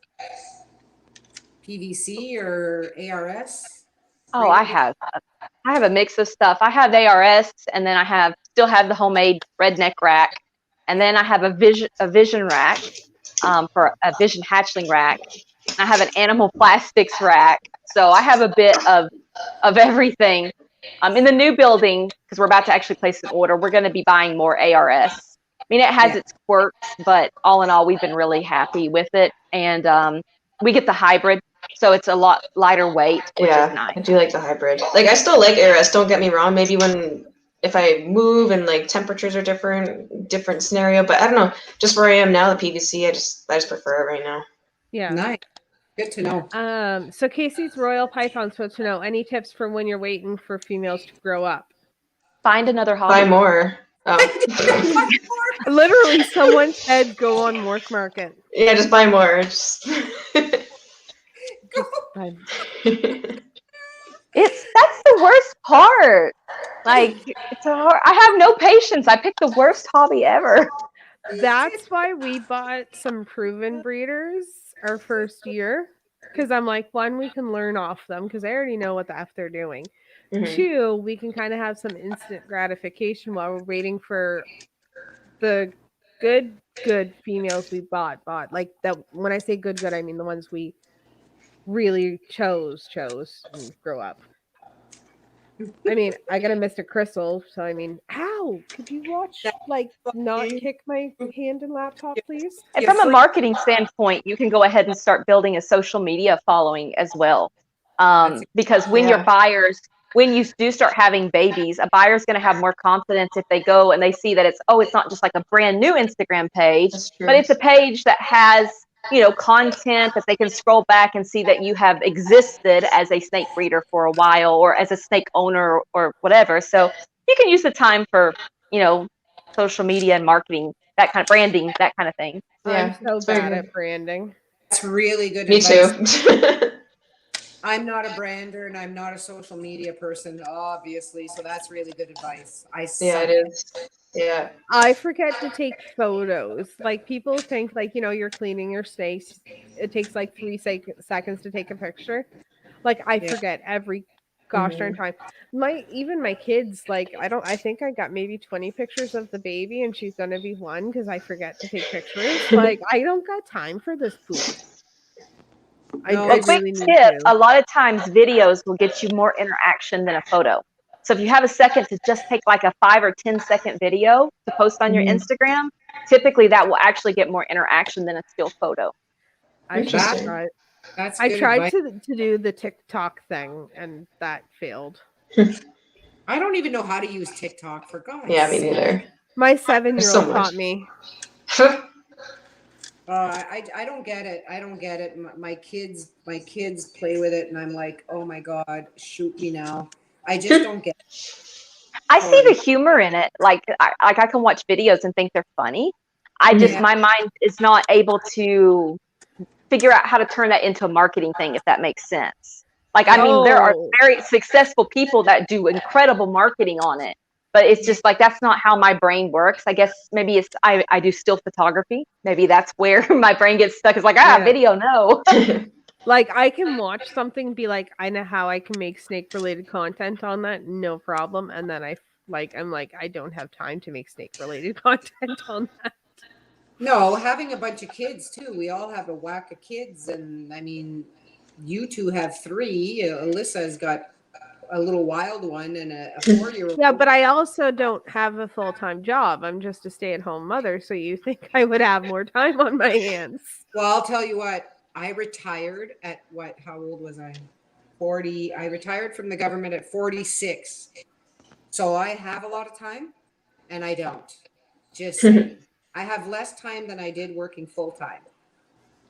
PVC or ARS? Oh, I have a mix of stuff. I have ARS, and then I still have the homemade redneck rack, and then I have a vision rack for a vision hatchling rack. I have an animal plastics rack, so I have a bit of everything. In the new building, because we're about to actually place an order, we're going to be buying more ARS. I mean, it has its quirks, but all in all, we've been really happy with it, and we get the hybrid. So it's a lot lighter weight, which is nice. I do like the hybrid. Like, I still like ARS, don't get me wrong. Maybe if I move and like temperatures are different scenario, but I don't know. Just where I am now, the PVC, I just prefer it right now. Yeah. Nice. Good to know. So Casey's Royal Pythons wants to know, any tips for when you're waiting for females to grow up? Find another hobby. Buy more. Oh. Literally, someone said go on Morph Market. Yeah, just buy more. That's the worst part. Like, I have no patience. I picked the worst hobby ever. That's why we bought some proven breeders our first year, because I'm like, one, we can learn off them because I already know what the F they're doing. Mm-hmm. Two, we can kind of have some instant gratification while we're waiting for the good females we bought. Like that. When I say good, I mean the ones we really chose and grow up. I mean, I got a Mr. Crystal, so I mean, how could you watch, like, not kick my hand and laptop, please? And from a marketing standpoint, you can go ahead and start building a social media following as well. Because when your buyers, when you do start having babies, a buyer's going to have more confidence if they go and they see that it's not just like a brand new Instagram page, but it's a page that has, content that they can scroll back and see that you have existed as a snake breeder for a while, or as a snake owner, or whatever. So you can use the time for, social media and marketing, that kind of branding, that kind of thing. Yeah, I'm so bad at branding. That's really good advice. Me too. I'm not a brander and I'm not a social media person, obviously. So that's really good advice. It is. Yeah. I forget to take photos. Like, people think, like, you're cleaning your snakes. It takes like 3 seconds to take a picture. Like, I forget every gosh darn time. Even my kids, like, I think I got maybe 20 pictures of the baby, and she's gonna be 1 because I forget to take pictures. Like, I don't got time for this poop. I really need to. A lot of times videos will get you more interaction than a photo. So if you have a second to just take like a 5 or 10 second video to post on your Instagram, typically that will actually get more interaction than a still photo. I tried to do the TikTok thing, and that failed. I don't even know how to use TikTok, for God's sake. Yeah, me neither. My 7-year-old taught me. I don't get it. I don't get it. My kids play with it, and I'm like, oh my God, shoot me now. I just don't get it. I see the humor in it. Like I can watch videos and think they're funny. My mind is not able to figure out how to turn that into a marketing thing, if that makes sense. Like, I mean, there are very successful people that do incredible marketing on it, but it's just like, that's not how my brain works. I guess maybe I do still photography. Maybe that's where my brain gets stuck. It's like, video, no. Like, I can watch something, be like, I know how I can make snake related content on that, no problem. And then I'm like, I don't have time to make snake related content on that. No, having a bunch of kids too. We all have a whack of kids, and I mean, you two have 3. Alyssa's got a little wild one and a 4-year-old. Yeah, but I also don't have a full-time job. I'm just a stay-at-home mother. So you think I would have more time on my hands? Well, I'll tell you what. I retired at how old was I? 40. I retired from the government at 46. So I have a lot of time, and I don't. Just I have less time than I did working full time.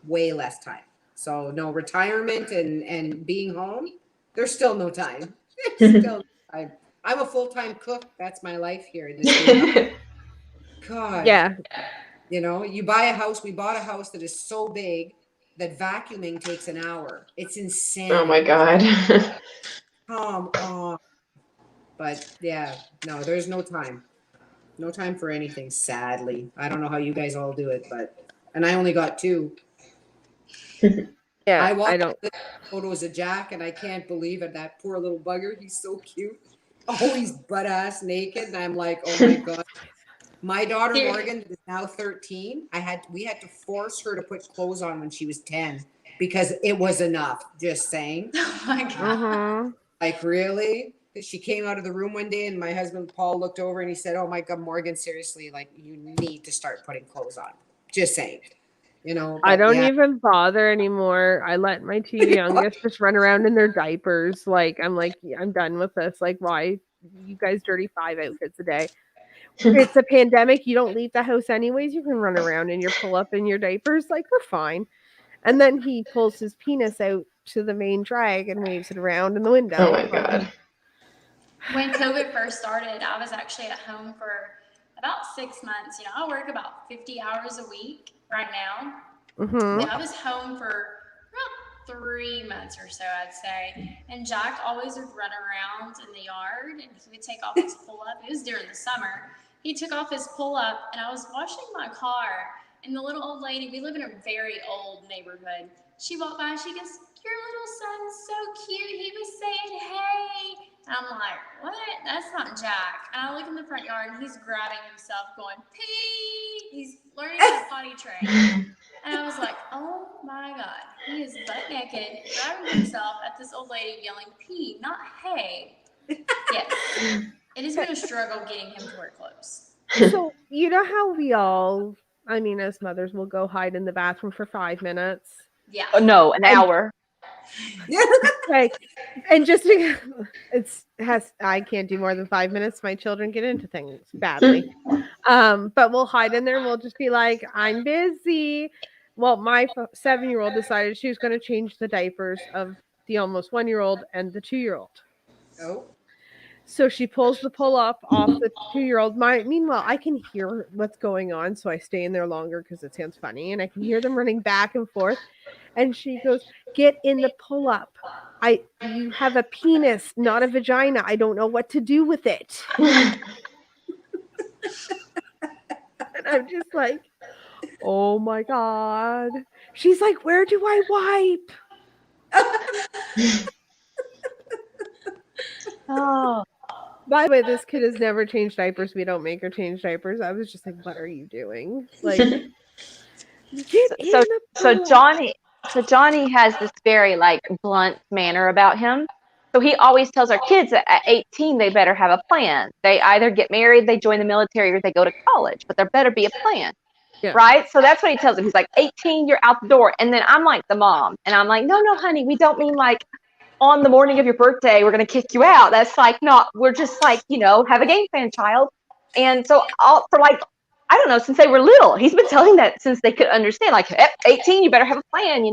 way less time. So no retirement and being home, there's still no time. There's still no time. I'm a full-time cook. That's my life here in this new God. Yeah. You know, you buy a house. We bought a house that is so big that vacuuming takes an hour. It's insane. Oh my God. Come on. But yeah, no, there's no time. No time for anything, sadly. I don't know how you guys all do it, and I only got 2. Yeah. I I watched don't. the photos of Jack, and I can't believe it. That poor little bugger. He's so cute. Oh, he's butt ass naked, and I'm like, oh my God. My daughter Here. Morgan is now 13. We had to force her to put clothes on when she was 10 because it was enough. Just saying. Oh my God. Mhm. Like, really? She came out of the room one day and my husband Paul looked over and he said, "Oh my God, Morgan, seriously, like you need to start putting clothes on." Just saying. You know, I but don't yeah. even bother anymore. I let my 2 youngest just run around in their diapers. Like, I'm like, "Yeah, I'm done with this. Like, why you guys dirty 5 outfits a day? It's a pandemic. You don't leave the house anyways. You can run around in your pull up in your diapers. Like, we're fine." And then he pulls his penis out to the main drag and waves it around in the window. Oh my God. When COVID first started, I was actually at home for about 6 months. You know, I work about 50 hours a week right now. Mhm. And I was home for about 3 months or so, I'd say. And Jack always would run around in the yard and he would take off his pull up. It was during the summer. He took off his pull up and I was washing my car. And the little old lady, we live in a very old neighborhood. She walked by and she goes, "Your little son's so cute. He was saying, hey." And I'm like, "What? That's not Jack." And I look in the front yard and he's grabbing himself going, "Pee." He's learning how to potty train. And I was like, oh my God, he is butt naked, grabbing himself at this old lady yelling, "Pee, not hey." Yes, it has been a struggle getting him to wear clothes. So, you know how we all, I mean, as mothers, will go hide in the bathroom for 5 minutes? Yeah. Oh, no, an hour. Yeah. Like, and just because I can't do more than 5 minutes. My children get into things badly. But we'll hide in there and we'll just be like, "I'm busy." Well, my 7-year-old decided she was going to change the diapers of the almost 1-year-old and the 2-year-old. Oh. So she pulls the pull up off the 2-year-old. Meanwhile, I can hear what's going on, so I stay in there longer because it sounds funny, and I can hear them running back and forth. And she goes, "Get in the pull up. You have a penis, not a vagina. I don't know what to do with it." And I'm just like, "Oh my God." She's like, "Where do I wipe?" Oh, By the way, this kid has never changed diapers. We don't make her change diapers. I was just like, "What are you doing?" Like, get in so the so pull up. Johnny has this very like blunt manner about him. So he always tells our kids that at 18 they better have a plan. They either get married, they join the military, or they go to college, but there better be a plan. Yeah. Right? So that's what he tells them. He's like, 18, you're out the door. And then I'm like the mom. And I'm like, no, honey, we don't mean like on the morning of your birthday, we're going to kick you out. That's like not, we're just like, have a game plan, child. And so for like, I don't know, since they were little, he's been telling that since they could understand, like, 18, you better have a plan,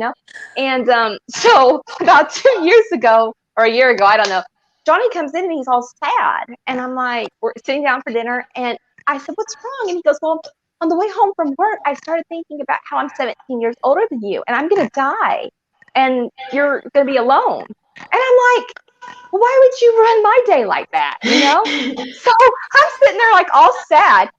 And so about 2 years ago, or a year ago, I don't know, Johnny comes in and he's all sad. And I'm like, we're sitting down for dinner. And I said, what's wrong? And he goes, well, on the way home from work, I started thinking about how I'm 17 years older than you and I'm going to die and you're going to be alone. And I'm like, well, why would you run my day like that? So I'm sitting there like all sad.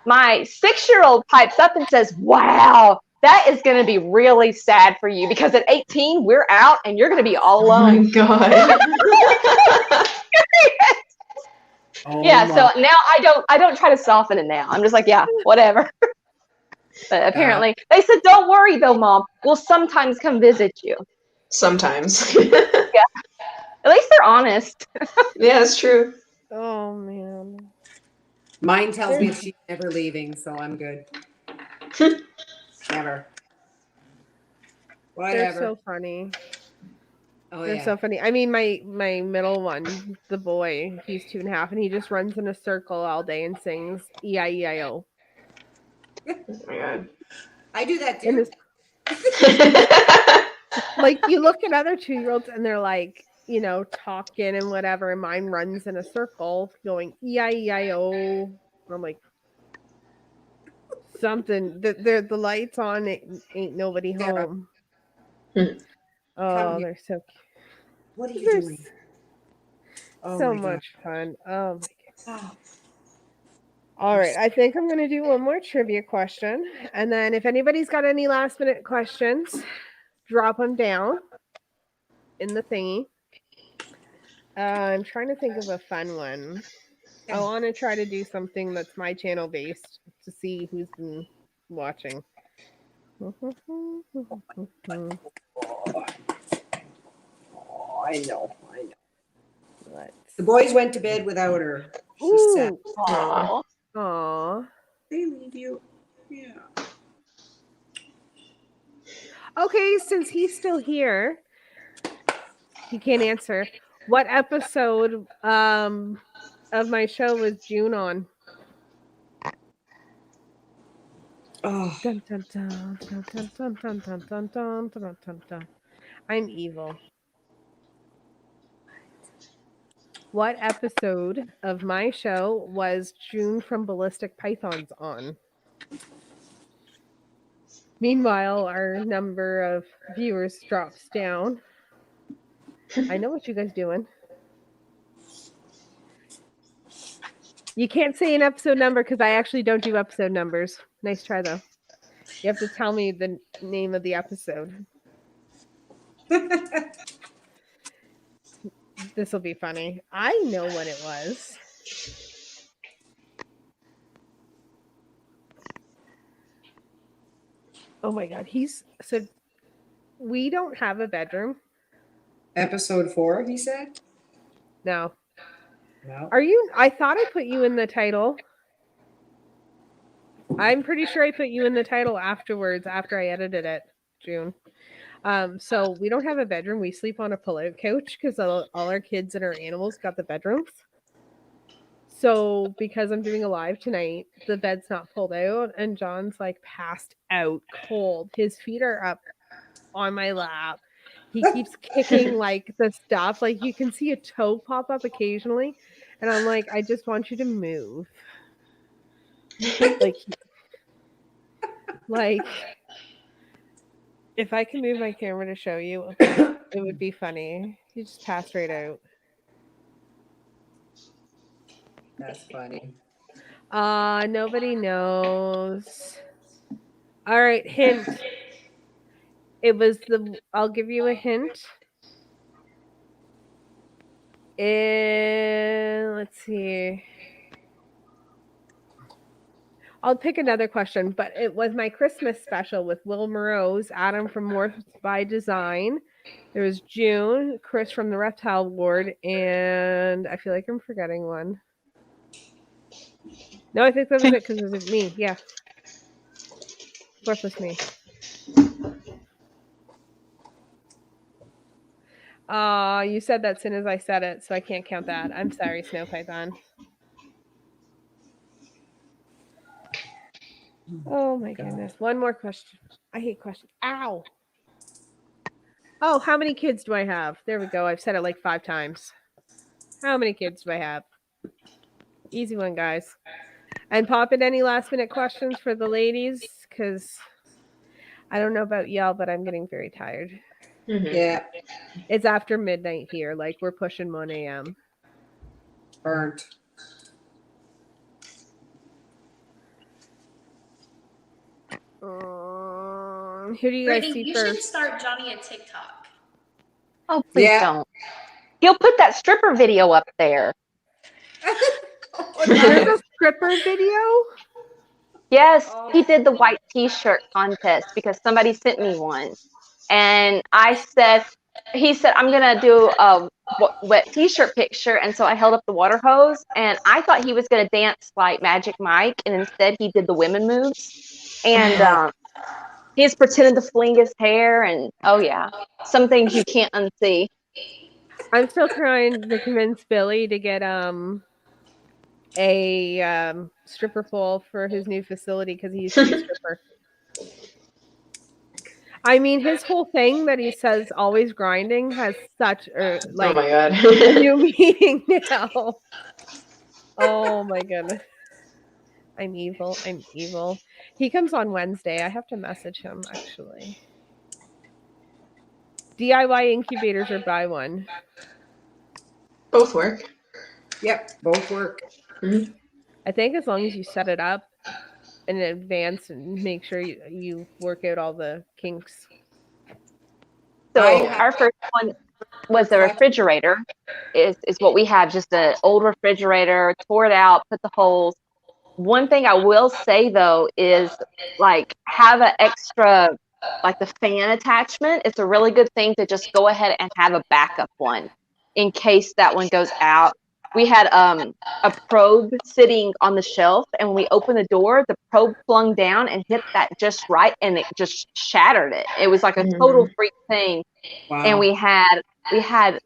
My 6-year-old pipes up and says, wow, that is going to be really sad for you because at 18, we're out and you're going to be all Oh alone. my God. Oh Yeah, my. so now I don't try to soften it now. I'm just like, yeah, whatever. But apparently, they said, don't worry though, Mom. We'll sometimes come visit you. Sometimes. At least they're honest. Yeah, it's true. Oh man. Mine tells me she's never leaving, so I'm good. Never. They're Whatever. so funny. Oh They're yeah. so funny. I mean, my middle one, the boy, he's 2.5, and he just runs in a circle all day and sings E-I-E-I-O. Oh my God. I do that And too. his Like you look at other 2-year-olds and they're like, you know, talking and whatever, and mine runs in a circle going E-I-E-I-O. I'm like, something. The lights on. Ain't nobody Sarah. home. Come Oh, here. they're so cute. What are you They're doing? Oh so my God. much fun. Oh my god. Oh, All right, I think I'm going to do one more trivia question. And then if anybody's got any last minute questions, drop them down in the thingy. I'm trying to think of a fun one. I want to try to do something that's my channel based to see who's been watching. I know. Let's... The boys went to bed without her. She said, Ooh. Aw. Aw. they leave you. Yeah. Okay, since he's still here, he can't answer. What episode of my show was June on? Oh, Dun, dun, dun, dun, dun, dun, dun, dun, dun, dun, dun, dun, dun. I'm evil. What episode of my show was June from Ballistic Pythons on? Meanwhile, our number of viewers drops down. I know what you guys doing. You can't say an episode number because I actually don't do episode numbers. Nice try, though. You have to tell me the name of the episode. This will be funny. I know what it was. Oh my god, so we don't have a bedroom. episode 4, he said? No. No. I thought I put you in the title. I'm pretty sure I put you in the title afterwards after I edited it, June. So we don't have a bedroom. We sleep on a pull-out couch because all our kids and our animals got the bedrooms. So because I'm doing a live tonight, the bed's not pulled out and John's like passed out cold. His feet are up on my lap. He keeps kicking like the stuff. Like you can see a toe pop up occasionally. And I'm like, I just want you to move. Like if I can move my camera to show you, it would be funny. He just passed right out. That's funny. Nobody knows. All right, hint. I'll give you a hint. Let's see. I'll pick another question, but it was my Christmas special with Will Morose, Adam from Morph by Design. There was June, Chris from the Reptile Ward, and I feel like I'm forgetting one. No, I think that was it because it was me. Yeah. Fourth was me. You said that as soon as I said it, so I can't count that. I'm sorry, Snow Python. Oh my goodness. One more question. I hate questions. Ow. Oh, how many kids do I have? There we go. I've said it like 5 times. How many kids do I have? Easy one, guys. And pop in any last minute questions for the ladies, because I don't know about y'all, but I'm getting very tired. Mhm. Yeah, It's after midnight here. Like we're pushing 1 a.m. burnt. Who do you guys Brittany, see you should first? start Johnny a TikTok. Oh, please Yeah. don't. He'll put that stripper video up there. There's a stripper video? Yes, he did the white t-shirt contest because somebody sent me one. And he said, I'm going to do a wet t-shirt picture. And so I held up the water hose and I thought he was going to dance like Magic Mike. And instead he did the women moves. And he's pretending to fling his hair. And oh yeah, some things you can't unsee. I'm still trying to convince Billy to get a stripper pole for his new facility because he used to be a stripper. I mean, his whole thing that he says always grinding has such a Oh like my god. a new meaning now. Oh my goodness. I'm evil. I'm evil. He comes on Wednesday. I have to message him actually. DIY incubators or buy one. Both work. Yep, both work. Mhm. I think as long as you set it up in advance and make sure you work out all the kinks. I So have- our first one was a What? refrigerator. Is what we have, just an old refrigerator, tore it out, put the holes. One thing I will say though is like have an extra like the fan attachment. It's a really good thing to just go ahead and have a backup one in case that one goes out. We had a probe sitting on the shelf, and when we opened the door, the probe flung down and hit that just right, and it just shattered it. It was like a total freak thing. Wow. And we had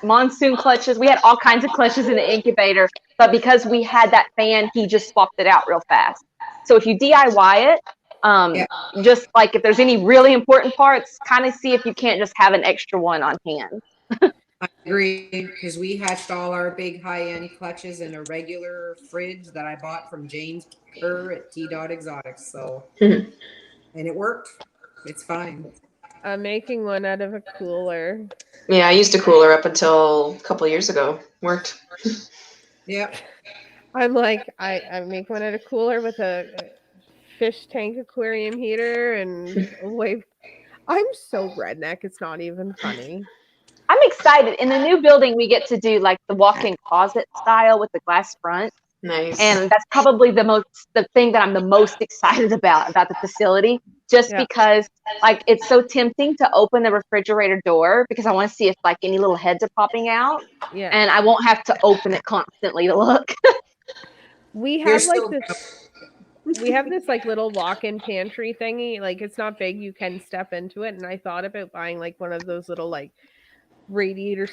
monsoon clutches. We had all kinds of clutches in the incubator, but because we had that fan, he just swapped it out real fast. So if you DIY it, Yeah. just like if there's any really important parts, kind of see if you can't just have an extra one on hand. I agree, because we hatched all our big high-end clutches in a regular fridge that I bought from James Kerr at T. Exotics. So, and it worked. It's fine. I'm making one out of a cooler. Yeah, I used a cooler up until a couple years ago. Worked. Yep. I'm like, I make one out of cooler with a fish tank aquarium heater and a wave. I'm so redneck. It's not even funny. I'm excited. In the new building, we get to do like the walk-in closet style with the glass front. Nice. And that's probably the thing that I'm the most excited about the facility, just Yeah. because like it's so tempting to open the refrigerator door because I want to see if like any little heads are popping out, Yeah. and I won't have to open it constantly to look. We You're have like still- this. We have this like little walk-in pantry thingy. Like it's not big. You can step into it. And I thought about buying like one of those little like radiator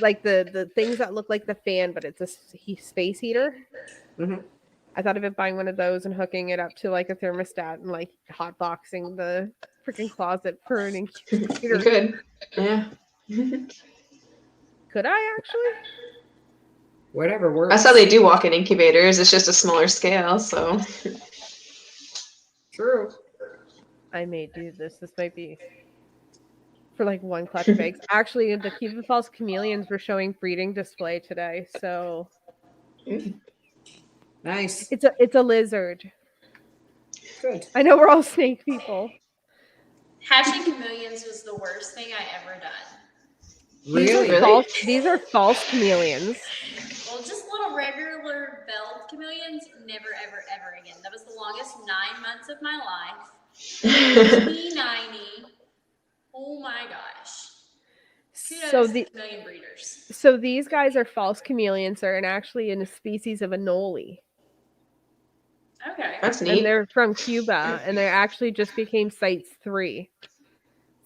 like the things that look like the fan, but it's a space heater. Mhm. I thought about buying one of those and hooking it up to like a thermostat and like hotboxing the freaking closet for an You incubator. could. Yeah. Could I actually? Whatever works. That's how they do walk-in incubators. It's just a smaller scale, so. True. I may do this. This might be for like one clutch of eggs. Actually, the Cuba Falls chameleons were showing breeding display today, so Nice. it's a lizard. Good. I know we're all snake people. Hatching chameleons was the worst thing I ever done. Really? These are false chameleons. Well, just little regular belled chameleons, never, ever, ever again. That was the longest 9 months of my life. T90. Oh my gosh. Kudos to chameleon breeders. So these guys are false chameleons. They're actually in a species of anole. Okay. That's And neat. they're from Cuba, and they actually just became Sites 3.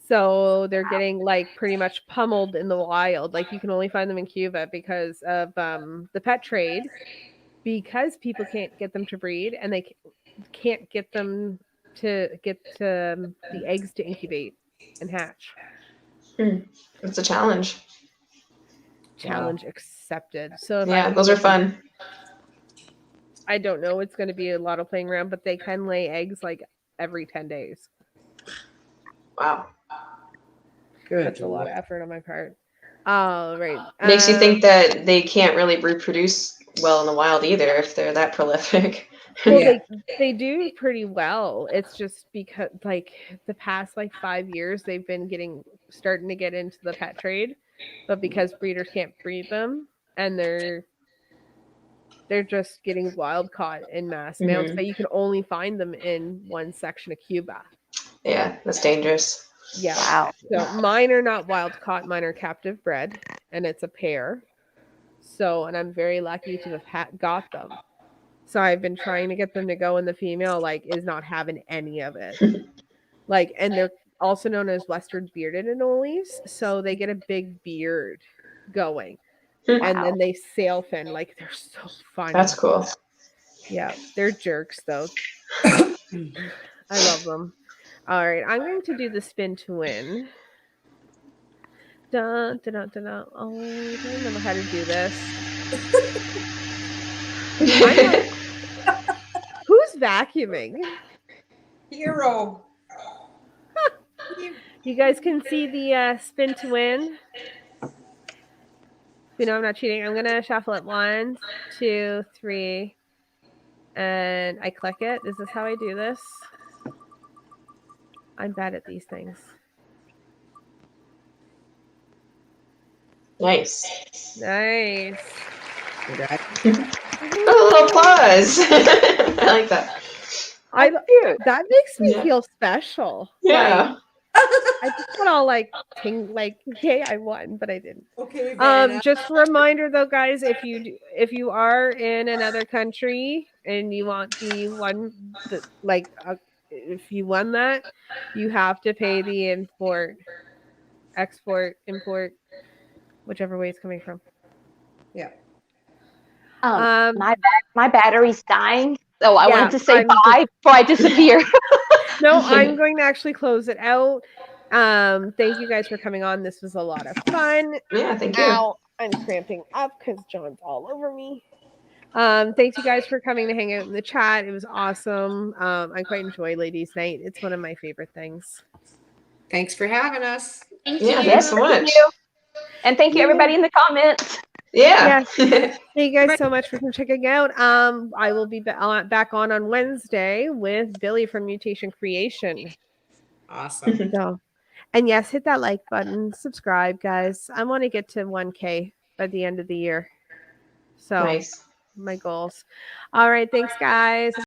So they're getting like pretty much pummeled in the wild. Like you can only find them in Cuba because of the pet trade, because people can't get them to breed, and they can't get them to get the eggs to incubate and hatch. It's a challenge. Challenge accepted. So if Yeah, those are fun. I don't know. It's going to be a lot of playing around, but they can lay eggs like every 10 days. Wow. Good. That's a lot of effort on my part. All right. Makes you think that they can't really reproduce well in the wild either if they're that prolific. Well, Yeah. they do pretty well. It's just because like the past like 5 years they've been starting to get into the pet trade, but because breeders can't breed them and they're just getting wild caught in mass amounts, but you can only find them in one section of Cuba. Yeah, that's dangerous. Yeah. Wow. So mine are not wild caught, mine are captive bred, and it's a pair. So, and I'm very lucky to have got them. So I've been trying to get them to go, and the female like is not having any of it. Like, and they're also known as Western bearded anoles, so they get a big beard going. And then they sail fin. Like, they're so funny. That's cool. Yeah, they're jerks though. I love them. All right, I'm going to do the spin to win. Dun, dun, dun, dun, dun. Oh, do I remember how to do this? Who's vacuuming? Hero. You guys can see the spin to win. You know I'm not cheating. I'm going to shuffle it 1, 2, 3, and I click it. Is this how I do this? I'm bad at these things. Nice. Nice. A little applause. I like that. Cute. That makes me Yeah. feel special. Yeah. I just got all like yay, I won, but I didn't. Okay, Vanna. Just a reminder though, guys, if you are in another country and you want the one that if you won that, you have to pay the export, import, whichever way it's coming from. Yeah. My battery's dying, so I Yeah, wanted to say I'm bye before I disappear. No, I'm going to actually close it out. Thank you guys for coming on. This was a lot of fun. Yeah, thank you. Ow, I'm cramping up because John's all over me. Thanks you guys for coming to hang out in the chat. It was awesome. I quite enjoy Ladies Night. It's one of my favorite things. Thanks for having us. Thank Yeah, you. thanks so much. And thank you, everybody in the comments. Yeah. Thank you guys so much for checking out. I will be back on Wednesday with Billy from Mutation Creation. Awesome. So, and yes, hit that like button, subscribe, guys. I want to get to 1K by the end of the year. So, Nice. my goals. All right, thanks, guys.